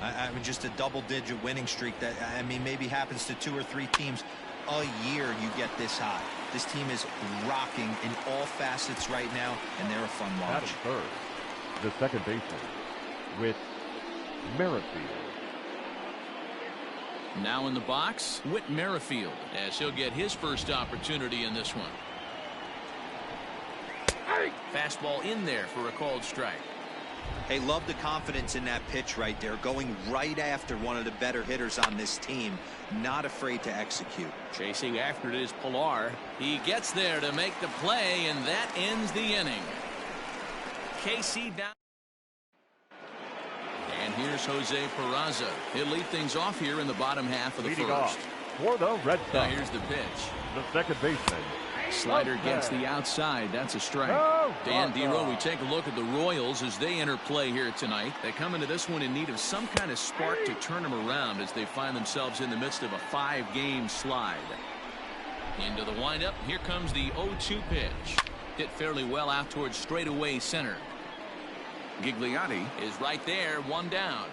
I mean, just a double-digit winning streak that, I mean, maybe happens to 2 or 3 teams a year. You get this hot. This team is rocking in all facets right now, and they're a fun watch. Third, the second baseman with Merrifield. Now in the box, Whit Merrifield, as he'll get his first opportunity in this one. Fastball in there for a called strike. Hey, love the confidence in that pitch right there, going right after one of the better hitters on this team, not afraid to execute. Chasing after it is Pilar. He gets there to make the play, and that ends the inning. KC down. And here's Jose Peraza. He'll lead things off here in the bottom half of the Leading first. off for the Red Sox. Now here's the pitch. The second baseman. Slider gets the outside. That's a strike. Dan Dero, we take a look at the Royals as they enter play here tonight. They come into this one in need of some kind of spark to turn them around as they find themselves in the midst of a 5-game slide. Into the windup. Here comes the 0-2 pitch. Hit fairly well out towards straightaway center. Gigliotti is right there, 1 down.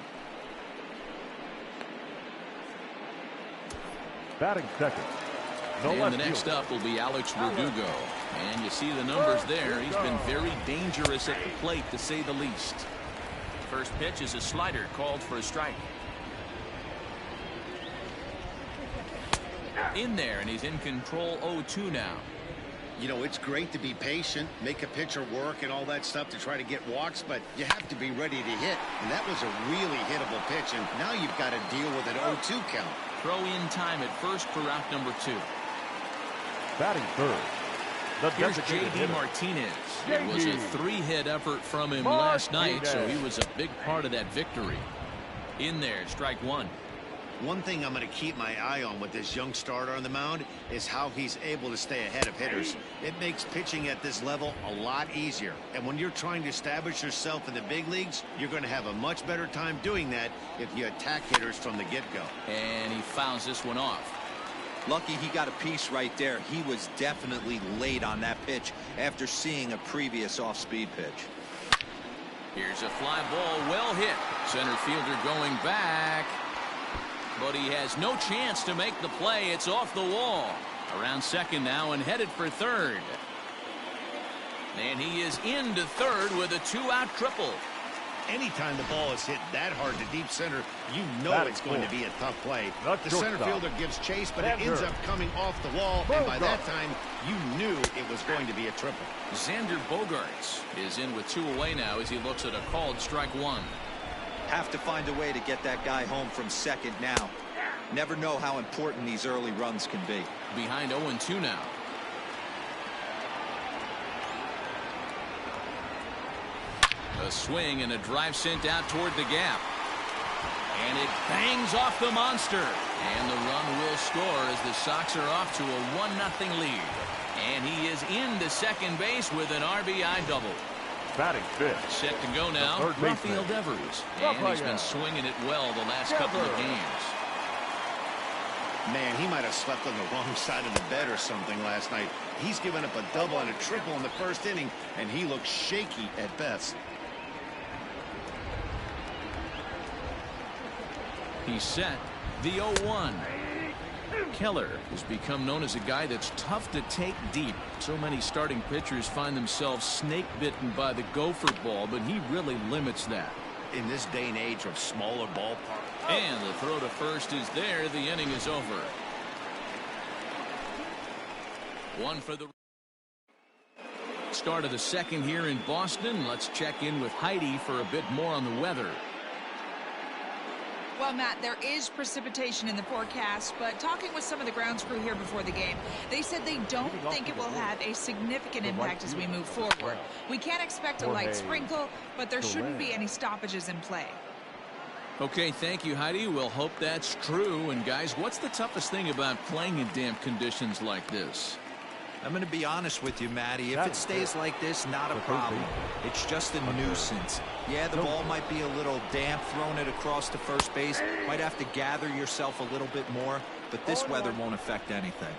Batting second. And the next up will be Alex Verdugo. And you see the numbers there. He's been very dangerous at the plate, to say the least. First pitch is a slider called for a strike. In there, and he's in control 0-2 now. You know, it's great to be patient, make a pitcher work and all that stuff to try to get walks, but you have to be ready to hit. And that was a really hittable pitch, and now you've got to deal with an 0-2 count. Throw in time at first for out number 2. Batting third. Here's J.D. Martinez. It was a 3-hit effort from him last night, so he was a big part of that victory. In there, strike 1. One thing I'm going to keep my eye on with this young starter on the mound is how he's able to stay ahead of hitters. It makes pitching at this level a lot easier. And when you're trying to establish yourself in the big leagues, you're going to have a much better time doing that if you attack hitters from the get-go. And he fouls this one off. Lucky he got a piece right there. He was definitely late on that pitch after seeing a previous off-speed pitch. Here's a fly ball, well hit. Center fielder going back. But he has no chance to make the play. It's off the wall. Around second now and headed for third. And he is into third with a 2-out triple. Anytime the ball is hit that hard to deep center, you know it's going to be a tough play. The center fielder gives chase, but it ends up coming off the wall. And by that time, you knew it was going to be a triple. Xander Bogaerts is in with 2 away now as he looks at a called strike 1. Have to find a way to get that guy home from second now. Never know how important these early runs can be. Behind 0-2 now. A swing and a drive sent out toward the gap. And it bangs off the monster. And the run will score as the Sox are off to a 1-0 lead. And he is into second base with an RBI double. Batting fifth. Set to go now, Rafael Devers. And he's been swinging it well the last couple of games. Man, he might have slept on the wrong side of the bed or something last night. He's given up a double and a triple in the first inning, and he looks shaky at best. He's set the 0-1. Keller has become known as a guy that's tough to take deep. So many starting pitchers find themselves snake-bitten by the gopher ball, but he really limits that. In this day and age of smaller ballparks. And the throw to first is there. The inning is over. 1 for the start of the second here in Boston. Let's check in with Heidi for a bit more on the weather. Well, Matt, there is precipitation in the forecast, but talking with some of the grounds crew here before the game, they said they don't think it will have a significant impact as we move forward. We can't expect a light sprinkle, but there shouldn't be any stoppages in play. Okay, thank you, Heidi. We'll hope that's true. And, guys, what's the toughest thing about playing in damp conditions like this? I'm going to be honest with you, Matty. If it stays like this, not a problem. It's just a nuisance. Yeah, the ball might be a little damp, throwing it across to first base. Might have to gather yourself a little bit more, but this weather won't affect anything.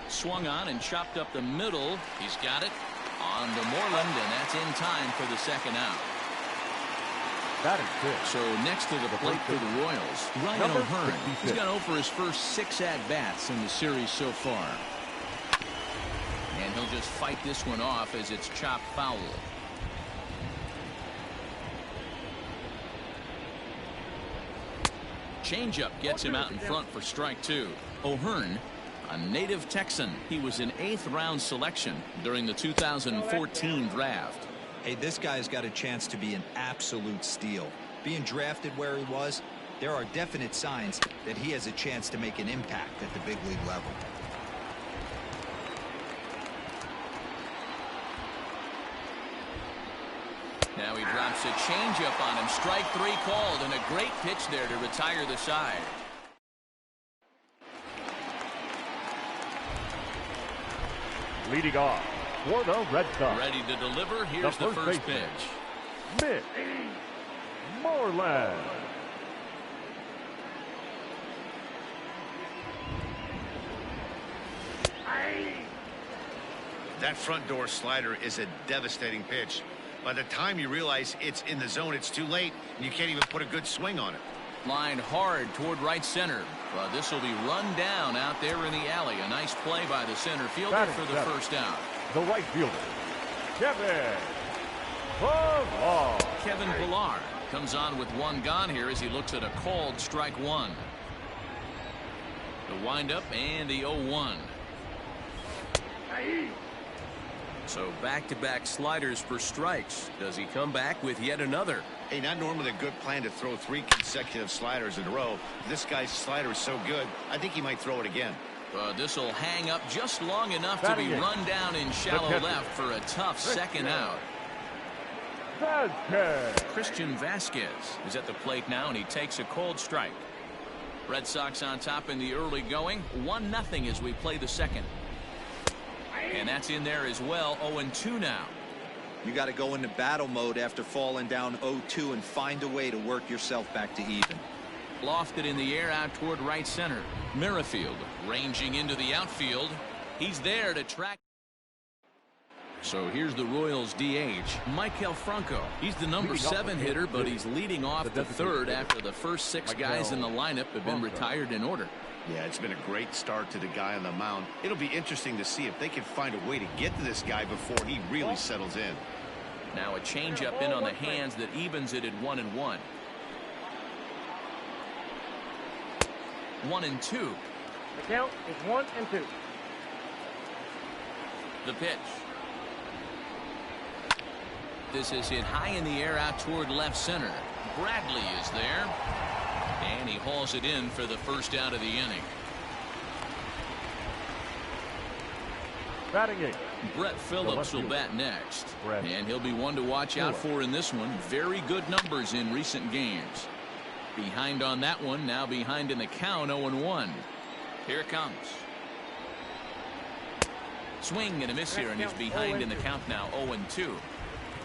Swung on and chopped up the middle. He's got it on to Moreland, and that's in time for the second out. That is good. So next to the plate for the Royals, Ryan O'Hearn. He's gone over his first 6 at-bats in the series so far. And he'll just fight this one off as it's chopped foul. Changeup gets him out in front for strike 2. O'Hearn, a native Texan. He was an 8th-round selection during the 2014 draft. Hey, this guy's got a chance to be an absolute steal. Being drafted where he was, there are definite signs that he has a chance to make an impact at the big league level. Now he drops a changeup on him. Strike 3 called, and a great pitch there to retire the side. Leading off for the Red Sox. Ready to deliver. Here's the first pitch. Mitch Moreland. That front door slider is a devastating pitch. By the time you realize it's in the zone, it's too late, and you can't even put a good swing on it. Lined hard toward right center. Well, this will be run down out there in the alley. A nice play by the center fielder for the first out. The right fielder, Kevin Pillar. Kevin Pillar comes on with 1 gone here as he looks at a called strike 1. The windup and the 0-1. So back-to-back sliders for strikes. Does he come back with yet another? Hey, not normally a good plan to throw 3 consecutive sliders in a row. This guy's slider is so good, I think he might throw it again. This will hang up just long enough to be run down in shallow left for a tough second out. Christian Vasquez is at the plate now, and he takes a cold strike. Red Sox on top in the early going. 1-0 as we play the second. And that's in there as well. 0-2 now. You got to go into battle mode after falling down 0-2 and find a way to work yourself back to even. Lofted in the air out toward right center. Merrifield ranging into the outfield. He's there to track. So here's the Royals DH, Maikel Franco. He's the number 7 hitter, but he's leading off the third after the first 6 guys in the lineup have been retired in order. Yeah, it's been a great start to the guy on the mound. It'll be interesting to see if they can find a way to get to this guy before he really settles in. Now a changeup in on the hands that evens it at 1-1. 1-2. The count is 1-2. The pitch. This is hit high in the air out toward left center. Bradley is there. And he hauls it in for the first out of the inning. Batting 8. Brett Phillips will bat next. And he'll be one to watch out for in this one. Very good numbers in recent games. Behind on that one, now behind in the count, 0-1. Here it comes. Swing and a miss here, and he's behind in the count now, 0-2.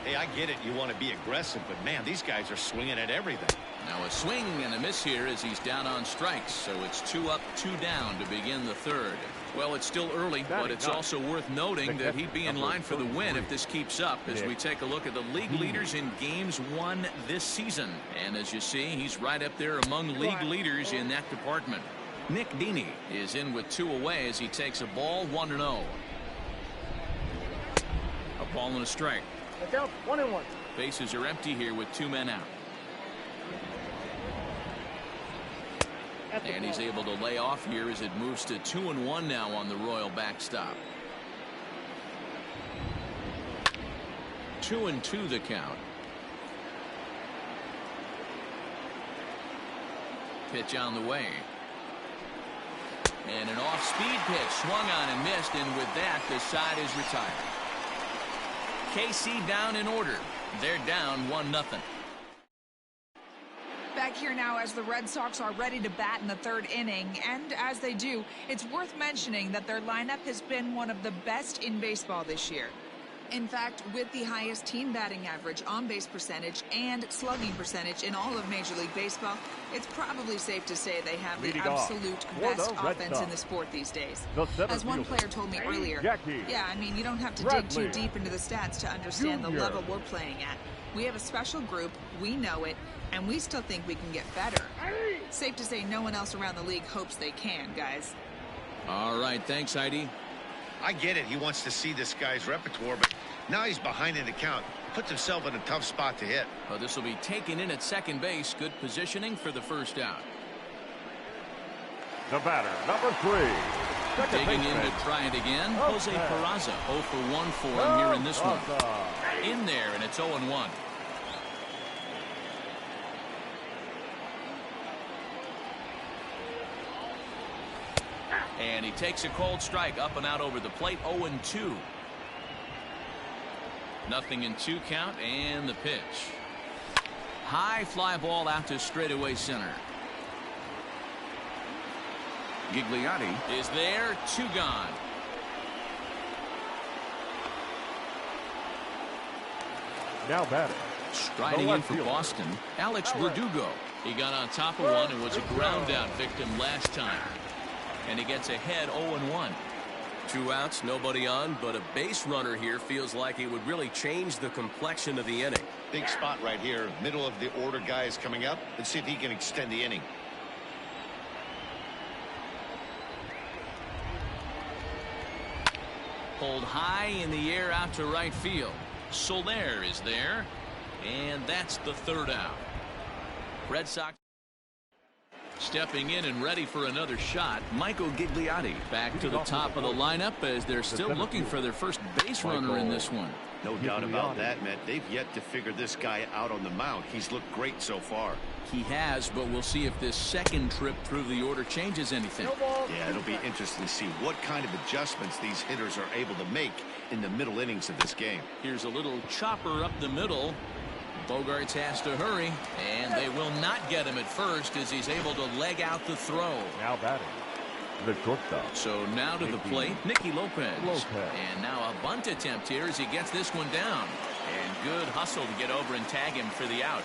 Hey, I get it. You want to be aggressive, but man, these guys are swinging at everything. Now a swing and a miss here as he's down on strikes. So it's 2 up, 2 down to begin the third. Well, it's still early, but it's also worth noting that he'd be in line for the win if this keeps up as we take a look at the league leaders in games won this season. And as you see, he's right up there among league leaders in that department. Nick Dini is in with 2 away as he takes a ball, 1-0. A ball and a strike. The count 1-1. Bases are empty here with 2 men out. And he's able to lay off here as it moves to 2-1 now on the Royal backstop. 2-2 the count. Pitch on the way. And an off-speed pitch swung on and missed, and with that the side is retired. KC down in order. They're down 1-0. Back here now as the Red Sox are ready to bat in the third inning, and as they do, it's worth mentioning that their lineup has been one of the best in baseball this year. In fact, with the highest team batting average, on-base percentage, and slugging percentage in all of Major League Baseball, it's probably safe to say they have the absolute best offense in the sport these days. As one player told me earlier, yeah, I mean, you don't have to dig too deep into the stats to understand the level we're playing at. We have a special group, we know it, and we still think we can get better. Safe to say no one else around the league hopes they can, guys. All right, thanks, Heidi. I get it. He wants to see this guy's repertoire, but now he's behind in the count. Puts himself in a tough spot to hit. Well, this will be taken in at second base. Good positioning for the first out. The batter, number 3. Digging in to try it again, Jose Peraza. 0 for 1 for him here in this one. In there, and it's 0-1. And he takes a cold strike up and out over the plate. 0-2. Nothing in 2 count, and the pitch. High fly ball out to straightaway center. Gigliotti is there. 2 gone. Now batting. Striding in for Boston, Alex Verdugo. He got on top of one and was a ground out victim last time. And he gets ahead 0-1. 2 outs, nobody on, but a base runner here feels like it would really change the complexion of the inning. Big spot right here. Middle of the order guy is coming up. Let's see if he can extend the inning. Pulled high in the air out to right field. Soler is there. And that's the 3rd out. Red Sox stepping in and ready for another shot. Michael Gigliotti back to the top of the lineup as they're still looking for their first base runner in this one. No doubt about that, Matt. They've yet to figure this guy out on the mound. He's looked great so far. He has, but we'll see if this second trip through the order changes anything. Yeah, it'll be interesting to see what kind of adjustments these hitters are able to make in the middle innings of this game. Here's a little chopper up the middle. Bogarts has to hurry, and they will not get him at first as he's able to leg out the throw. Now batting, the shortstop. So now to the plate, Nicky Lopez. And now a bunt attempt here as he gets this one down. And good hustle to get over and tag him for the out.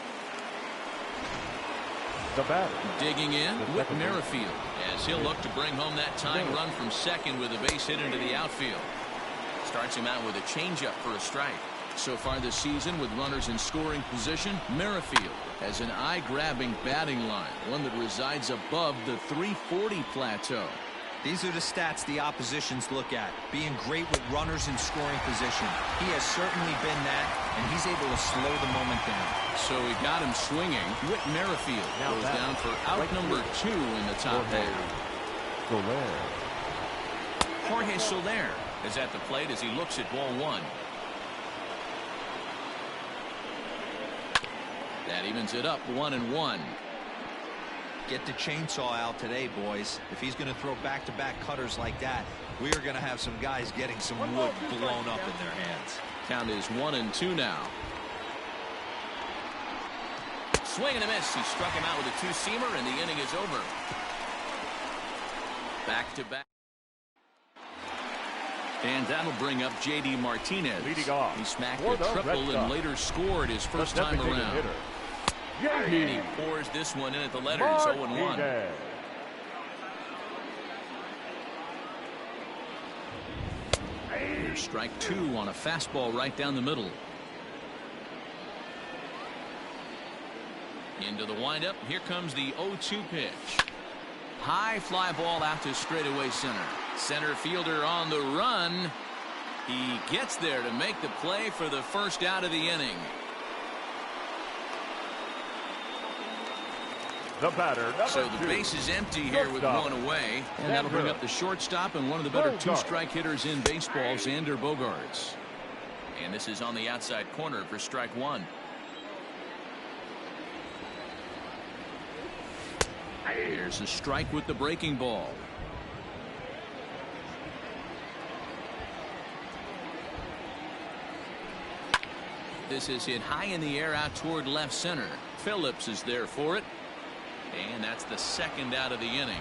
The batter. Digging in, Whit Merrifield, as he'll look to bring home that tying run from second with a base hit into the outfield. Starts him out with a changeup for a strike. So far this season, with runners in scoring position, Merrifield has an eye-grabbing batting line, one that resides above the 340 plateau. These are the stats the oppositions look at. Being great with runners in scoring position. He has certainly been that, and he's able to slow the moment down. So he got him swinging. Whit Merrifield goes down for out number 2 in the top half. Jorge Soler is at the plate as he looks at ball 1. That evens it up 1-1. Get the chainsaw out today, boys. If he's going to throw back-to-back cutters like that, we are going to have some guys getting some wood blown up in their hands. Count is 1-2 now. Swing and a miss. He struck him out with a 2-seamer, and the inning is over. Back-to-back. And that'll bring up J.D. Martinez. Leading off. He smacked a triple and later scored his first time around. And he pours this one in at the letters. 0-1. Here's strike 2 on a fastball right down the middle. Into the windup. Here comes the 0-2 pitch. High fly ball out to straightaway center. Center fielder on the run. He gets there to make the play for the first out of the inning. The batter, so the base is empty here with one away, and that'll bring up the shortstop and one of the better 2-strike hitters in baseball, Xander Bogaerts. And this is on the outside corner for strike 1. Here's a strike with the breaking ball. This is hit high in the air out toward left center. Phillips is there for it. And that's the second out of the inning.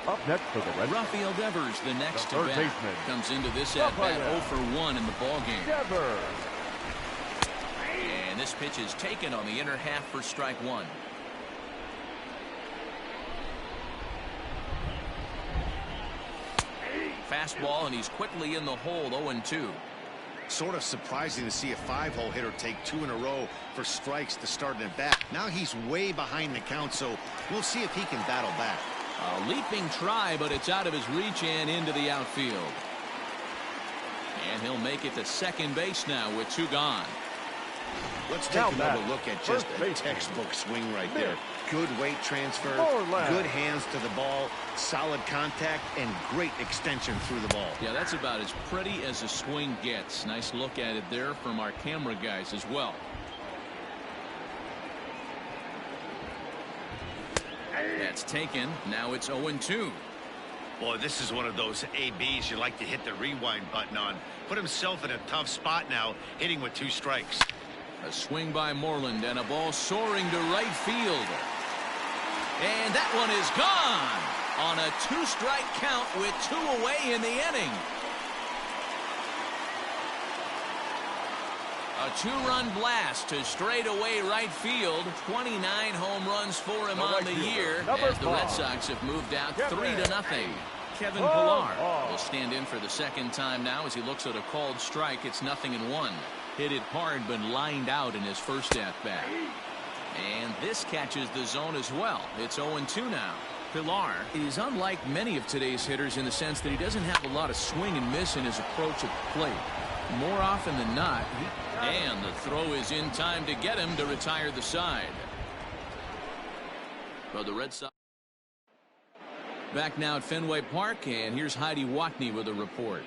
Up next for the Red Sox, Rafael Devers, the next the to third bat, baseman. comes into this at bat 0 for 1 in the ball game. Devers. And this pitch is taken on the inner half for strike one. Fastball, and he's quickly in the hole. 0-2. Sort of surprising to see a 5-hole hitter take 2 in a row for strikes to start an at bat. Now he's way behind the count, so we'll see if he can battle back. A leaping try, but it's out of his reach and into the outfield. And he'll make it to second base now with 2 gone. Let's take another look at just a textbook swing right there. Good weight transfer, good hands to the ball, solid contact, and great extension through the ball. Yeah, that's about as pretty as a swing gets. Nice look at it there from our camera guys as well. That's taken. Now it's 0-2. Boy, this is one of those ABs you like to hit the rewind button on. Put himself in a tough spot now, hitting with 2 strikes. A swing by Moreland and a ball soaring to right field. And that one is gone on a 2-strike count with 2 away in the inning. A 2-run blast to straightaway right field. 29 home runs for him on the year as the Red Sox have moved out 3-0. Kevin Pillar will stand in for the second time now as he looks at a called strike. It's 0-1. Hit it hard but lined out in his first at-bat. And this catches the zone as well. It's 0-2 now. Pillar is unlike many of today's hitters in the sense that he doesn't have a lot of swing and miss in his approach at the plate. More often than not, and the throw is in time to get him to retire the side. Well, the Red Sox back now at Fenway Park, and here's Heidi Watney with a report.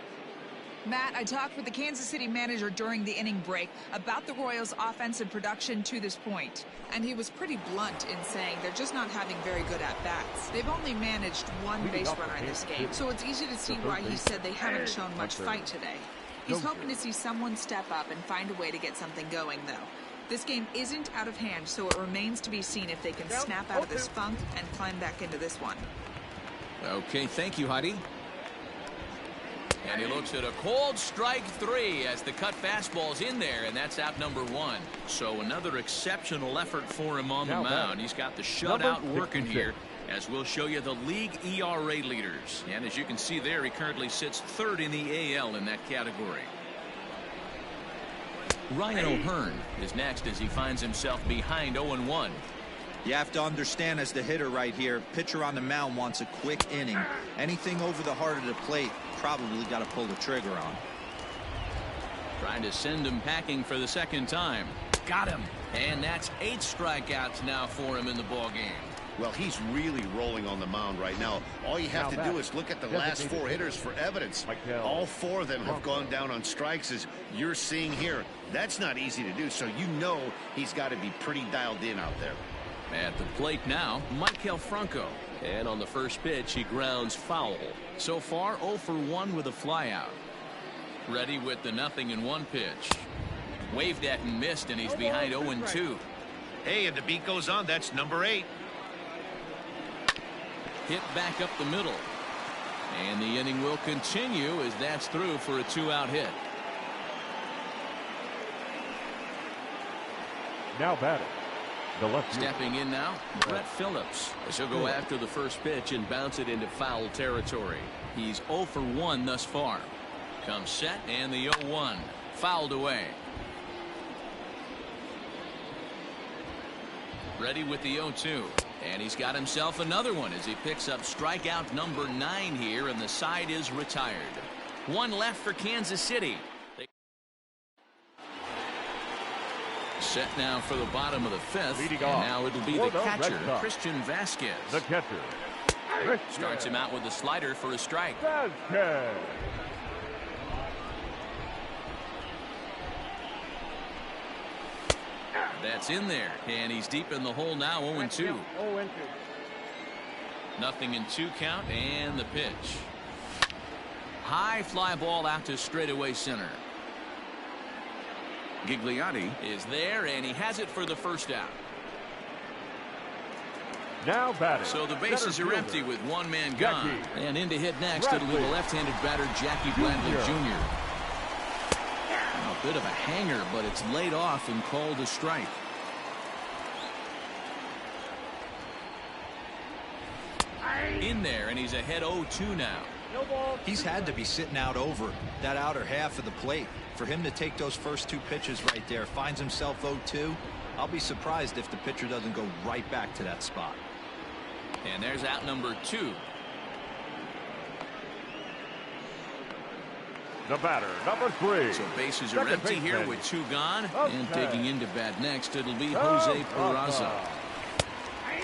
Matt, I talked with the Kansas City manager during the inning break about the Royals' offensive production to this point, and he was pretty blunt in saying they're just not having very good at-bats. They've only managed 1 base runner in this game, so it's easy to see why he said they haven't shown much fight today. He's hoping to see someone step up and find a way to get something going, though. This game isn't out of hand, so it remains to be seen if they can snap out of this funk and climb back into this one. Okay, thank you, Heidi. And he looks at a cold strike 3 as the cut fastball's in there, and that's out number 1. So another exceptional effort for him on the mound. He's got the shutout working here, as we'll show you the league ERA leaders. And as you can see there, he currently sits 3rd in the AL in that category. Ryan O'Hearn is next as he finds himself behind 0-1. You have to understand, as the hitter right here, pitcher on the mound wants a quick inning. Anything over the heart of the plate, probably got to pull the trigger on. Trying to send him packing for the second time. Got him. And that's 8 strikeouts now for him in the ball game. Well, he's really rolling on the mound right now. All you have to do is look at the last 4 hitters for evidence. All 4 of them have gone down on strikes, as you're seeing here. That's not easy to do, so you know he's got to be pretty dialed in out there. At the plate now, Maikel Franco. And on the first pitch, he grounds foul. So far, 0 for 1 with a flyout. Ready with the 0-1 pitch. Waved at and missed, and he's behind 0-2. Hey, and the beat goes on. That's number 8. Hit back up the middle. And the inning will continue as that's through for a 2-out hit. Now batting. The left stepping in now, Brett Phillips, as he'll go after the first pitch and bounce it into foul territory. He's 0 for 1 thus far. Comes set, and the 0-1 fouled away. Ready with the 0-2, and he's got himself another one as he picks up strikeout number 9 here, and the side is retired. 1 left for Kansas City. Set now for the bottom of the 5th, and now it'll be the catcher, Christian Vasquez. The catcher. Starts him out with a slider for a strike. Vasquez. That's in there, and he's deep in the hole now, 0-2. 0-2. 0-2 count, and the pitch. High fly ball out to straightaway center. Gigliotti is there, and he has it for the first out. Now batting. So the bases are empty with one man gone. And in to hit next, it'll be the left-handed batter, Jackie Bradley Jr. A bit of a hanger, but it's laid off and called a strike. In there, and he's ahead 0-2 now. He's had to be sitting out over that outer half of the plate. For him to take those first two pitches right there, finds himself 0-2. I'll be surprised if the pitcher doesn't go right back to that spot. And there's out number 2. The batter, number 3. So bases are empty here with 2 gone. And taking into bat next, it'll be Jose Peraza.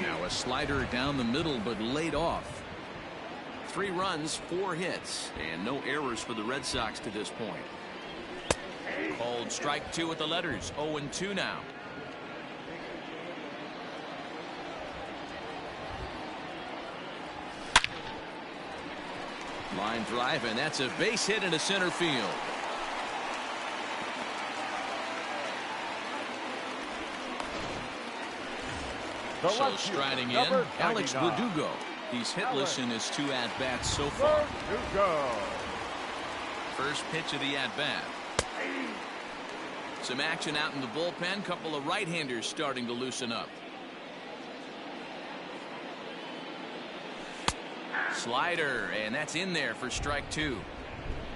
Now a slider down the middle, but laid off. 3 runs, 4 hits, and no errors for the Red Sox to this point. Called strike 2 with the letters. 0-2 now. Line drive, and that's a base hit into center field. So striding in, Alex Verdugo. He's hitless in his 2 at-bats so far. First pitch of the at-bat. Some action out in the bullpen. Couple of right-handers starting to loosen up. Slider, and that's in there for strike 2.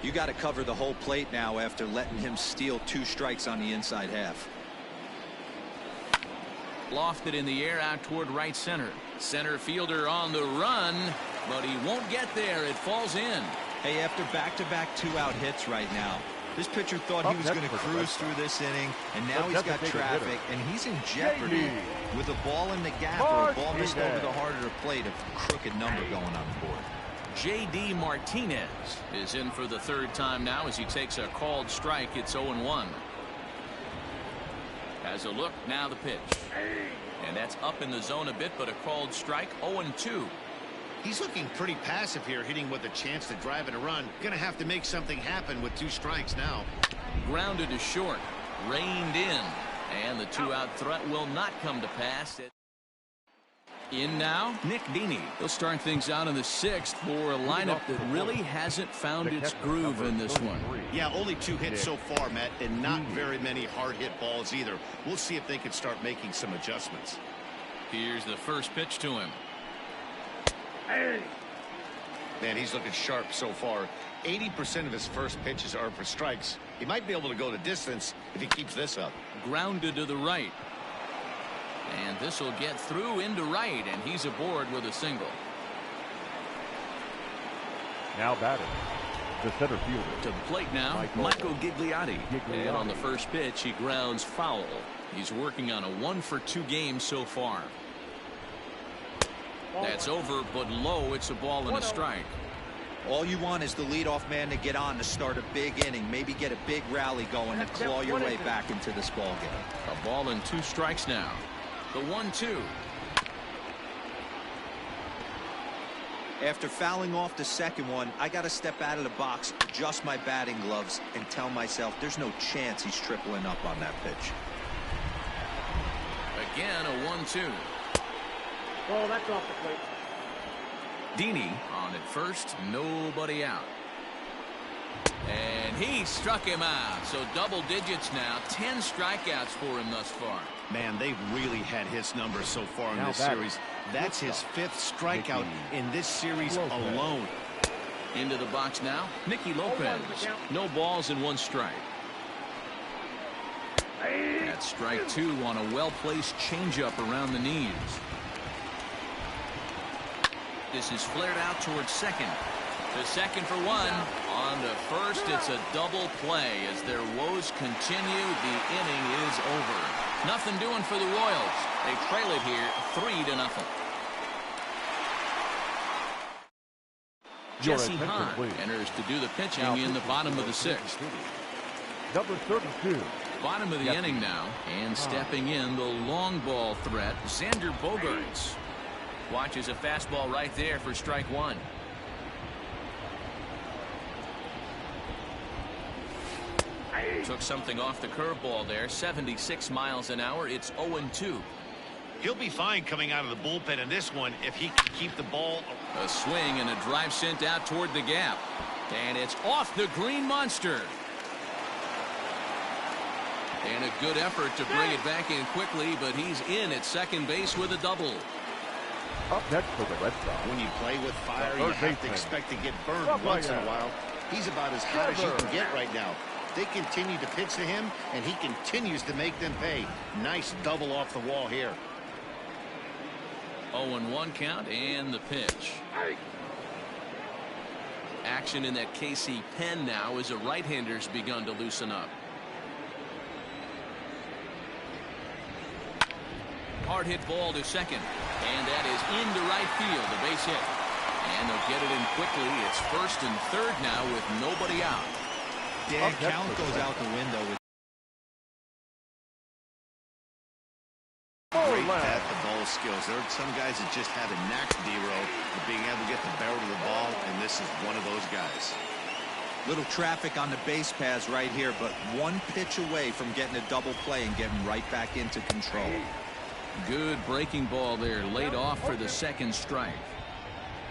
You got to cover the whole plate now after letting him steal 2 strikes on the inside half. Lofted in the air out toward right center. Center fielder on the run, but he won't get there. It falls in. Hey, after back-to-back 2-out hits right now, this pitcher thought he was going to cruise through this inning, and now he's got traffic, and he's in jeopardy with a ball in the gap or a ball missed over the heart of the plate, a crooked number going on the board. J.D. Martinez is in for the 3rd time now as he takes a called strike. It's 0-1. Has a look, now the pitch. And that's up in the zone a bit, but a called strike. 0-2. He's looking pretty passive here, hitting with a chance to drive in a run. Gonna have to make something happen with 2 strikes now. Grounded to short, reined in, and the 2-out threat will not come to pass. In now, Nick Dini. He'll start things out in the 6th for a lineup that really hasn't found its groove in this one. Yeah, only 2 hits so far, Matt, and not very many hard hit balls either. We'll see if they can start making some adjustments. Here's the first pitch to him. Man, he's looking sharp so far. 80% of his first pitches are for strikes. He might be able to go the distance if he keeps this up. Grounded to the right. And this will get through into right, and he's aboard with a single. Now batting, the center fielder. To the plate now, Michael Gigliotti. And on the first pitch, he grounds foul. He's working on a 1-for-2 game so far. That's over, but low. It's a ball and a strike. All you want is the leadoff man to get on to start a big inning, maybe get a big rally going and claw your way back into this ball game. A ball and 2 strikes now. The 1-2. After fouling off the second one, I got to step out of the box, adjust my batting gloves, and tell myself there's no chance he's tripling up on that pitch. Again, a 1-2. Oh, that's off the plate. Dini on at first, nobody out. And he struck him out. So double digits now, 10 strikeouts for him thus far. Man, they've really had his numbers so far in this series. That's his 5th strikeout in this series alone. Into the box now, Nicky Lopez. No balls and 1 strike. That's strike 2 on a well-placed changeup around the knees. This is flared out towards second. The second for 1. On to first, it's a double play. As their woes continue, the inning is over. Nothing doing for the Royals. They trail it here 3-0. Jesse Hahn enters to do the pitching in the bottom of the 6th. Number 32. Bottom of the inning now, and stepping in the long ball threat, Xander Bogaerts. Watches a fastball right there for strike 1. Took something off the curveball there. 76 miles an hour. It's 0-2. He'll be fine coming out of the bullpen in this one if he can keep the ball. A swing and a drive sent out toward the gap. And it's off the green monster. And a good effort to bring it back in quickly, but he's in at second base with a double. Up next for the Red Sox. When you play with fire, you have to expect to get burned once in a while. He's about as hot as you can get right now. They continue to pitch to him, and he continues to make them pay. Nice double off the wall here. 0-1 count and the pitch. Action in that KC pen now as a right-hander's begun to loosen up. Hard hit ball to second, and that is into right field, a base hit. And they'll get it in quickly. It's first and third now with nobody out. Dan, count goes out the window with great at the ball skills. There are some guys that just have a knack, D-Row, of being able to get the barrel to the ball, and this is one of those guys. little traffic on the base paths right here, but one pitch away from getting a double play and getting right back into control. Good breaking ball there, laid off for the second strike.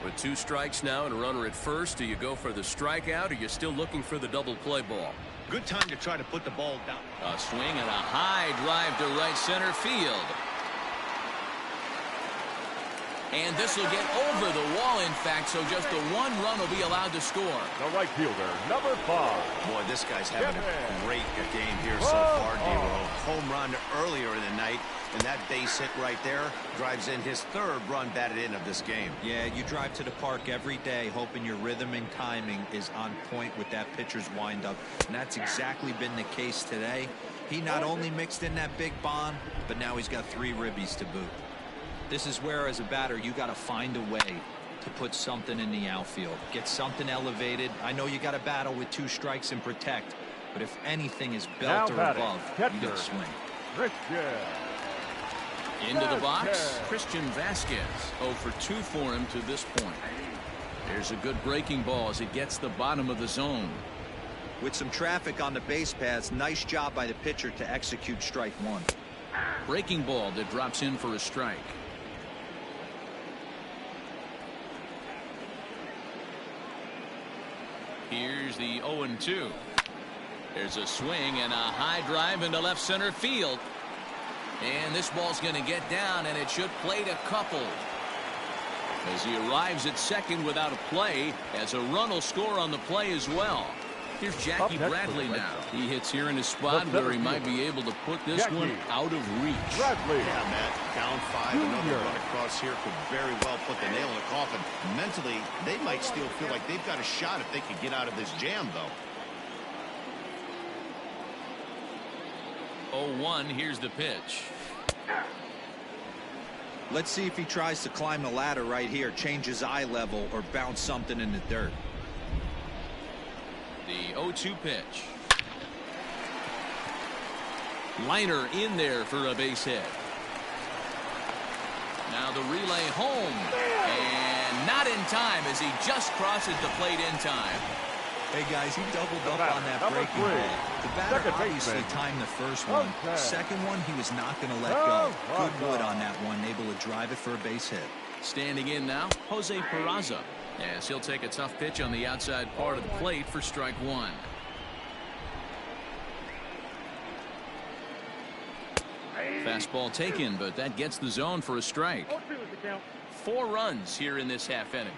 With 2 strikes now and a runner at first, do you go for the strikeout, or you're still looking for the double play ball? Good time to try to put the ball down. A swing and a high drive to right center field. And this will get over the wall, in fact, so just the 1 run will be allowed to score. The right fielder, number 5. Boy, this guy's having a great game here so far, D-Row. Home run earlier in the night, and that base hit right there drives in his 3rd run batted in of this game. Yeah, you drive to the park every day hoping your rhythm and timing is on point with that pitcher's windup, and that's exactly been the case today. He not only mixed in that big bomb, but now he's got 3 ribbies to boot. This is where, as a batter, you got to find a way to put something in the outfield. Get something elevated. I know you got to battle with 2 strikes and protect, but if anything is belt or above, you got to swing. Into the box, Christian Vasquez. 0 for 2 for him to this point. There's a good breaking ball as it gets the bottom of the zone. With some traffic on the base paths, nice job by the pitcher to execute strike 1. Breaking ball that drops in for a strike. Here's the 0-2. There's a swing and a high drive into left center field. And this ball's going to get down, and it should plate a couple. As he arrives at second without a play, as a run will score on the play as well. Here's Jackie Bradley now. He hits here in a spot where he might be able to put this one out of reach. Bradley. Yeah, Matt, down 5. Another run across here could very well put the nail in the coffin. Mentally, they might still feel like they've got a shot if they could get out of this jam, though. 0-1, here's the pitch. Let's see if he tries to climb the ladder right here, change his eye level, or bounce something in the dirt. The 0-2 pitch. Liner in there for a base hit. Now the relay home. And not in time as he just crosses the plate in time. Hey, guys, he doubled up on that breaking ball. The batter obviously timed the first one. Second one, he was not going to let go. Good wood on that one, able to drive it for a base hit. Standing in now, Jose Peraza, as he'll take a tough pitch on the outside part of the plate for strike 1. Fastball taken, but that gets the zone for a strike. 4 runs here in this half inning.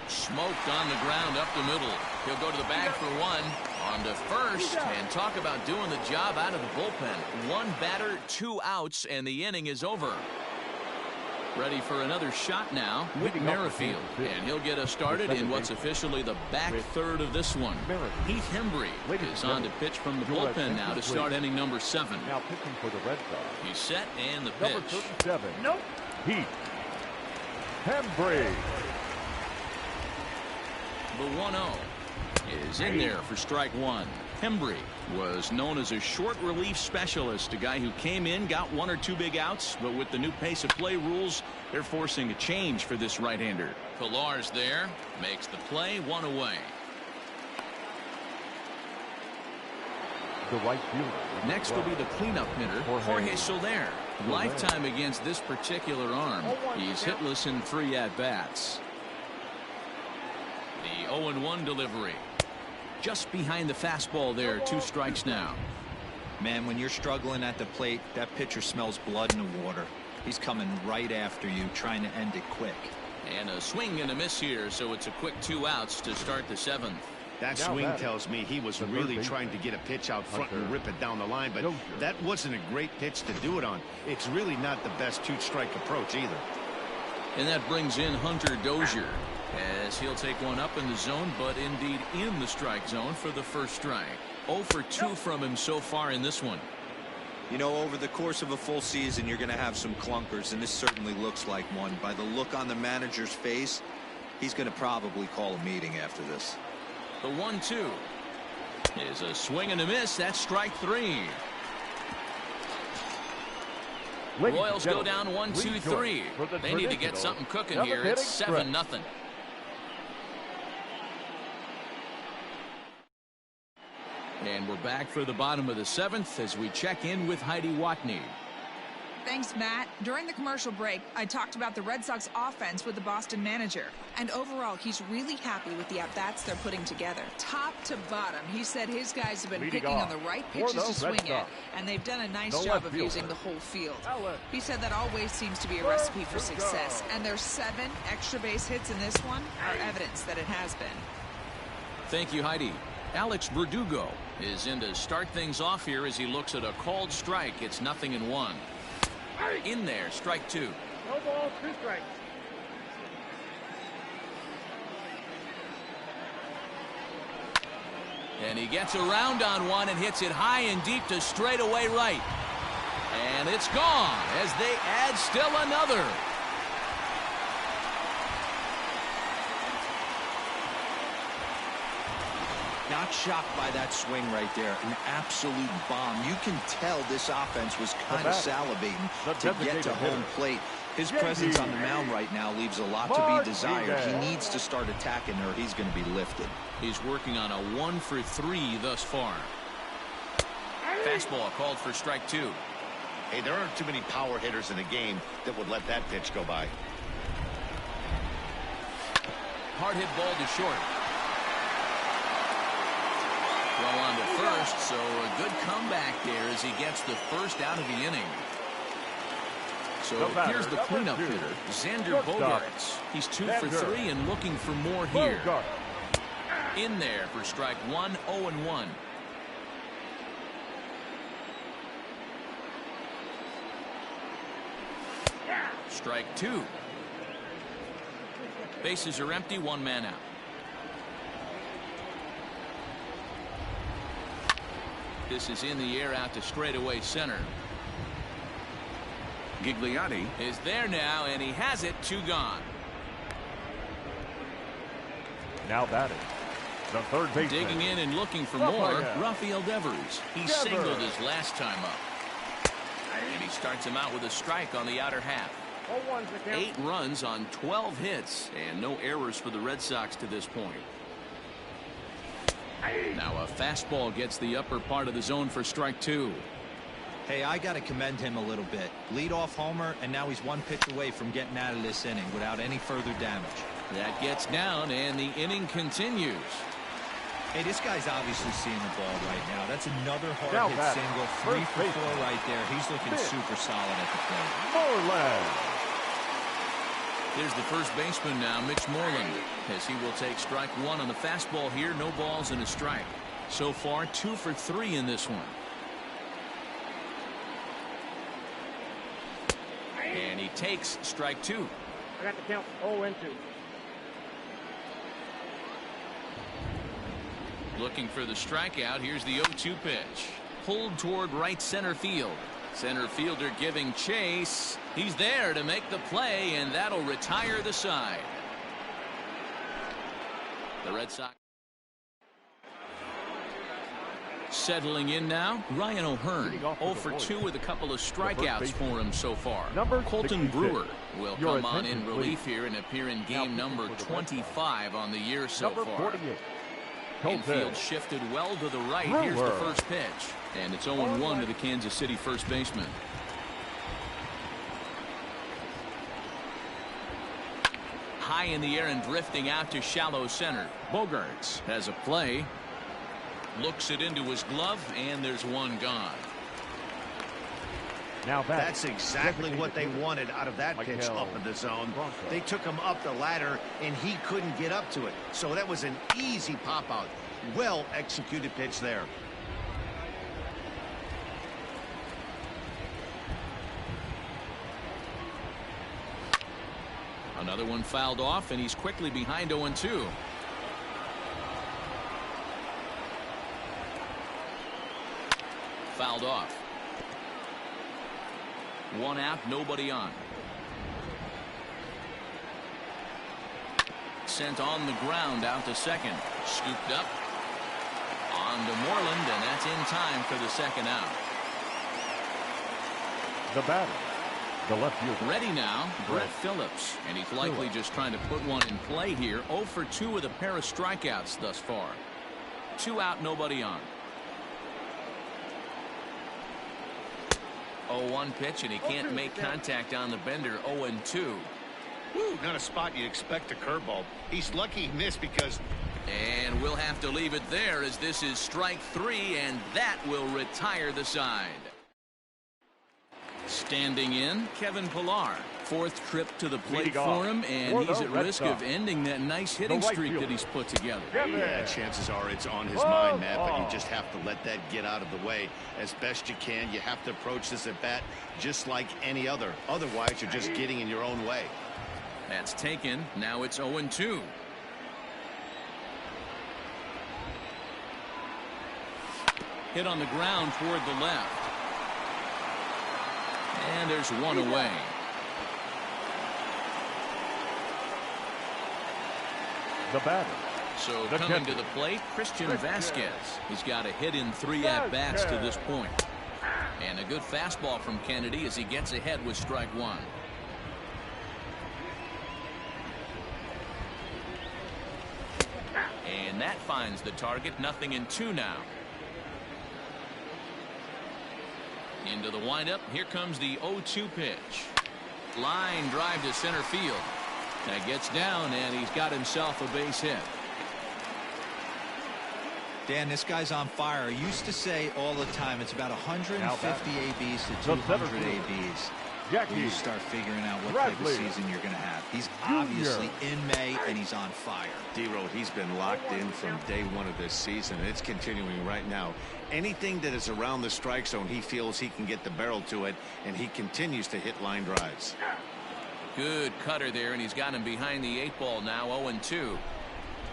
Smoked on the ground up the middle. He'll go to the bag for 1. On to first, and talk about doing the job out of the bullpen. 1 batter, 2 outs, and the inning is over. Ready for another shot now, Whit Merrifield, and he'll get us started in what's officially the back third of this one. Heath Hembry is on to pitch from the bullpen now to start inning number 7. Now pitching for the Red Sox. He's set, and the Number pitch. 37. Heath Hembry. The 1-0 is in there for strike 1. Hembry was known as a short relief specialist, a guy who came in, got 1 or 2 big outs, but with the new pace of play rules, they're forcing a change for this right-hander. Pilar's there, makes the play, 1 away. The right fielder. Next will be the cleanup hitter, Jorge Soler. Lifetime against this particular arm. He's hitless in 3 at-bats. The 0-1 delivery. Just behind the fastball there, 2 strikes now. Man, when you're struggling at the plate, that pitcher smells blood in the water. He's coming right after you, trying to end it quick. And a swing and a miss here, so it's a quick 2 outs to start the 7th. That swing tells me he was really trying to get a pitch out front and rip it down the line, but that wasn't a great pitch to do it on. It's really not the best 2-strike approach either. And that brings in Hunter Dozier, as he'll take one up in the zone, but indeed in the strike zone for the first strike. 0 for 2 from him so far in this one. You know, over the course of a full season, you're going to have some clunkers, and this certainly looks like one. By the look on the manager's face, he's going to probably call a meeting after this. The 1-2 is a swing and a miss. That's strike 3. Royals go down 1-2-3. They need to get something cooking here. It's 7-0. And we're back for the bottom of the 7th as we check in with Heidi Watney. Thanks, Matt. During the commercial break, I talked about the Red Sox offense with the Boston manager. And overall, he's really happy with the at-bats they're putting together. Top to bottom, he said his guys have been picking on the right pitches to swing at, and they've done a nice job of using the whole field. He said that always seems to be a recipe for success, and their 7 extra base hits in this one are evidence that it has been. Thank you, Heidi. Alex Verdugo is in to start things off here as he looks at a called strike. It's 0-1. In there, strike 2. No balls, 2 strikes. And he gets around on one and hits it high and deep to straightaway right. And it's gone as they add still another. Not shocked by that swing right there. An absolute bomb. You can tell this offense was kind of salivating to get to home plate. His presence on the mound right now leaves a lot to be desired. He needs to start attacking or he's going to be lifted. He's working on a 1 for 3 thus far. Fastball called for strike 2. Hey, there aren't too many power hitters in the game that would let that pitch go by. Hard hit ball to short. Well on to first, so a good comeback there as he gets the first out of the inning. So here's the cleanup hitter, Xander Bogaerts. He's 2 for 3 and looking for more here. In there for strike 1, 0-1. Strike 2. Bases are empty, 1 man out. This is in the air out to straightaway center. Gigliotti is there now, and he has it. 2 gone. Now batting, the third baseman. Digging in and looking for more, Rafael Devers. He singled his last time up. And he starts him out with a strike on the outer half. 8 runs on 12 hits, and no errors for the Red Sox to this point. Now a fastball gets the upper part of the zone for strike 2. Hey, I got to commend him a little bit. Leadoff homer, and now he's 1 pitch away from getting out of this inning without any further damage. That gets down, and the inning continues. Hey, this guy's obviously seeing the ball right now. That's another hard hit single. 3 for 4 right there. He's looking super solid at the plate. Moreland. Here's the first baseman now, Mitch Moreland, as he will take strike 1 on the fastball here. No balls and a strike. So far, 2 for 3 in this one. And he takes strike 2. I got the count 0-2. Looking for the strikeout. Here's the 0-2 pitch. Pulled toward right center field. Center fielder giving chase. He's there to make the play, and that'll retire the side. The Red Sox. Settling in now, Ryan O'Hearn. 0 for 2 with a couple of strikeouts for him so far. Colton Brewer will come on in relief here and appear in game number 25 on the year so far. Infield shifted well to the right. Here's the first pitch. And it's 0-1 to the Kansas City first baseman. High in the air and drifting out to shallow center. Bogarts has a play. Looks it into his glove, and there's one gone. Now that's exactly what they wanted out of that pitch up in the zone. They took him up the ladder, and he couldn't get up to it. So that was an easy pop-out. Well executed pitch there. Another one fouled off, and he's quickly behind 0-2. Fouled off. One out, nobody on. Sent on the ground out to second. Scooped up. On to Moreland, and that's in time for the second out. The batter, the left fielder. Ready now, Brett Phillips. And he's likely just trying to put one in play here. 0 for 2 with a pair of strikeouts thus far. 2 out, nobody on. 0-1 pitch, and he can't make contact on the bender. 0-2. Woo, not a spot you'd expect a curveball. He's lucky he missed because... And we'll have to leave it there as this is strike 3, and that will retire the side. Standing in, Kevin Pillar. 4th trip to the plate for him, and he's at risk of ending that nice hitting streak that he's put together. Yeah, chances are it's on his mind, Matt, but you just have to let that get out of the way as best you can. You have to approach this at bat just like any other. Otherwise, you're just getting in your own way. That's taken. Now it's 0-2. Hit on the ground toward the left. And there's one away. The batter. So coming to the plate, Christian Vasquez. He's got a hit in 3 at-bats to this point. And a good fastball from Kennedy as he gets ahead with strike 1. And that finds the target. 0-2 now. Into the windup. Here comes the 0-2 pitch. Line drive to center field. That gets down, and he's got himself a base hit. Dan, this guy's on fire. I used to say all the time it's about 150 ABs to 200 ABs. When you start figuring out what type of season you're going to have. He's obviously in May, and he's on fire. D-Road, he's been locked in from day 1 of this season. It's continuing right now. Anything that is around the strike zone, he feels he can get the barrel to it, and he continues to hit line drives. Good cutter there, and he's got him behind the 8 ball now. 0-2.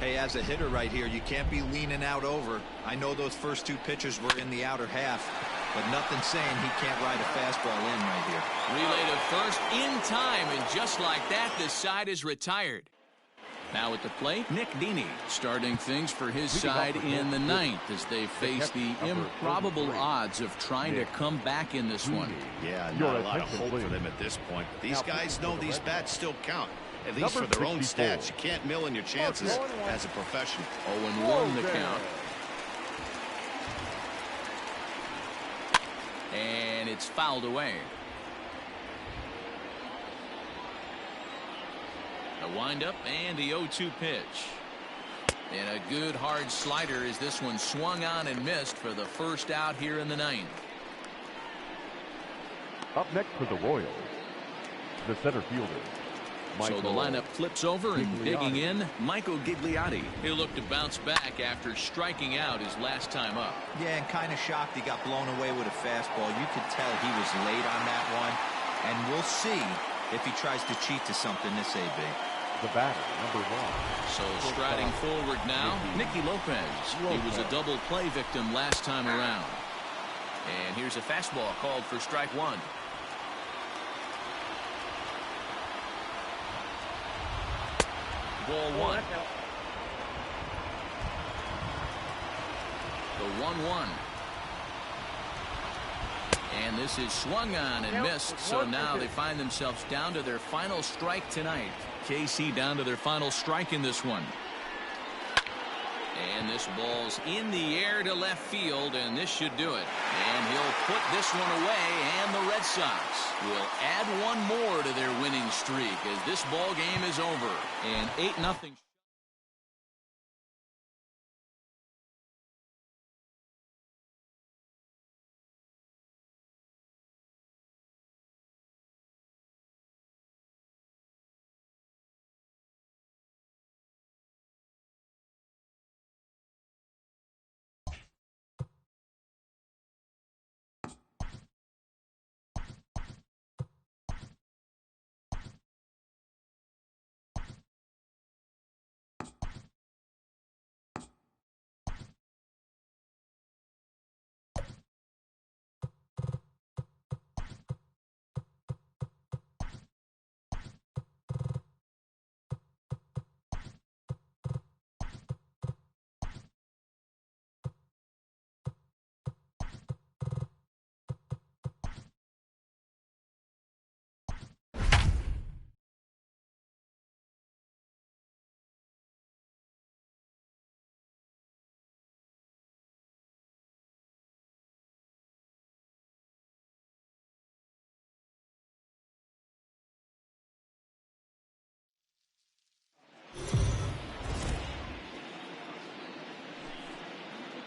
Hey, as a hitter right here, you can't be leaning out over. I know those first 2 pitches were in the outer half, but nothing saying he can't ride a fastball in right here. Relay to first in time, and just like that, the side is retired. Now at the plate, Nick Dini starting things for his side in the 9th as they face the improbable odds of trying to come back in this one. Yeah, not a lot of hope for them at this point. These guys know these bats still count, at least for their own stats. You can't mill in your chances as a professional. 0-1 the count. And it's fouled away. A windup and the 0-2 pitch. And a good hard slider as this one swung on and missed for the first out here in the 9th. Up next for the Royals, the center fielder. So the lineup flips over and digging in, Michael Gigliotti. He'll look to bounce back after striking out his last time up. Yeah, and kind of shocked he got blown away with a fastball. You could tell he was late on that one. And we'll see if he tries to cheat to something this AB. The batter, number 1. So striding forward now, Nicky Lopez. He was a double play victim last time around. And here's a fastball called for strike 1. Ball 1. The 1-1. And this is swung on and missed, so now they find themselves down to their final strike tonight. KC down to their final strike in this one. And this ball's in the air to left field, and this should do it. And he'll put this one away, and the Red Sox will add one more to their winning streak as this ball game is over. And 8-0.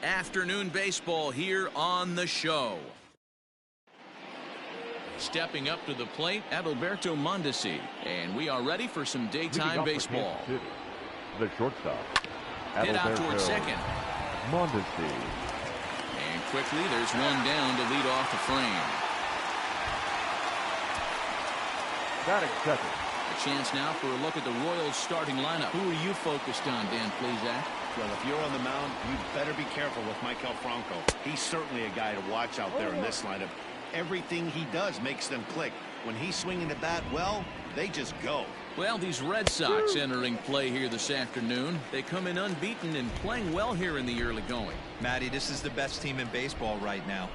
Afternoon baseball here on the show. Stepping up to the plate, Adalberto Mondesi. And we are ready for some daytime baseball. The shortstop. Hit out toward second. Mondesi. And quickly, there's one down to lead off the frame. Batting second. A chance now for a look at the Royals starting lineup. Who are you focused on, Dan Plesac? Well, if you're on the mound, you better be careful with Michael Franco. He's certainly a guy to watch out there in this lineup. Everything he does makes them click. When he's swinging the bat well, they just go. Well, these Red Sox entering play here this afternoon. They come in unbeaten and playing well here in the early going. Matty, this is the best team in baseball right now.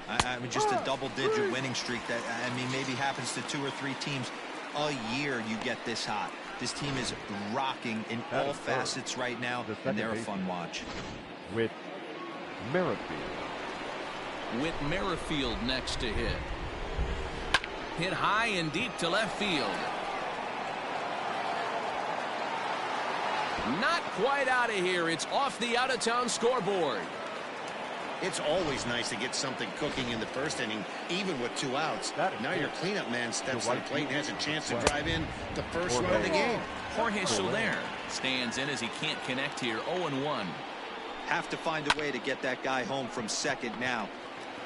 I mean, just a double-digit winning streak that, I mean, maybe happens to 2 or 3 teams a year you get this hot. This team is rocking in all facets right now, and they're a fun watch. With Merrifield. With Merrifield next to hit. Hit high and deep to left field. Not quite out of here. It's off the out-of-town scoreboard. It's always nice to get something cooking in the first inning, even with 2 outs. Now your cleanup man steps to the plate and has a chance to drive in the first run of the game. Jorge Soler stands in as he can't connect here. 0-1. Have to find a way to get that guy home from second now.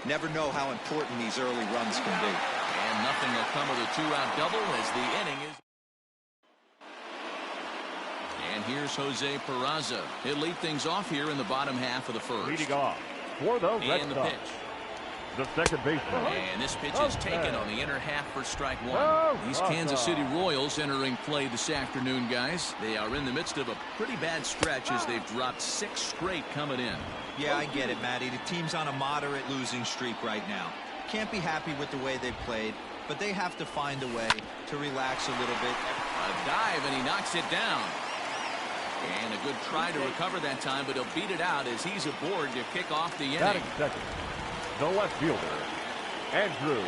Never know how important these early runs can be. And nothing will come of the 2-out double as the inning is. And here's Jose Peraza. He'll lead things off here in the bottom half of the first. Leading off for the Red Sox. Pitch. The second baseman. And this pitch is taken on the inner half for strike one. These Kansas City Royals entering play this afternoon, guys. They are in the midst of a pretty bad stretch as they've dropped 6 straight coming in. Yeah, I get it, Matty. The team's on a moderate losing streak right now. Can't be happy with the way they've played, but they have to find a way to relax a little bit. A dive, and he knocks it down. And a good try to recover that time, but he'll beat it out as he's aboard to kick off the inning. Batting second, the left fielder, Andrew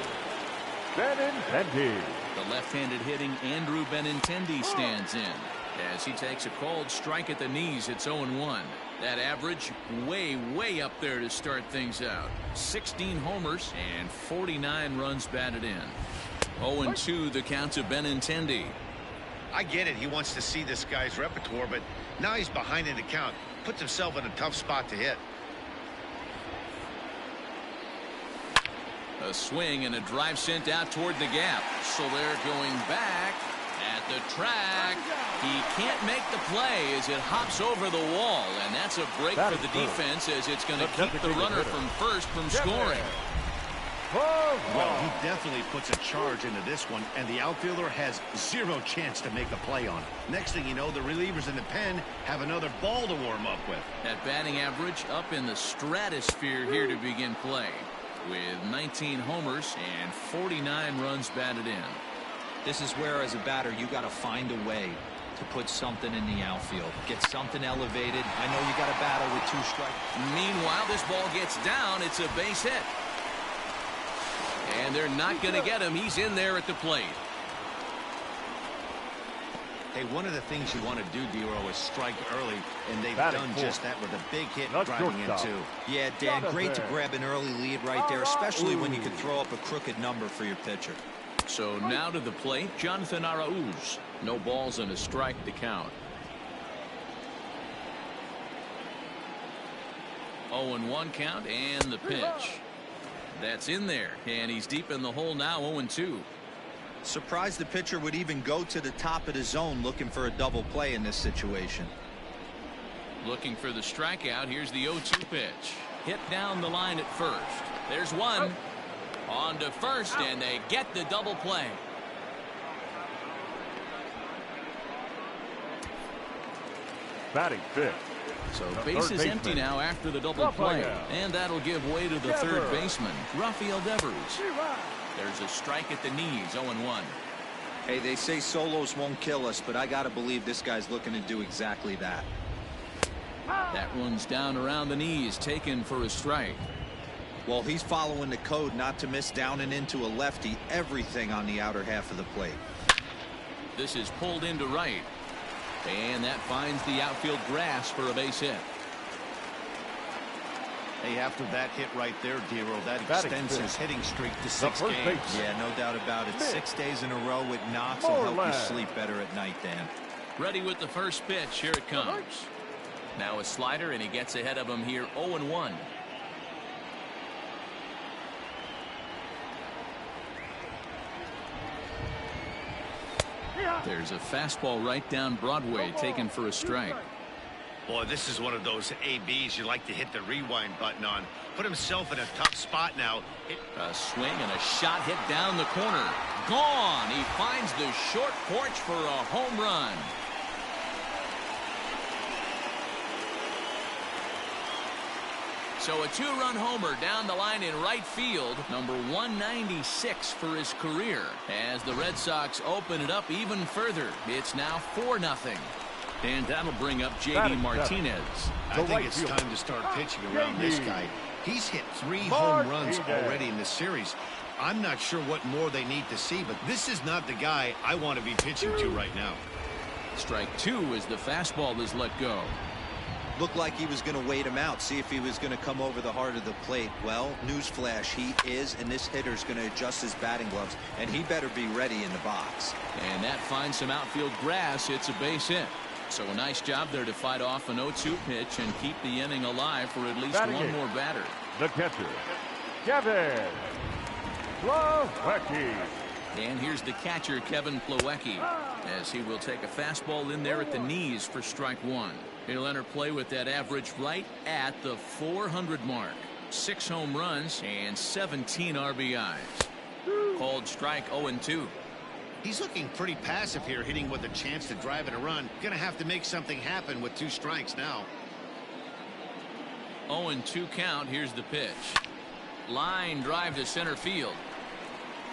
Benintendi. The left-handed hitting Andrew Benintendi stands in as he takes a called strike at the knees. It's 0-1. That average way up there to start things out. 16 homers and 49 runs batted in. 0-2 the count to Benintendi. I get it. He wants to see this guy's repertoire, but now he's behind in the count. Puts himself in a tough spot to hit. A swing and a drive sent out toward the gap. So they're going back at the track. He can't make the play as it hops over the wall, and that's a break for the defense as it's going to keep the runner from first from scoring. Well, he definitely puts a charge into this one, and the outfielder has 0 chance to make a play on it. Next thing you know, the relievers in the pen have another ball to warm up with. That batting average up in the stratosphere here to begin play. with 19 homers and 49 runs batted in. This is where, as a batter, you got to find a way to put something in the outfield. Get something elevated. I know you got to battle with 2 strikes. Meanwhile, this ball gets down. It's a base hit. And they're not going to get him. He's in there at the plate. Hey, one of the things you want to do, D-Row, is strike early, and they've Batting done fourth. just that with a big hit That's driving in, shortstop. too. Yeah, Dan, Got it great to there. grab an early lead right there, especially when you could throw up a crooked number for your pitcher. So now to the plate, Jonathan Arauz. No balls and a strike to count. 0-1 count and the pitch. That's in there, and he's deep in the hole now, 0-2. Surprised the pitcher would even go to the top of the zone looking for a double play in this situation. Looking for the strikeout. Here's the 0-2 pitch. Hit down the line at first. There's one. On to first, and they get the double play. Batting fifth. So The base third is empty baseman. now after the double Rafael play. And that'll give way to the third Devers. baseman, Rafael Devers. There's a strike at the knees, 0-1. Hey, they say solos won't kill us, but I got to believe this guy's looking to do exactly that. That one's down around the knees, taken for a strike. Well, he's following the code not to miss down and into a lefty, everything on the outer half of the plate. This is pulled into right. And that finds the outfield grass for a base hit. Hey, after that hit right there, D-Row, that Batting extends fifth. his hitting streak to The 6 first games. baseman. Yeah, no doubt about it. Smith. 6 days in a row with knocks will help you Moreland. sleep better at night, Dan. Ready with the first pitch. Here it comes. Now a slider, and he gets ahead of him here, 0-1. There's a fastball right down Broadway, taken for a strike. Boy, this is one of those ABs you like to hit the rewind button on. Put himself in a tough spot now. A swing and a shot hit down the corner. Gone. He finds the short porch for a home run. So a 2-run homer down the line in right field, number 196 for his career. As the Red Sox open it up even further, it's now 4-0. And that'll bring up J.D. Martinez. I think it's time to start pitching around this guy. He's hit 3 home runs already in this series. I'm not sure what more they need to see, but this is not the guy I want to be pitching to right now. Strike 2 as the fastball is let go. Looked like he was going to wait him out, see if he was going to come over the heart of the plate. Well, newsflash, he is, and this hitter's going to adjust his batting gloves, and he better be ready in the box. And that finds some outfield grass. It's a base hit. So a nice job there to fight off an 0-2 pitch and keep the inning alive for at least Batting one eighth. more batter. The catcher, Kevin Plawecki. And here's the catcher, Kevin Plawecki, as he will take a fastball in there at the knees for strike 1. He'll enter play with that average right at the 400 mark. 6 home runs and 17 RBIs. Called strike 0-2. He's looking pretty passive here, hitting with a chance to drive in a run. Gonna have to make something happen with 2 strikes now. 0-2 count. Here's the pitch. Line drive to center field.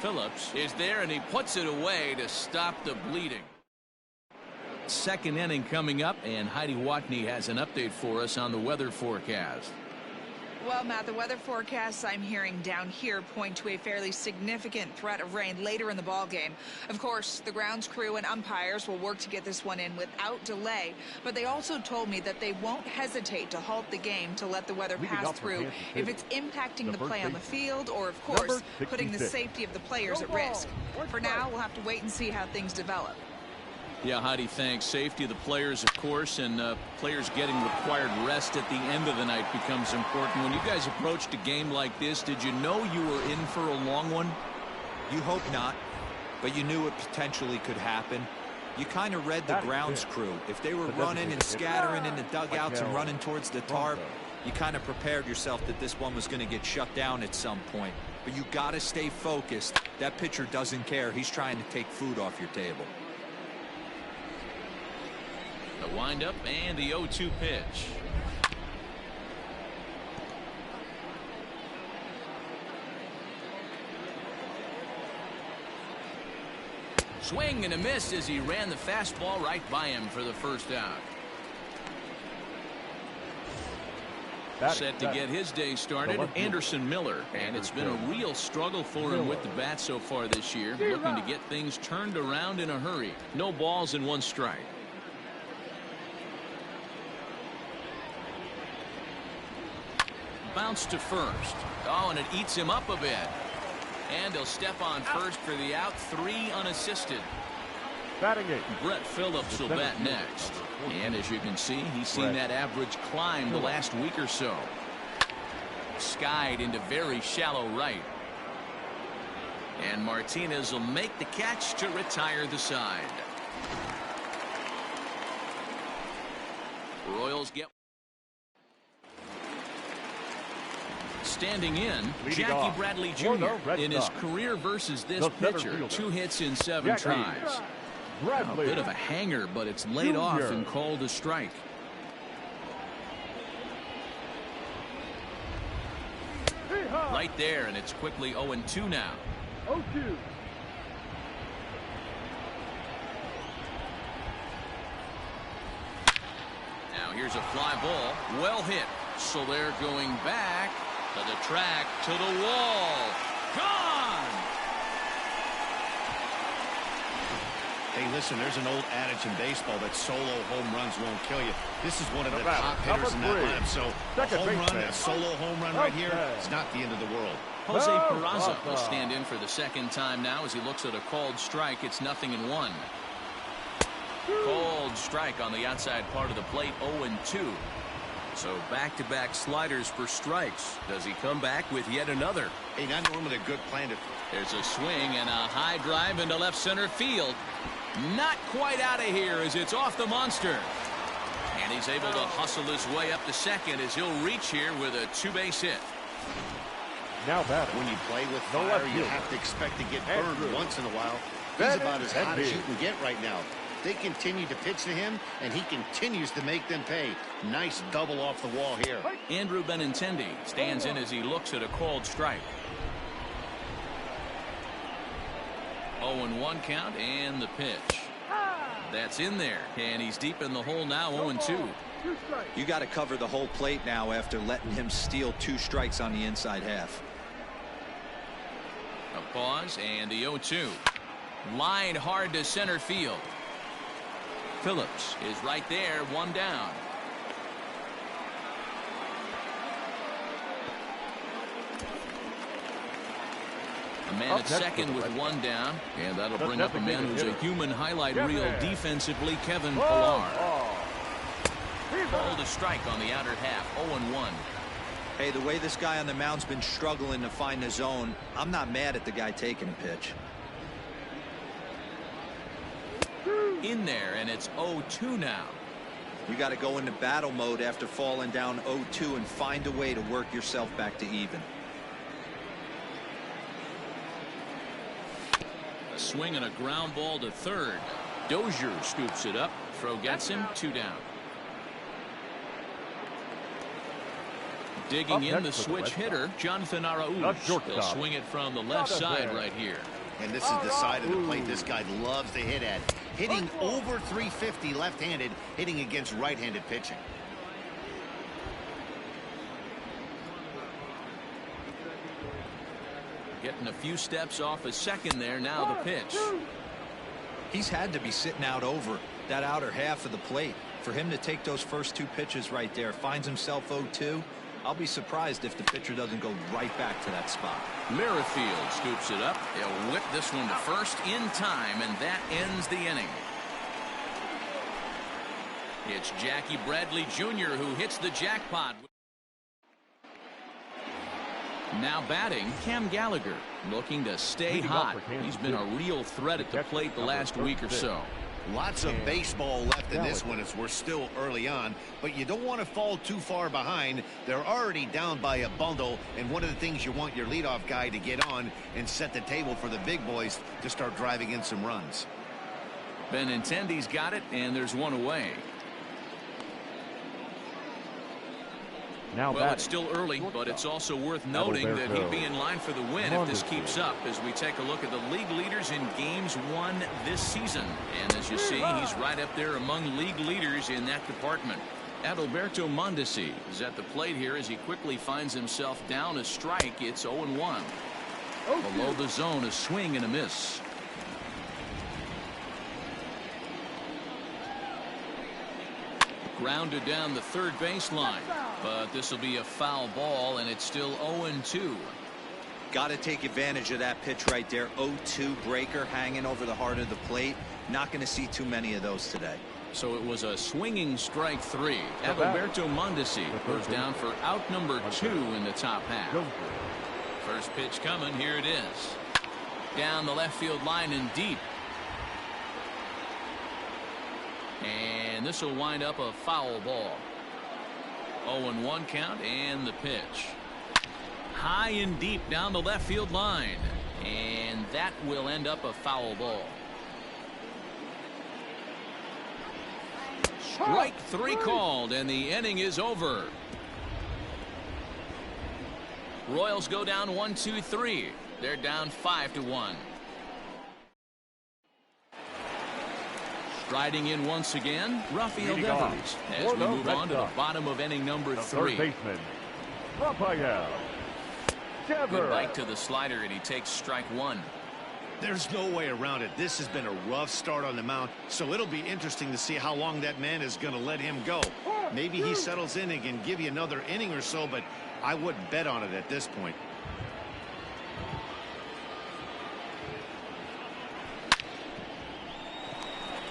Phillips is there, and he puts it away to stop the bleeding. Second inning coming up, and Heidi Watney has an update for us on the weather forecast. Well, Matt, the weather forecasts I'm hearing down here point to a fairly significant threat of rain later in the ball game. Of course, the grounds crew and umpires will work to get this one in without delay, but they also told me that they won't hesitate to halt the game to let the weather pass through if it's impacting the play on the field or, of course, putting the safety of the players at risk. For now, we'll have to wait and see how things develop. Yeah, Heidi, thanks. Safety of the players, of course, and players getting required rest at the end of the night becomes important. When you guys approached a game like this, did you know you were in for a long one? You hope not, but you knew it potentially could happen. You kind of read the grounds crew. If they were running and scattering in the dugouts and running towards the tarp, you kind of prepared yourself that this one was going to get shut down at some point. But you got to stay focused. That pitcher doesn't care. He's trying to take food off your table. The windup and the 0-2 pitch. swing and a miss as he ran the fastball right by him for the first out. Set to get his day started, Anderson Miller. And it's been a real struggle for him with the bat so far this year, looking to get things turned around in a hurry. No balls and 1 strike. Bounce to first. Oh, and it eats him up a bit. And he'll step on first for the out, 3 unassisted. Batting 8. Brett Phillips will bat next. And as you can see, he's seen that average climb the last week or so. Skied into very shallow right. And Martinez will make the catch to retire the side. Royals get. Standing in, Jackie Bradley Jr. in his career versus this pitcher. 2 hits in 7 tries. A bit of a hanger, but it's laid off and called a strike. Right there, and it's quickly 0-2 now. 0-2. Now here's a fly ball, well hit. So they're going back to the track, to the wall. Gone! Hey, listen, there's an old adage in baseball that solo home runs won't kill you. This is one of the top hitters in that lineup. So a home run, a solo home run right here, it's not the end of the world. Jose Peraza will stand in for the second time now as he looks at a called strike. It's 0-1. Called strike on the outside part of the plate, 0-2. So back-to-back sliders for strikes. Does he come back with yet another? Hey, not normally a good plan to... There's a swing and a high drive into left center field. Not quite out of here as it's off the monster. And he's able to hustle his way up to second as he'll reach here with a 2-base hit. Now batting. When you play with fire, you have to expect to get burned once in a while. He's about as hot as you can get right now. They continue to pitch to him, and he continues to make them pay. Nice double off the wall here. Andrew Benintendi stands in as he looks at a called strike. 0-1 count, and the pitch. That's in there, and he's deep in the hole now, 0-2. You got to cover the whole plate now after letting him steal 2 strikes on the inside half. A pause, and the 0-2. Line hard to center field. Phillips is right there, 1 down. A man at second with 1 down, and that'll bring up a man who's a human highlight reel defensively, Kevin Pillar. Ball to strike on the outer half, 0-1. Hey, the way this guy on the mound's been struggling to find the zone, I'm not mad at the guy taking a pitch. In there, and it's 0-2 now. You got to go into battle mode after falling down 0-2 and find a way to work yourself back to even. A swing and a ground ball to third. Dozier scoops it up. Throw gets him, 2 down. Digging in the switch hitter, Jonathan Arauz. He'll swing it from the left side right here. And this is the side of the plate this guy loves to hit at. Hitting over 350 left-handed, hitting against right-handed pitching. Getting a few steps off a second there. Now the pitch. He's had to be sitting out over that outer half of the plate. For him to take those first 2 pitches right there, finds himself 0-2. I'll be surprised if the pitcher doesn't go right back to that spot. Merrifield scoops it up. He'll whip this one to first in time, and that ends the inning. It's Jackie Bradley Jr. who hits the jackpot. Now batting, Cam Gallagher, looking to stay hot. He's been a real threat at the plate the last week or so. Lots of baseball left in this one as we're still early on, but you don't want to fall too far behind. They're already down by a bundle, and one of the things you want your leadoff guy to get on and set the table for the big boys to start driving in some runs. Benintendi's got it, and there's 1 away. Now well, it's still early, but it's also worth noting that he'd be in line for the win if this keeps up as we take a look at the league leaders in games won this season. And as you see, he's right up there among league leaders in that department. Adalberto Mondesi is at the plate here as he quickly finds himself down a strike. It's 0-1. Below the zone, a swing and a miss. Grounded down the third baseline, but this will be a foul ball, and it's still 0-2. Got to take advantage of that pitch right there. 0-2 breaker hanging over the heart of the plate. Not going to see too many of those today. So it was a swinging strike 3. Adalberto Mondesi goes down for out number 2 in the top half. First pitch coming. Here it is. Down the left field line and deep. And this will wind up a foul ball. 0-1 count and the pitch. High and deep down the left field line. And that will end up a foul ball. Strike 3 called, and the inning is over. Royals go down 1-2-3. They're down 5-1. Striding in once again, Rafael Devers as we move on to the bottom of inning number 3. Third baseman, Rafael Devers. Good bite to the slider, and he takes strike 1. There's no way around it. This has been a rough start on the mound, so it'll be interesting to see how long that man is going to let him go. Maybe he settles in and can give you another inning or so, but I wouldn't bet on it at this point.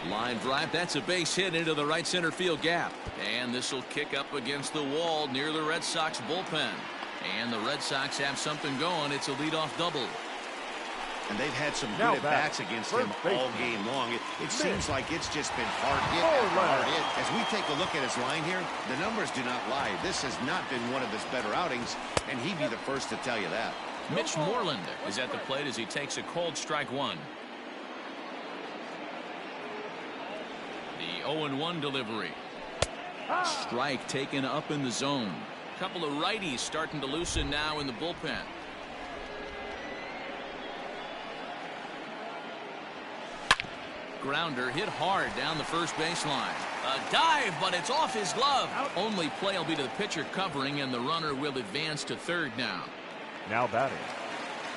Line drive, that's a base hit into the right center field gap. And this will kick up against the wall near the Red Sox bullpen. And the Red Sox have something going. It's a leadoff double. And they've had some good at-bats against him all game long. It seems like it's just been hard hit after hard hit. As we take a look at his line here, the numbers do not lie. This has not been one of his better outings, and he'd be the first to tell you that. Mitch Moreland is at the plate as he takes a cold strike 1. The 0-1 delivery. Strike taken up in the zone. A couple of righties starting to loosen now in the bullpen. Grounder hit hard down the first baseline. A dive, but it's off his glove. Only play will be to the pitcher covering, and the runner will advance to third now. Now batting,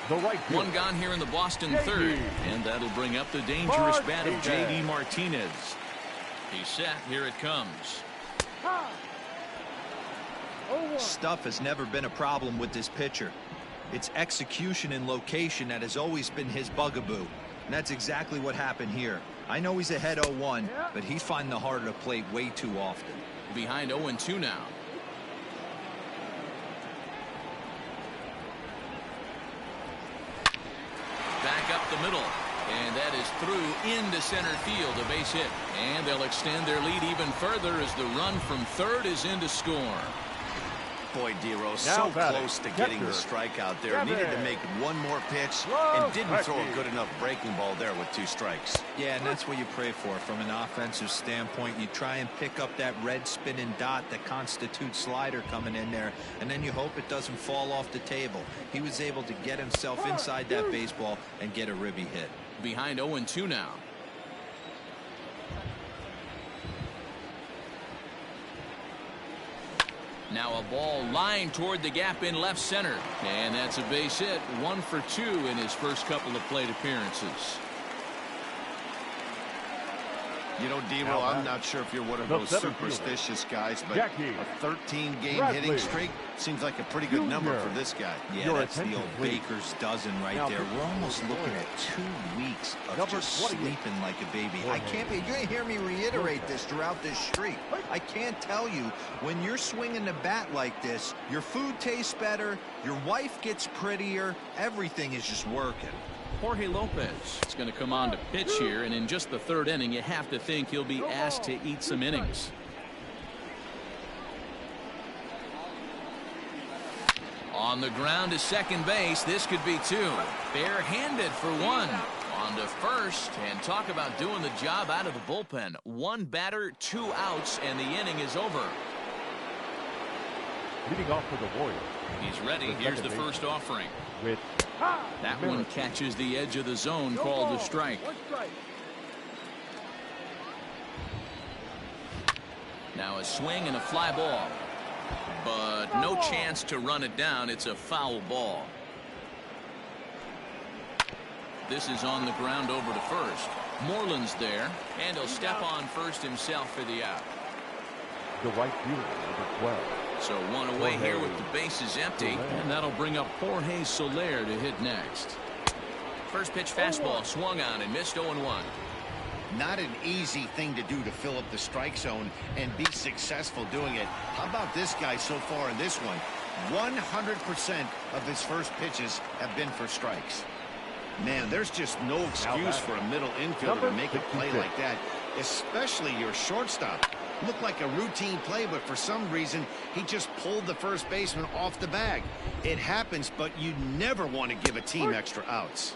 the right field. One gone here in the Boston third, and that'll bring up the dangerous bat of J.D. Martinez. He's set. Here it comes. Stuff has never been a problem with this pitcher. It's execution and location that has always been his bugaboo. And that's exactly what happened here. I know he's ahead 0-1, but he's finding the heart of the plate way too often. Behind 0-2 now. Back up the middle. And that is through into center field, a base hit. And they'll extend their lead even further as the run from third is in to score. Boy, Dero, so close to getting the strikeout there. Needed to make one more pitch and didn't throw a good enough breaking ball there with 2 strikes. Yeah, and that's what you pray for from an offensive standpoint. You try and pick up that red spinning dot that constitutes slider coming in there, and then you hope it doesn't fall off the table. He was able to get himself inside that baseball and get a ribby hit. Behind 0-2 now. Now a ball lined toward the gap in left center. And that's a base hit. 1 for 2 in his first couple of plate appearances. You know, Dero, I'm not sure if you're one of those superstitious guys, but a 13-game hitting streak seems like a pretty good number for this guy. Yeah, that's the old baker's dozen right there. We're almost looking at 2 weeks of just sleeping like a baby. I can't be. You're going to hear me reiterate this throughout this streak. I can't tell you, when you're swinging the bat like this, your food tastes better, your wife gets prettier, everything is just working. Jorge Lopez is going to come on to pitch here, and in just the third inning, you have to think he'll be asked to eat some innings. On the ground to second base, this could be 2. Barehanded for 1. On to first, and talk about doing the job out of the bullpen. 1 batter, 2 outs, and the inning is over. Leading off for the Warriors. He's ready. Here's the first offering. With that one catches the edge of the zone, called a strike. Now a swing and a fly ball. But no chance to run it down. It's a foul ball. This is on the ground over to first. Moreland's there, and he'll step on first himself for the out. The right fielder, number 12. So one away here with the bases empty, and that'll bring up Jorge Soler to hit next. First pitch fastball swung on and missed 0-1. Not an easy thing to do to fill up the strike zone and be successful doing it. How about this guy so far in this one? 100% of his first pitches have been for strikes. Man, there's just no excuse for a middle infielder to make a play like that, especially your shortstop. Looked like a routine play, but for some reason, he just pulled the first baseman off the bag. It happens, but you never want to give a team extra outs.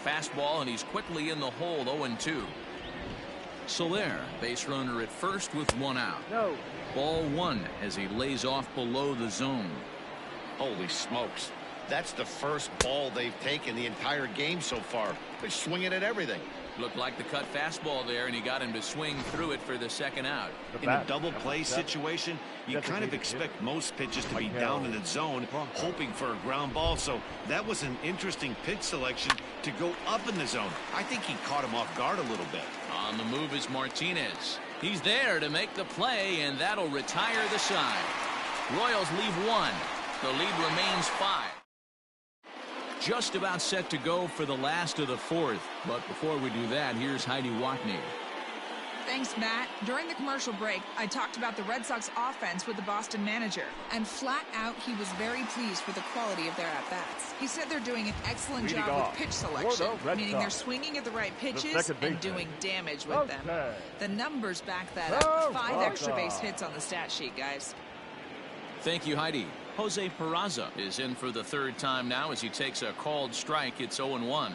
Fastball, and he's quickly in the hole, 0-2. Soler, base runner at first with one out. No. Ball one as he lays off below the zone. Holy smokes. That's the first ball they've taken the entire game so far. They're swinging at everything. Looked like the cut fastball there, and he got him to swing through it for the second out. In a double play situation, you kind of expect most pitches to be down in the zone, hoping for a ground ball. So that was an interesting pitch selection to go up in the zone. I think he caught him off guard a little bit. On the move is Martinez. He's there to make the play, and that'll retire the side. Royals leave one. The lead remains 5. Just about set to go for the last of the fourth. But before we do that, here's Heidi Watney. Thanks, Matt. During the commercial break, I talked about the Red Sox offense with the Boston manager. And flat out, he was very pleased with the quality of their at-bats. He said they're doing an excellent job with pitch selection, meaning they're swinging at the right pitches and doing damage with them. The numbers back that up. 5 extra base hits on the stat sheet, guys. Thank you, Heidi. Jose Peraza is in for the third time now as he takes a called strike. It's 0-1.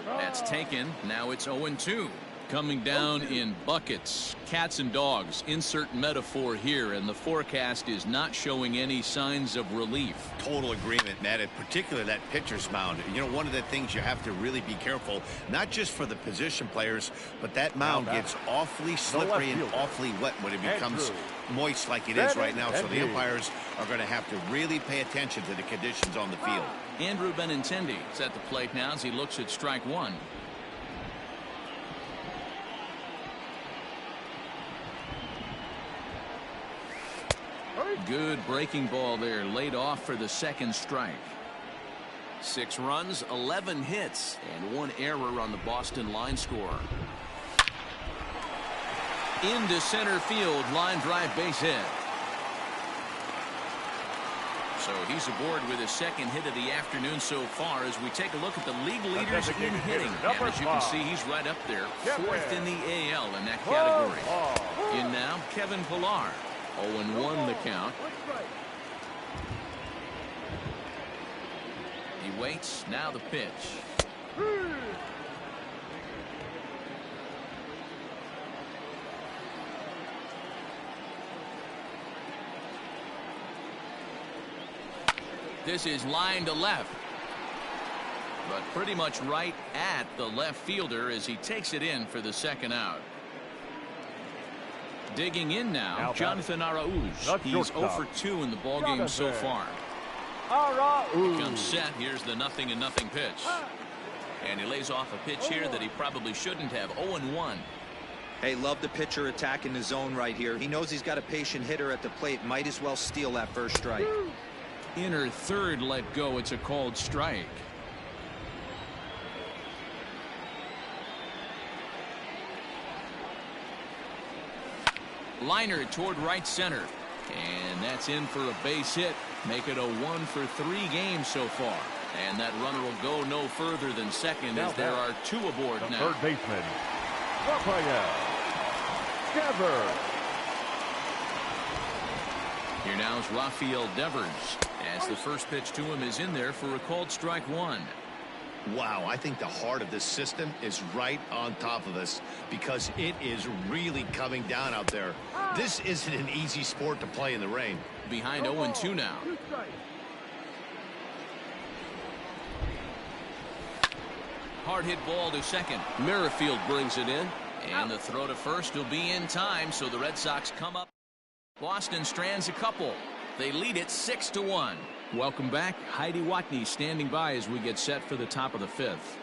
That's taken. Now it's 0-2. Coming down in buckets, cats and dogs. Insert metaphor here, and the forecast is not showing any signs of relief. Total agreement, Matt. In particular, that pitcher's mound. You know, one of the things you have to really be careful, not just for the position players, but that mound gets awfully slippery and awfully wet when it becomes moist like it is right now. So the umpires are going to have to really pay attention to the conditions on the field. Andrew Benintendi is at the plate now as he looks at strike one. Good breaking ball there, laid off for the second strike. 6 runs, 11 hits, and 1 error on the Boston line score. Into center field, line drive base hit. So he's aboard with his second hit of the afternoon so far as we take a look at the league leaders in hitting. And as you can see, he's right up there, 4th in the AL in that category. In now, Kevin Pillar. 0-1 the count. He waits. Now the pitch. This is line to left. But pretty much right at the left fielder as he takes it in for the second out. Digging in now, Jonathan Arauz. He's 0 for 2 in the ballgame so far. He comes set. Here's the 0-0 pitch. And he lays off a pitch here that he probably shouldn't have. 0-1. Hey, love the pitcher attacking the zone right here. He knows he's got a patient hitter at the plate. Might as well steal that first strike. Inner third let go. It's a called strike. Liner toward right center. And that's in for a base hit. Make it a 1 for 3 games so far. And that runner will go no further than second as there are 2 aboard now. Third baseman, Rafael Devers. Here now is Rafael Devers as the first pitch to him is in there for a called strike 1. Wow, I think the heart of this system is right on top of us because it is really coming down out there. This isn't an easy sport to play in the rain. Behind 0-2 now. Hard hit ball to second. Merrifield brings it in. And the throw to first will be in time, so the Red Sox come up. Boston strands a couple. They lead it 6-1. Welcome back. Heidi Watney standing by as we get set for the top of the fifth.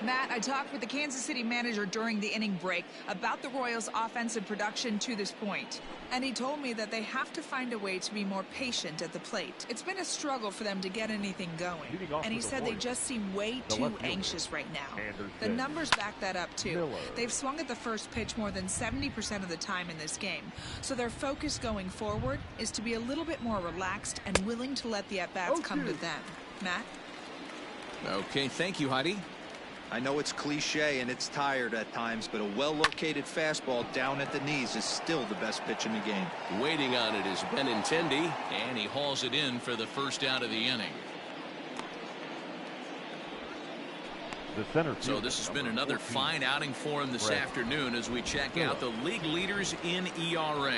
Matt, I talked with the Kansas City manager during the inning break about the Royals' offensive production to this point. And he told me that they have to find a way to be more patient at the plate. It's been a struggle for them to get anything going. And he said they just seem way too anxious right now. The numbers back that up, too. They've swung at the first pitch more than 70% of the time in this game. So their focus going forward is to be a little bit more relaxed and willing to let the at-bats come to them. Matt? Okay, thank you, Heidi. I know it's cliche and it's tired at times, but a well-located fastball down at the knees is still the best pitch in the game. Waiting on it is Benintendi, and he hauls it in for the first out of the inning. So this has been another fine outing for him this afternoon as we check out the league leaders in ERA.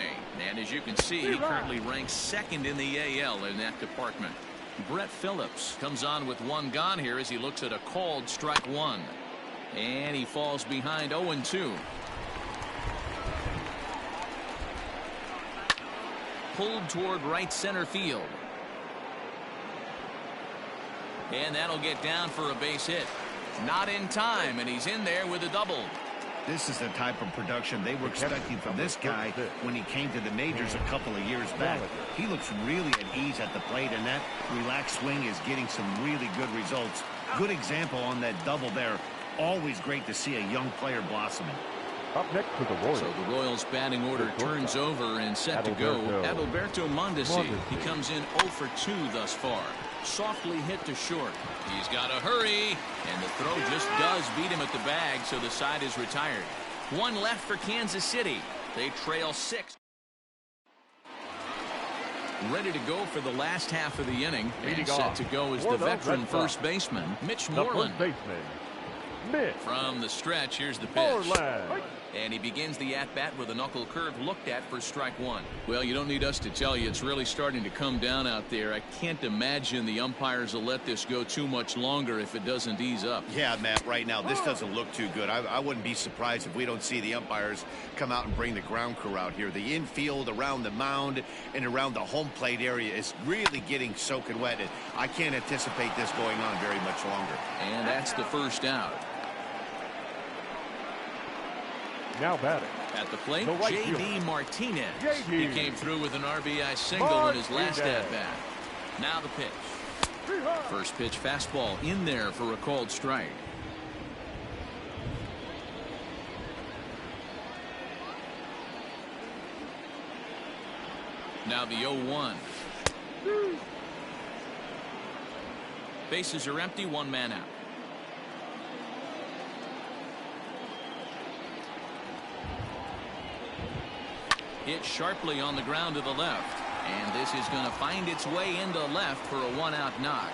And as you can see, he currently ranks second in the AL in that department. Brett Phillips comes on with one gone here as he looks at a called strike one. And he falls behind 0-2. Pulled toward right center field. And that'll get down for a base hit. Not in time, and he's in there with a double. This is the type of production they were expecting from this guy when he came to the majors a couple of years back. He looks really at ease at the plate, and that relaxed swing is getting some really good results. Good example on that double there. Always great to see a young player blossoming. Up next to the Royals. So the Royals batting order turns over and set to go. Adalberto Mondesi. He comes in 0 for 2 thus far. Softly hit to short. He's got to hurry, and the throw just does beat him at the bag, so the side is retired. One left for Kansas City. They trail 6. Ready to go for the last half of the inning, and set to go is the veteran first baseman, Mitch Moreland. From the stretch, here's the pitch. And he begins the at-bat with a knuckle curve looked at for strike one. Well, you don't need us to tell you, it's really starting to come down out there. I can't imagine the umpires will let this go too much longer if it doesn't ease up. Yeah, Matt, right now, this doesn't look too good. I wouldn't be surprised if we don't see the umpires come out and bring the ground crew out here. The infield around the mound and around the home plate area is really getting soaking wet. I can't anticipate this going on very much longer. And that's the first out. Now batting. At the plate, J.D. Martinez. He came through with an RBI single in his last at-bat. Now the pitch. First pitch fastball in there for a called strike. Now the 0-1. Bases are empty, one man out. Hit sharply on the ground to the left. And this is going to find its way into left for a one-out knock.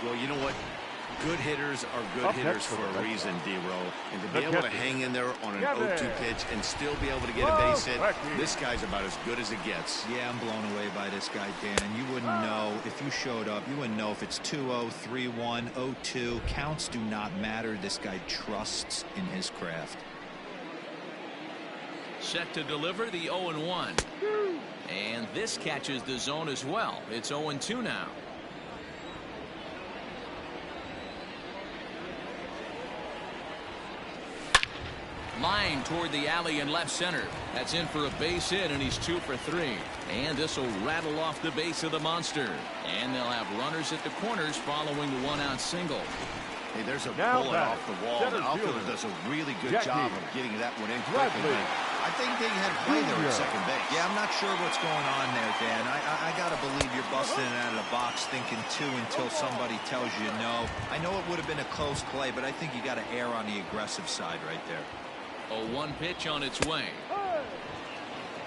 Well, you know what? Good hitters are good hitters for a reason, D-Row. And to be able to hang in there on an 0-2 pitch and still be able to get a base hit, this guy's about as good as it gets. Yeah, I'm blown away by this guy, Dan. You wouldn't know if you showed up. You wouldn't know if it's 2-0, 3-1, 0-2. Counts do not matter. This guy trusts in his craft. Set to deliver the 0-1. And this catches the zone as well. It's 0-2 now. Line toward the alley in left center. That's in for a base hit, and he's 2 for 3. And this will rattle off the base of the monster. And they'll have runners at the corners following the one-out single. Hey, there's a bullet off the wall. The outfielder does a really good job of getting that one in quickly. I think they had to play there at second base. Yeah, I'm not sure what's going on there, Dan. I got to believe you're busting it out of the box thinking 2 until somebody tells you no. I know it would have been a close play, but I think you got to err on the aggressive side right there. A 1 pitch on its way.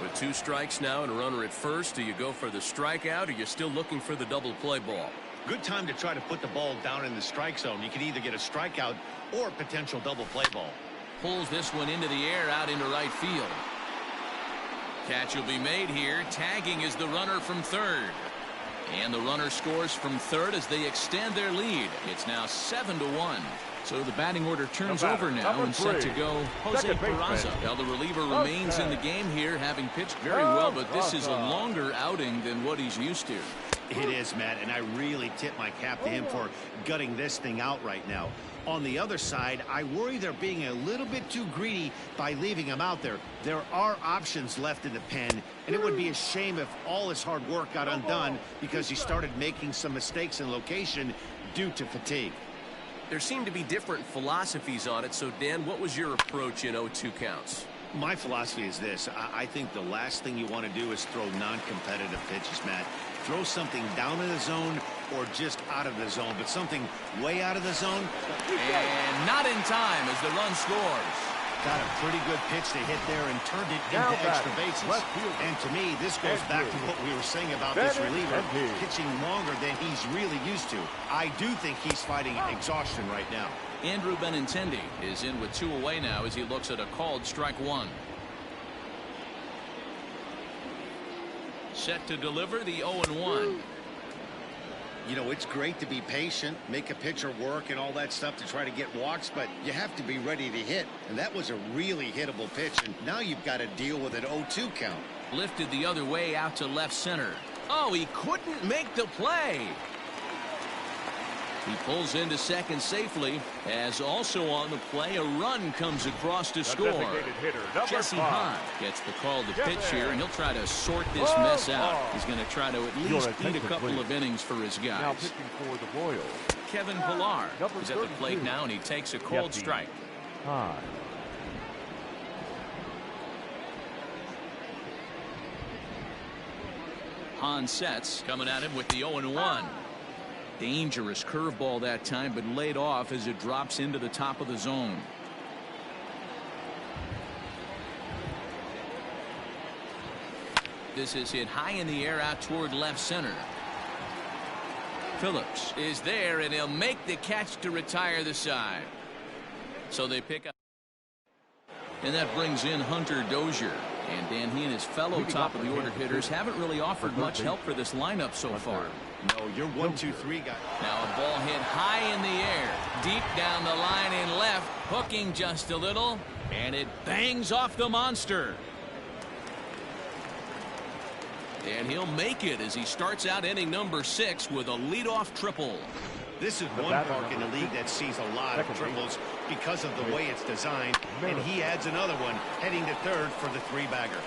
With 2 strikes now and a runner at first, do you go for the strikeout or you're still looking for the double play ball? Good time to try to put the ball down in the strike zone. You can either get a strikeout or a potential double play ball. Pulls this one into the air out into right field. Catch will be made here. Tagging is the runner from third. And the runner scores from third as they extend their lead. It's now 7-1. So the batting order turns over now and set to go Jose Peraza. Now the reliever remains in the game here, having pitched very well, but this is a longer outing than what he's used to. It is, Matt, and I really tip my cap to him for gutting this thing out right now. On the other side, I worry they're being a little bit too greedy by leaving him out there. There are options left in the pen, and it would be a shame if all his hard work got undone because he started making some mistakes in location due to fatigue. There seem to be different philosophies on it. So, Dan, what was your approach in 0-2 counts? My philosophy is this. I think the last thing you want to do is throw non-competitive pitches, Matt. Throw something down in the zone or just out of the zone, but something way out of the zone. And not in time as the run scores. Got a pretty good pitch to hit there and turned it into extra bases. And to me, this goes back to what we were saying about this reliever pitching longer than he's really used to. I do think he's fighting exhaustion right now. Andrew Benintendi is in with 2 away now as he looks at a called strike 1. Set to deliver the 0-1. You know, it's great to be patient, make a pitcher work and all that stuff to try to get walks, but you have to be ready to hit. And that was a really hittable pitch, and now you've got to deal with an 0-2 count. Lifted the other way out to left center. Oh, he couldn't make the play. He pulls into second safely, as also on the play a run comes across to score. Jesse Hahn gets the call to pitch here, and he'll try to sort this mess out. He's going to try to at least eat a couple of innings for his guys. Now pitching for the Royals, Kevin Pillar is at the plate now, and he takes a cold strike. Hahn. Hahn sets, coming at him with the 0-1. Dangerous curveball that time, but laid off as it drops into the top of the zone. This is hit high in the air out toward left center. Phillips is there, and he'll make the catch to retire the side. So they pick up. And that brings in Hunter Dozier. And Dan, he and his fellow top of the order hitters haven't really offered much help for this lineup so far. No, you're 1-2-3 guy. Now a ball hit high in the air, deep down the line in left, hooking just a little, and it bangs off the monster. And he'll make it as he starts out inning number 6 with a leadoff triple. This is one park in the league that sees a lot of triples because of the way it's designed, and he adds another one heading to third for the 3-bagger.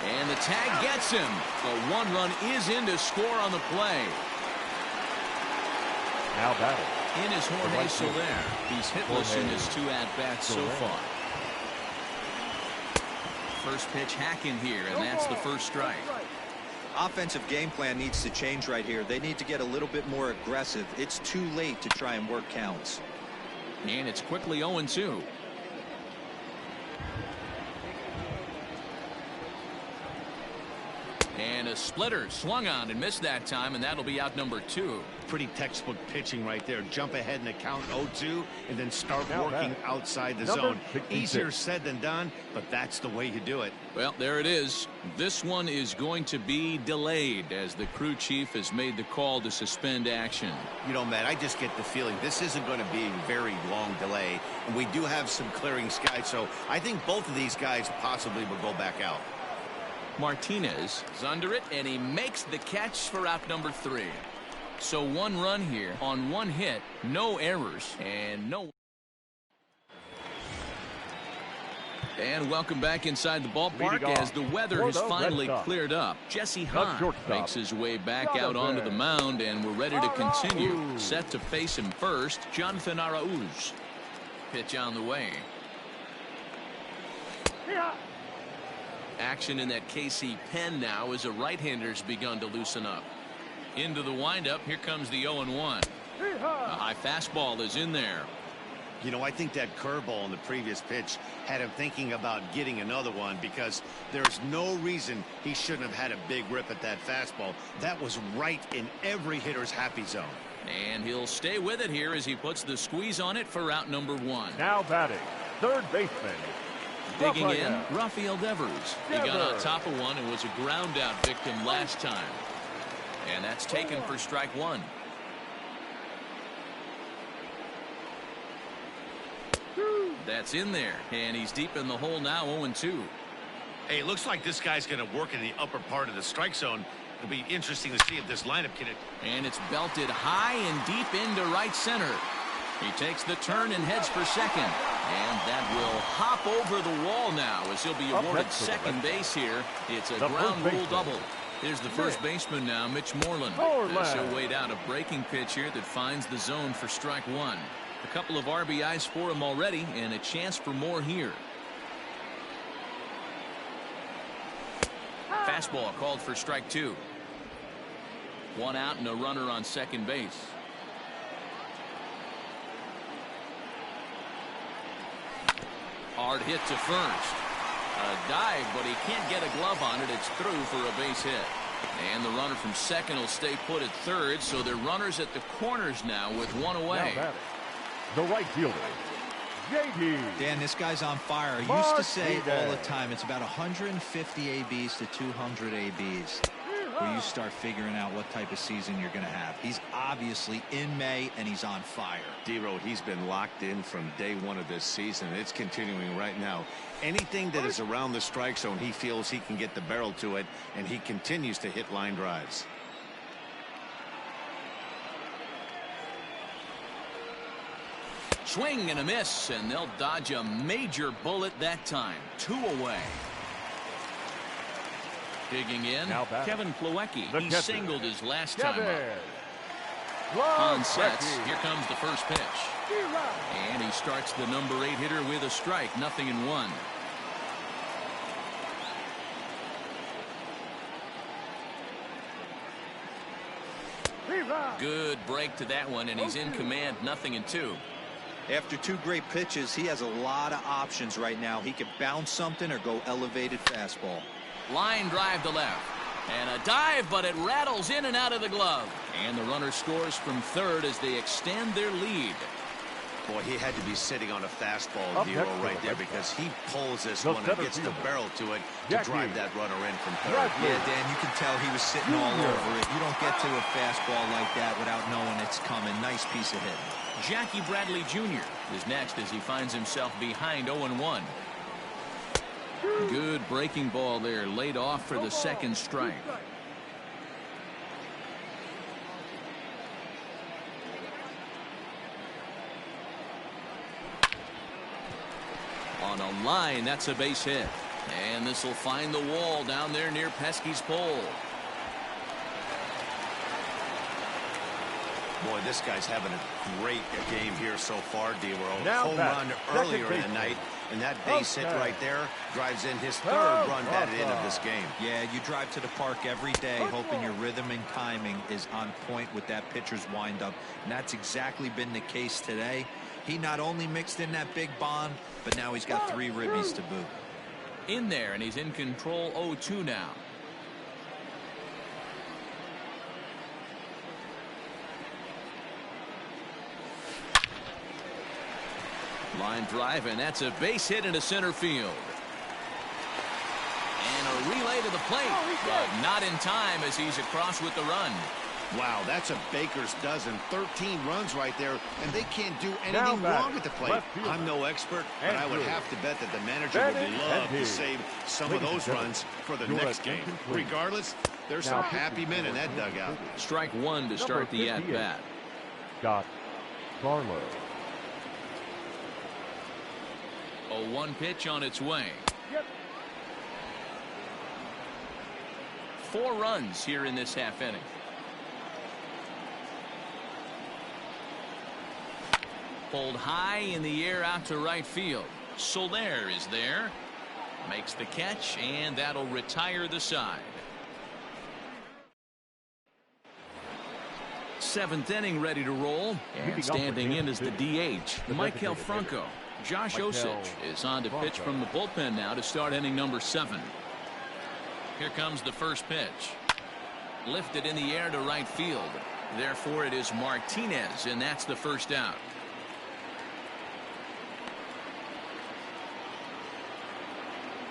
And the tag gets him. The 1 run is in to score on the play. Now batting. In is Jorge Soler. He's hitless in his 2 at-bats so far. First pitch hacking here, and that's the first strike. Offensive game plan needs to change right here. They need to get a little bit more aggressive. It's too late to try and work counts. And it's quickly 0-2. And a splitter swung on and missed that time, and that'll be out number 2. Pretty textbook pitching right there. Jump ahead in the count 0-2 and then start working outside the zone. 66. Easier said than done, but that's the way you do it. Well, there it is. This one is going to be delayed as the crew chief has made the call to suspend action. You know, Matt, I just get the feeling this isn't going to be a very long delay, and we do have some clearing skies, so I think both of these guys possibly will go back out. Martinez is under it, and he makes the catch for out number 3. So 1 run here on 1 hit, no errors, and no. And welcome back inside the ballpark as the weather has finally cleared up. Jesse Hahn makes his way back out onto the mound, and we're ready to continue. Set to face him first, Jonathan Arauz. Pitch on the way. Action in that KC pen now as a right-hander's begun to loosen up. Into the windup, here comes the 0-1. A high fastball is in there. You know, I think that curveball in the previous pitch had him thinking about getting another one, because there's no reason he shouldn't have had a big rip at that fastball. That was right in every hitter's happy zone. And he'll stay with it here as he puts the squeeze on it for out number 1. Now batting, third baseman. Digging in, Rafael Devers. He got on top of one and was a ground out victim last time. And that's taken for strike 1. That's in there, and he's deep in the hole now, 0-2. Hey, it looks like this guy's going to work in the upper part of the strike zone. It'll be interesting to see if this lineup can. And it's belted high and deep into right center. He takes the turn and heads for second. And that will hop over the wall now as he'll be awarded second base here. It's a ground rule double. Here's the first baseman now, Mitch Moreland. As he'll wait out a breaking pitch here that finds the zone for strike 1. A couple of RBIs for him already, and a chance for more here. Fastball called for strike 2. 1 out and a runner on second base. Hard hit to first. A dive, but he can't get a glove on it. It's through for a base hit. And the runner from second will stay put at third, so they're runners at the corners now with 1 away. The right fielder, J.D. Dan, this guy's on fire. I used to say all the time, it's about 150 ABs to 200 ABs where you start figuring out what type of season you're going to have. He's obviously in May, and he's on fire. D-Road, he's been locked in from day 1 of this season. It's continuing right now. Anything that is around the strike zone, he feels he can get the barrel to it, and he continues to hit line drives. Swing and a miss, and they'll dodge a major bullet that time. 2 away. Digging in, Kevin Plawecki. He singled his last time up. On sets, here comes the first pitch. And he starts the number 8 hitter with a strike, 0-1. Good break to that one, and he's in command, 0-2. After 2 great pitches, he has a lot of options right now. He could bounce something or go elevated fastball. Line drive to left. And a dive, but it rattles in and out of the glove. And the runner scores from third as they extend their lead. Boy, he had to be sitting on a fastball, D-Roll, right there, because he pulls this one and gets the barrel to it to drive that runner in from third. Yeah, Dan, you can tell he was sitting all over it. You don't get to a fastball like that without knowing it's coming. Nice piece of hitting. Jackie Bradley Jr. is next as he finds himself behind 0-1. Good breaking ball there, laid off for the second strike. On a line, that's a base hit. And this will find the wall down there near Pesky's pole. Boy, this guy's having a great game here so far, D-World. Home run earlier in the night, and that base hit right there drives in his third run batted in of this game. Yeah, you drive to the park every day hoping your rhythm and timing is on point with that pitcher's windup, and that's exactly been the case today. He not only mixed in that big bond, but now he's got 3 ribbies to boot. In there, and he's in control, 0-2 now. Line drive, and that's a base hit into center field. And a relay to the plate, but not in time as he's across with the run. Wow, that's a baker's dozen. 13 runs right there, and they can't do anything wrong at the plate. I'm no expert, but I would have to bet that the manager would love to save some of those runs for the next game. Regardless, there's some happy men in that dugout. Strike 1 to start the at-bat. Scott Barlow. 0-1 pitch on its way. 4 runs here in this half inning. Pulled high in the air out to right field. Soler is there. Makes the catch, and that'll retire the side. 7th inning ready to roll. And standing in is the DH, Michael Franco. Josh Osich is on to pitch from the bullpen now to start inning number 7. Here comes the first pitch. Lifted in the air to right field. Therefore, it is Martinez, and that's the first out.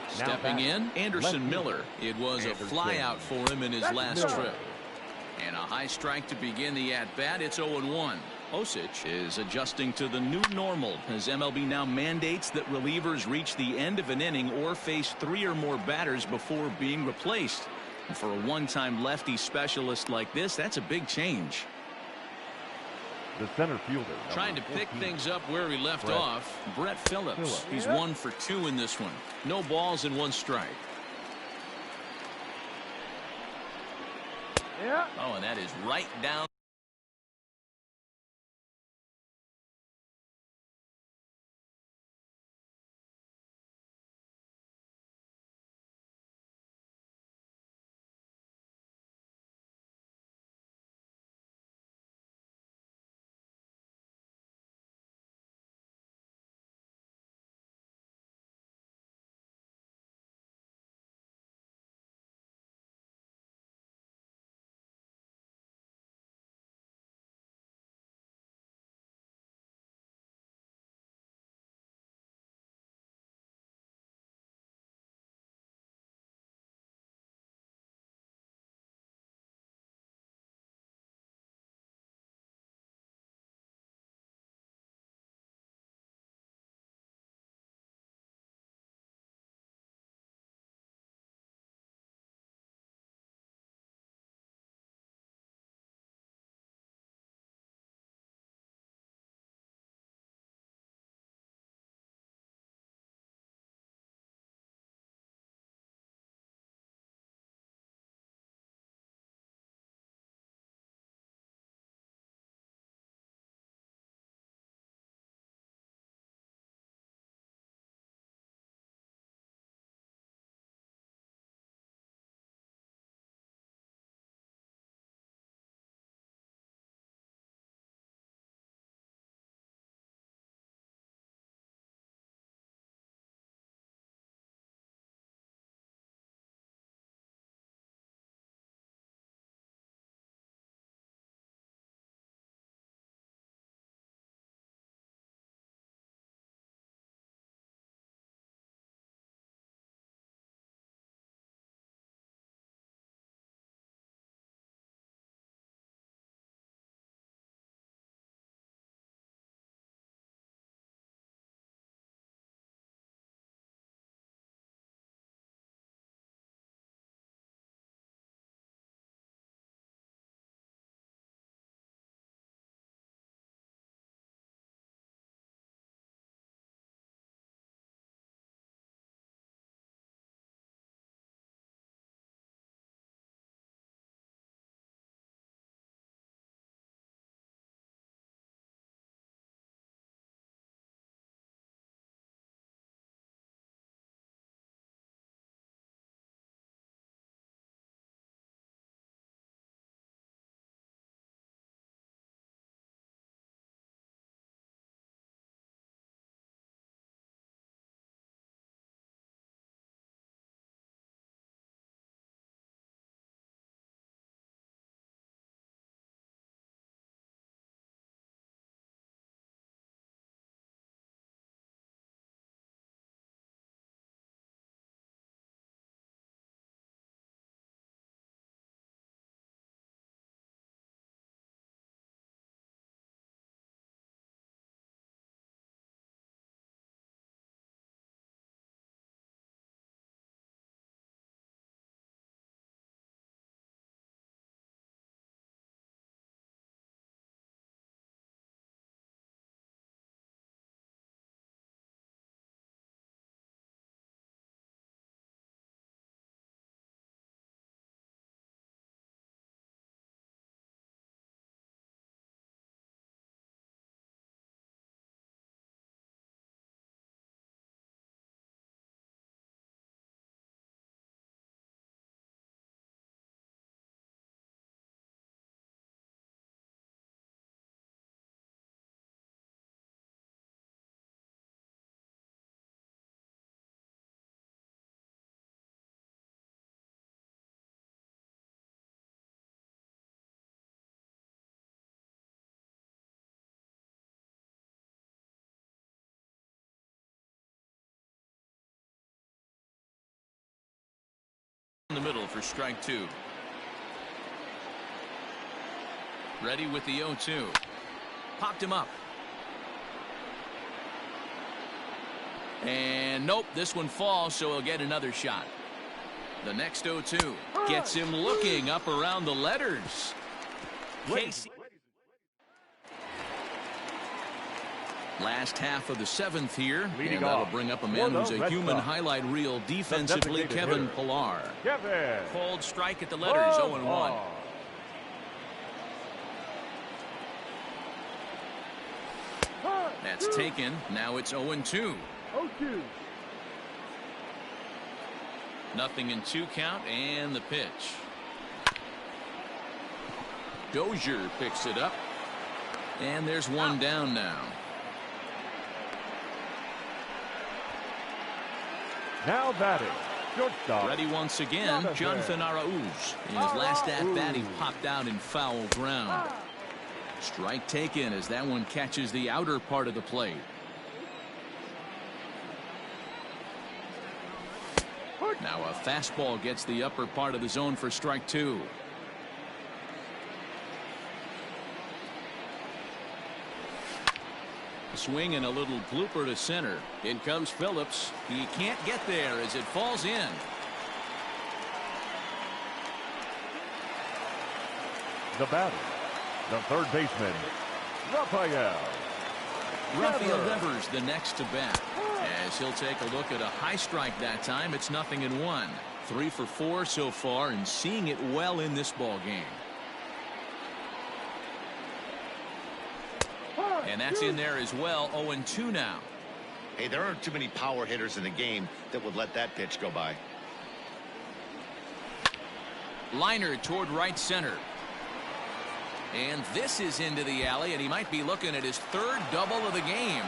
Stepping in, Anderson Miller. It was a flyout for him in his last trip. And a high strike to begin the at-bat. It's 0-1. Osich is adjusting to the new normal as MLB now mandates that relievers reach the end of an inning or face 3 or more batters before being replaced. And for a one-time lefty specialist like this, that's a big change. The center fielder. Trying to pick things up where he left off. Brett Phillips. He's 1 for 2 in this one. No balls and 1 strike. Yeah. Oh, and that is right down. in the middle for strike 2. Ready with the 0-2. Popped him up. And nope, this one falls, so he'll get another shot. The next 0-2 gets him looking up around the letters. Casey. Last half of the 7th here, and that'll bring up a man who's a human highlight reel defensively, Kevin Pillar. Cold strike at the letters, 0-1. That's taken. Now it's 0-2. Nothing in 2 count, and the pitch. Dozier picks it up, and there's one down now. Now batting, shortstop. Ready once again, Jonathan Arauz. In his last at-bat, he popped out in foul ground. Strike taken as that one catches the outer part of the plate. Now a fastball gets the upper part of the zone for strike 2. A swing and a little blooper to center. In comes Phillips. He can't get there as it falls in. The batter, the third baseman, Rafael Devers the next to bat, as he'll take a look at a high strike that time. It's 0-1. 3 for 4 so far, and seeing it well in this ball game. And that's in there as well. 0-2 now. Hey, there aren't too many power hitters in the game that would let that pitch go by. Liner toward right center. And this is into the alley, and he might be looking at his 3rd double of the game.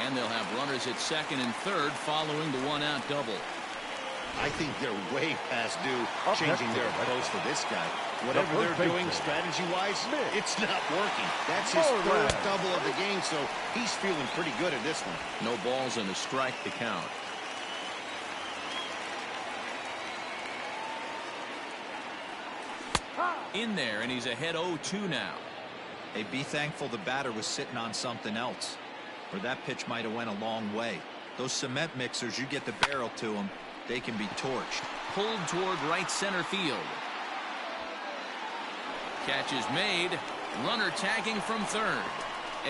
And they'll have runners at 2nd and 3rd following the 1-out double. I think they're way past due changing their approach for this guy. Whatever they're doing strategy-wise, it's not working. That's his 3rd double of the game, so he's feeling pretty good at this one. No balls and a strike to count. In there, and he's ahead 0-2 now. Hey, be thankful the batter was sitting on something else, or that pitch might have went a long way. Those cement mixers, you get the barrel to them, they can be torched. Pulled toward right center field. Catch is made. Runner tagging from 3rd.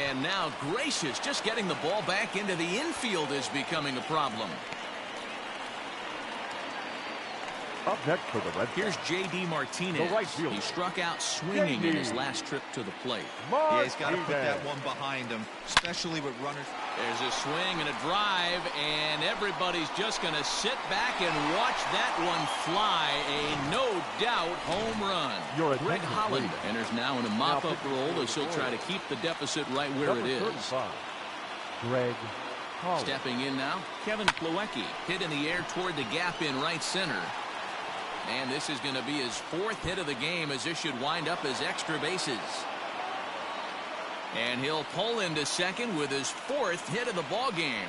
And now Gracious just getting the ball back into the infield is becoming a problem. Up next for the Red Sox. Here's J.D. Martinez. He struck out swinging in his last trip to the plate. Yeah, he's got to put that one behind him, especially with runners. There's a swing and a drive, and everybody's just going to sit back and watch that one fly. A no-doubt home run. Greg Holland enters now in a mop-up role as he'll try to keep the deficit right where it is. Greg Holland. Stepping in now, Kevin Plawecki. Hit in the air toward the gap in right center. And this is going to be his 4th hit of the game, as this should wind up as extra bases. And he'll pull into 2nd with his 4th hit of the ball game.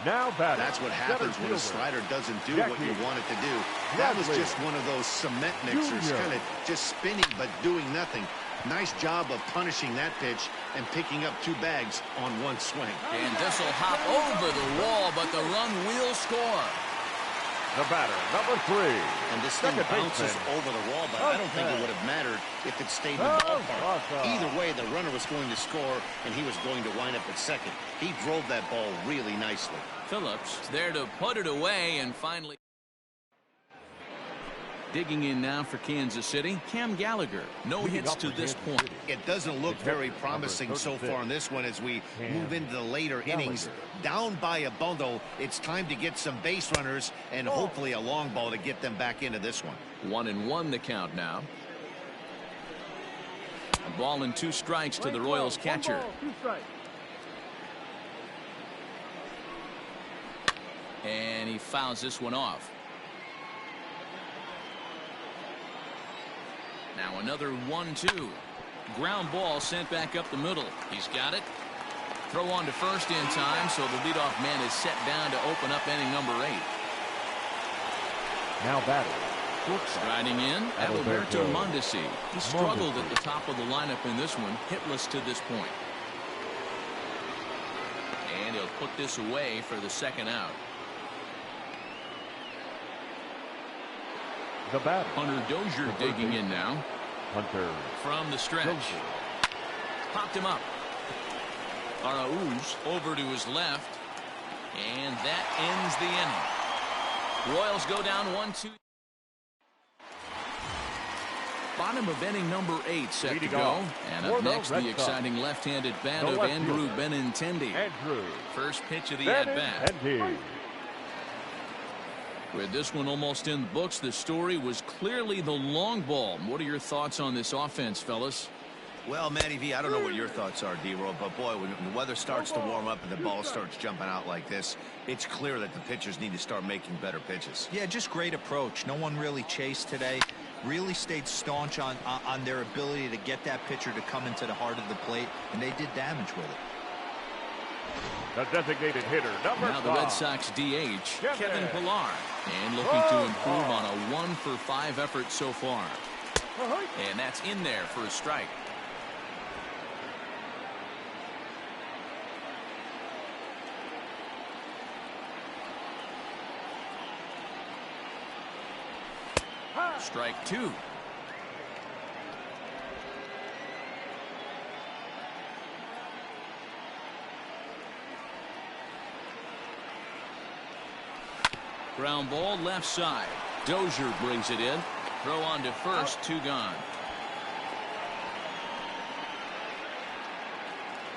Now batting. That's what happens when a slider doesn't do what you want it to do. That was just one of those cement mixers, kind of just spinning but doing nothing. Nice job of punishing that pitch and picking up 2 bags on 1 swing. And this will hop over the wall, but the run will score. The batter, number 3. And this thing bounces over the wall, but I don't think it would have mattered if it stayed in the ballpark. Either way, the runner was going to score, and he was going to wind up at 2nd. He drove that ball really nicely. Phillips there to put it away, and finally digging in now for Kansas City, Cam Gallagher. No hits to this point. It doesn't look very promising so far in this one as we move into the later innings. Down by a bundle, it's time to get some base runners and hopefully a long ball to get them back into this one. 1-1 the count now. A ball and 2 strikes to the Royals catcher. And he fouls this one off. Now another 1-2. Ground ball sent back up the middle. He's got it. Throw on to first in time, so the leadoff man is set down to open up inning number 8. Now batting. Shortstop. Striding in, Alberto Mondesi. He struggled at the top of the lineup in this one, hitless to this point. And he'll put this away for the second out. The batter. Hunter Dozier digging in now. Hunter. From the stretch. Dozier. Popped him up. Arauz over to his left. And that ends the inning. Royals go down 1-2. Bottom of inning number 8 set to go. And up next, the exciting left-handed bat of Andrew Benintendi. First pitch of the at-bat. With this one almost in the books, the story was clearly the long ball. What are your thoughts on this offense, fellas? Well, Matty V, I don't know what your thoughts are, D-Roll, but boy, when the weather starts to warm up and the ball starts jumping out like this, it's clear that the pitchers need to start making better pitches. Yeah, just great approach. No one really chased today. Really stayed staunch on their ability to get that pitcher to come into the heart of the plate, and they did damage with it. The designated hitter, number 5. Now the Red Sox DH, Kevin Pillar, and looking to improve on a 1-for-5 effort so far. And that's in there for a strike. Strike 2. Ground ball left side. Dozier brings it in. Throw on to first, 2 gone.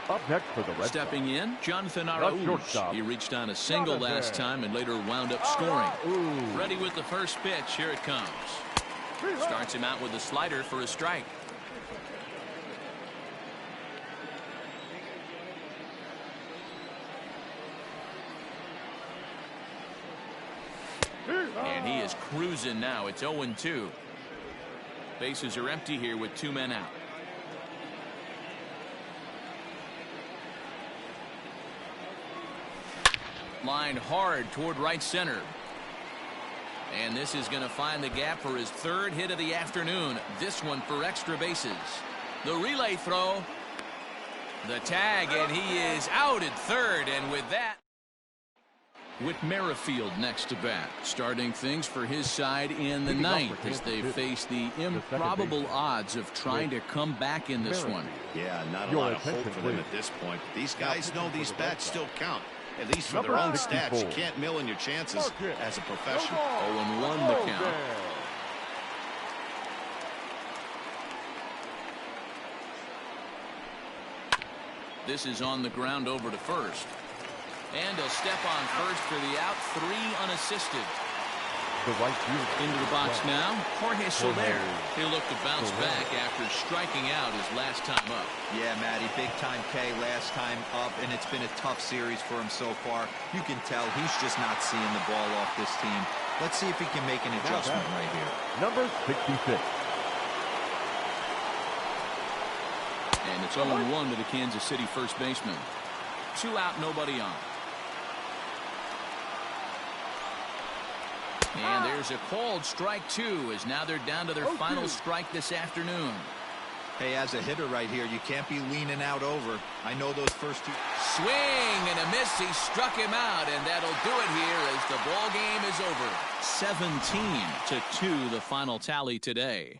Up next for the Red Stepping in, Jonathan Arauz. He reached on a single last time and later wound up scoring. Ready with the first pitch. Here it comes. Starts him out with a slider for a strike. And he is cruising now. It's 0-2. Bases are empty here with 2 men out. Lined hard toward right center. And this is going to find the gap for his 3rd hit of the afternoon. This one for extra bases. The relay throw. The tag, and he is out at 3rd. And with that, Whit Merrifield next to bat, starting things for his side in the 9th as they face the improbable odds of trying to come back in this one. Yeah, not a lot of hope for them at this point. These guys know these bats still count. At least for their own stats. You can't mill in your chances as a professional. 0-1 the count. This is on the ground over to first. And a step on first for the out. 3 unassisted. Into the box now, Jorge Soler. He'll look to bounce back after striking out his last time up. Yeah, Matty, big time K last time up, and it's been a tough series for him so far. You can tell he's just not seeing the ball off this team. Let's see if he can make an adjustment right here. Number 66. And it's 0-1 to the Kansas City first baseman. 2 out, nobody on. And there's a called strike 2 as now they're down to their final strike this afternoon. Hey, as a hitter right here, you can't be leaning out over. I know those first 2. Swing and a miss. He struck him out, and that'll do it here as the ball game is over. 17-2 the final tally today.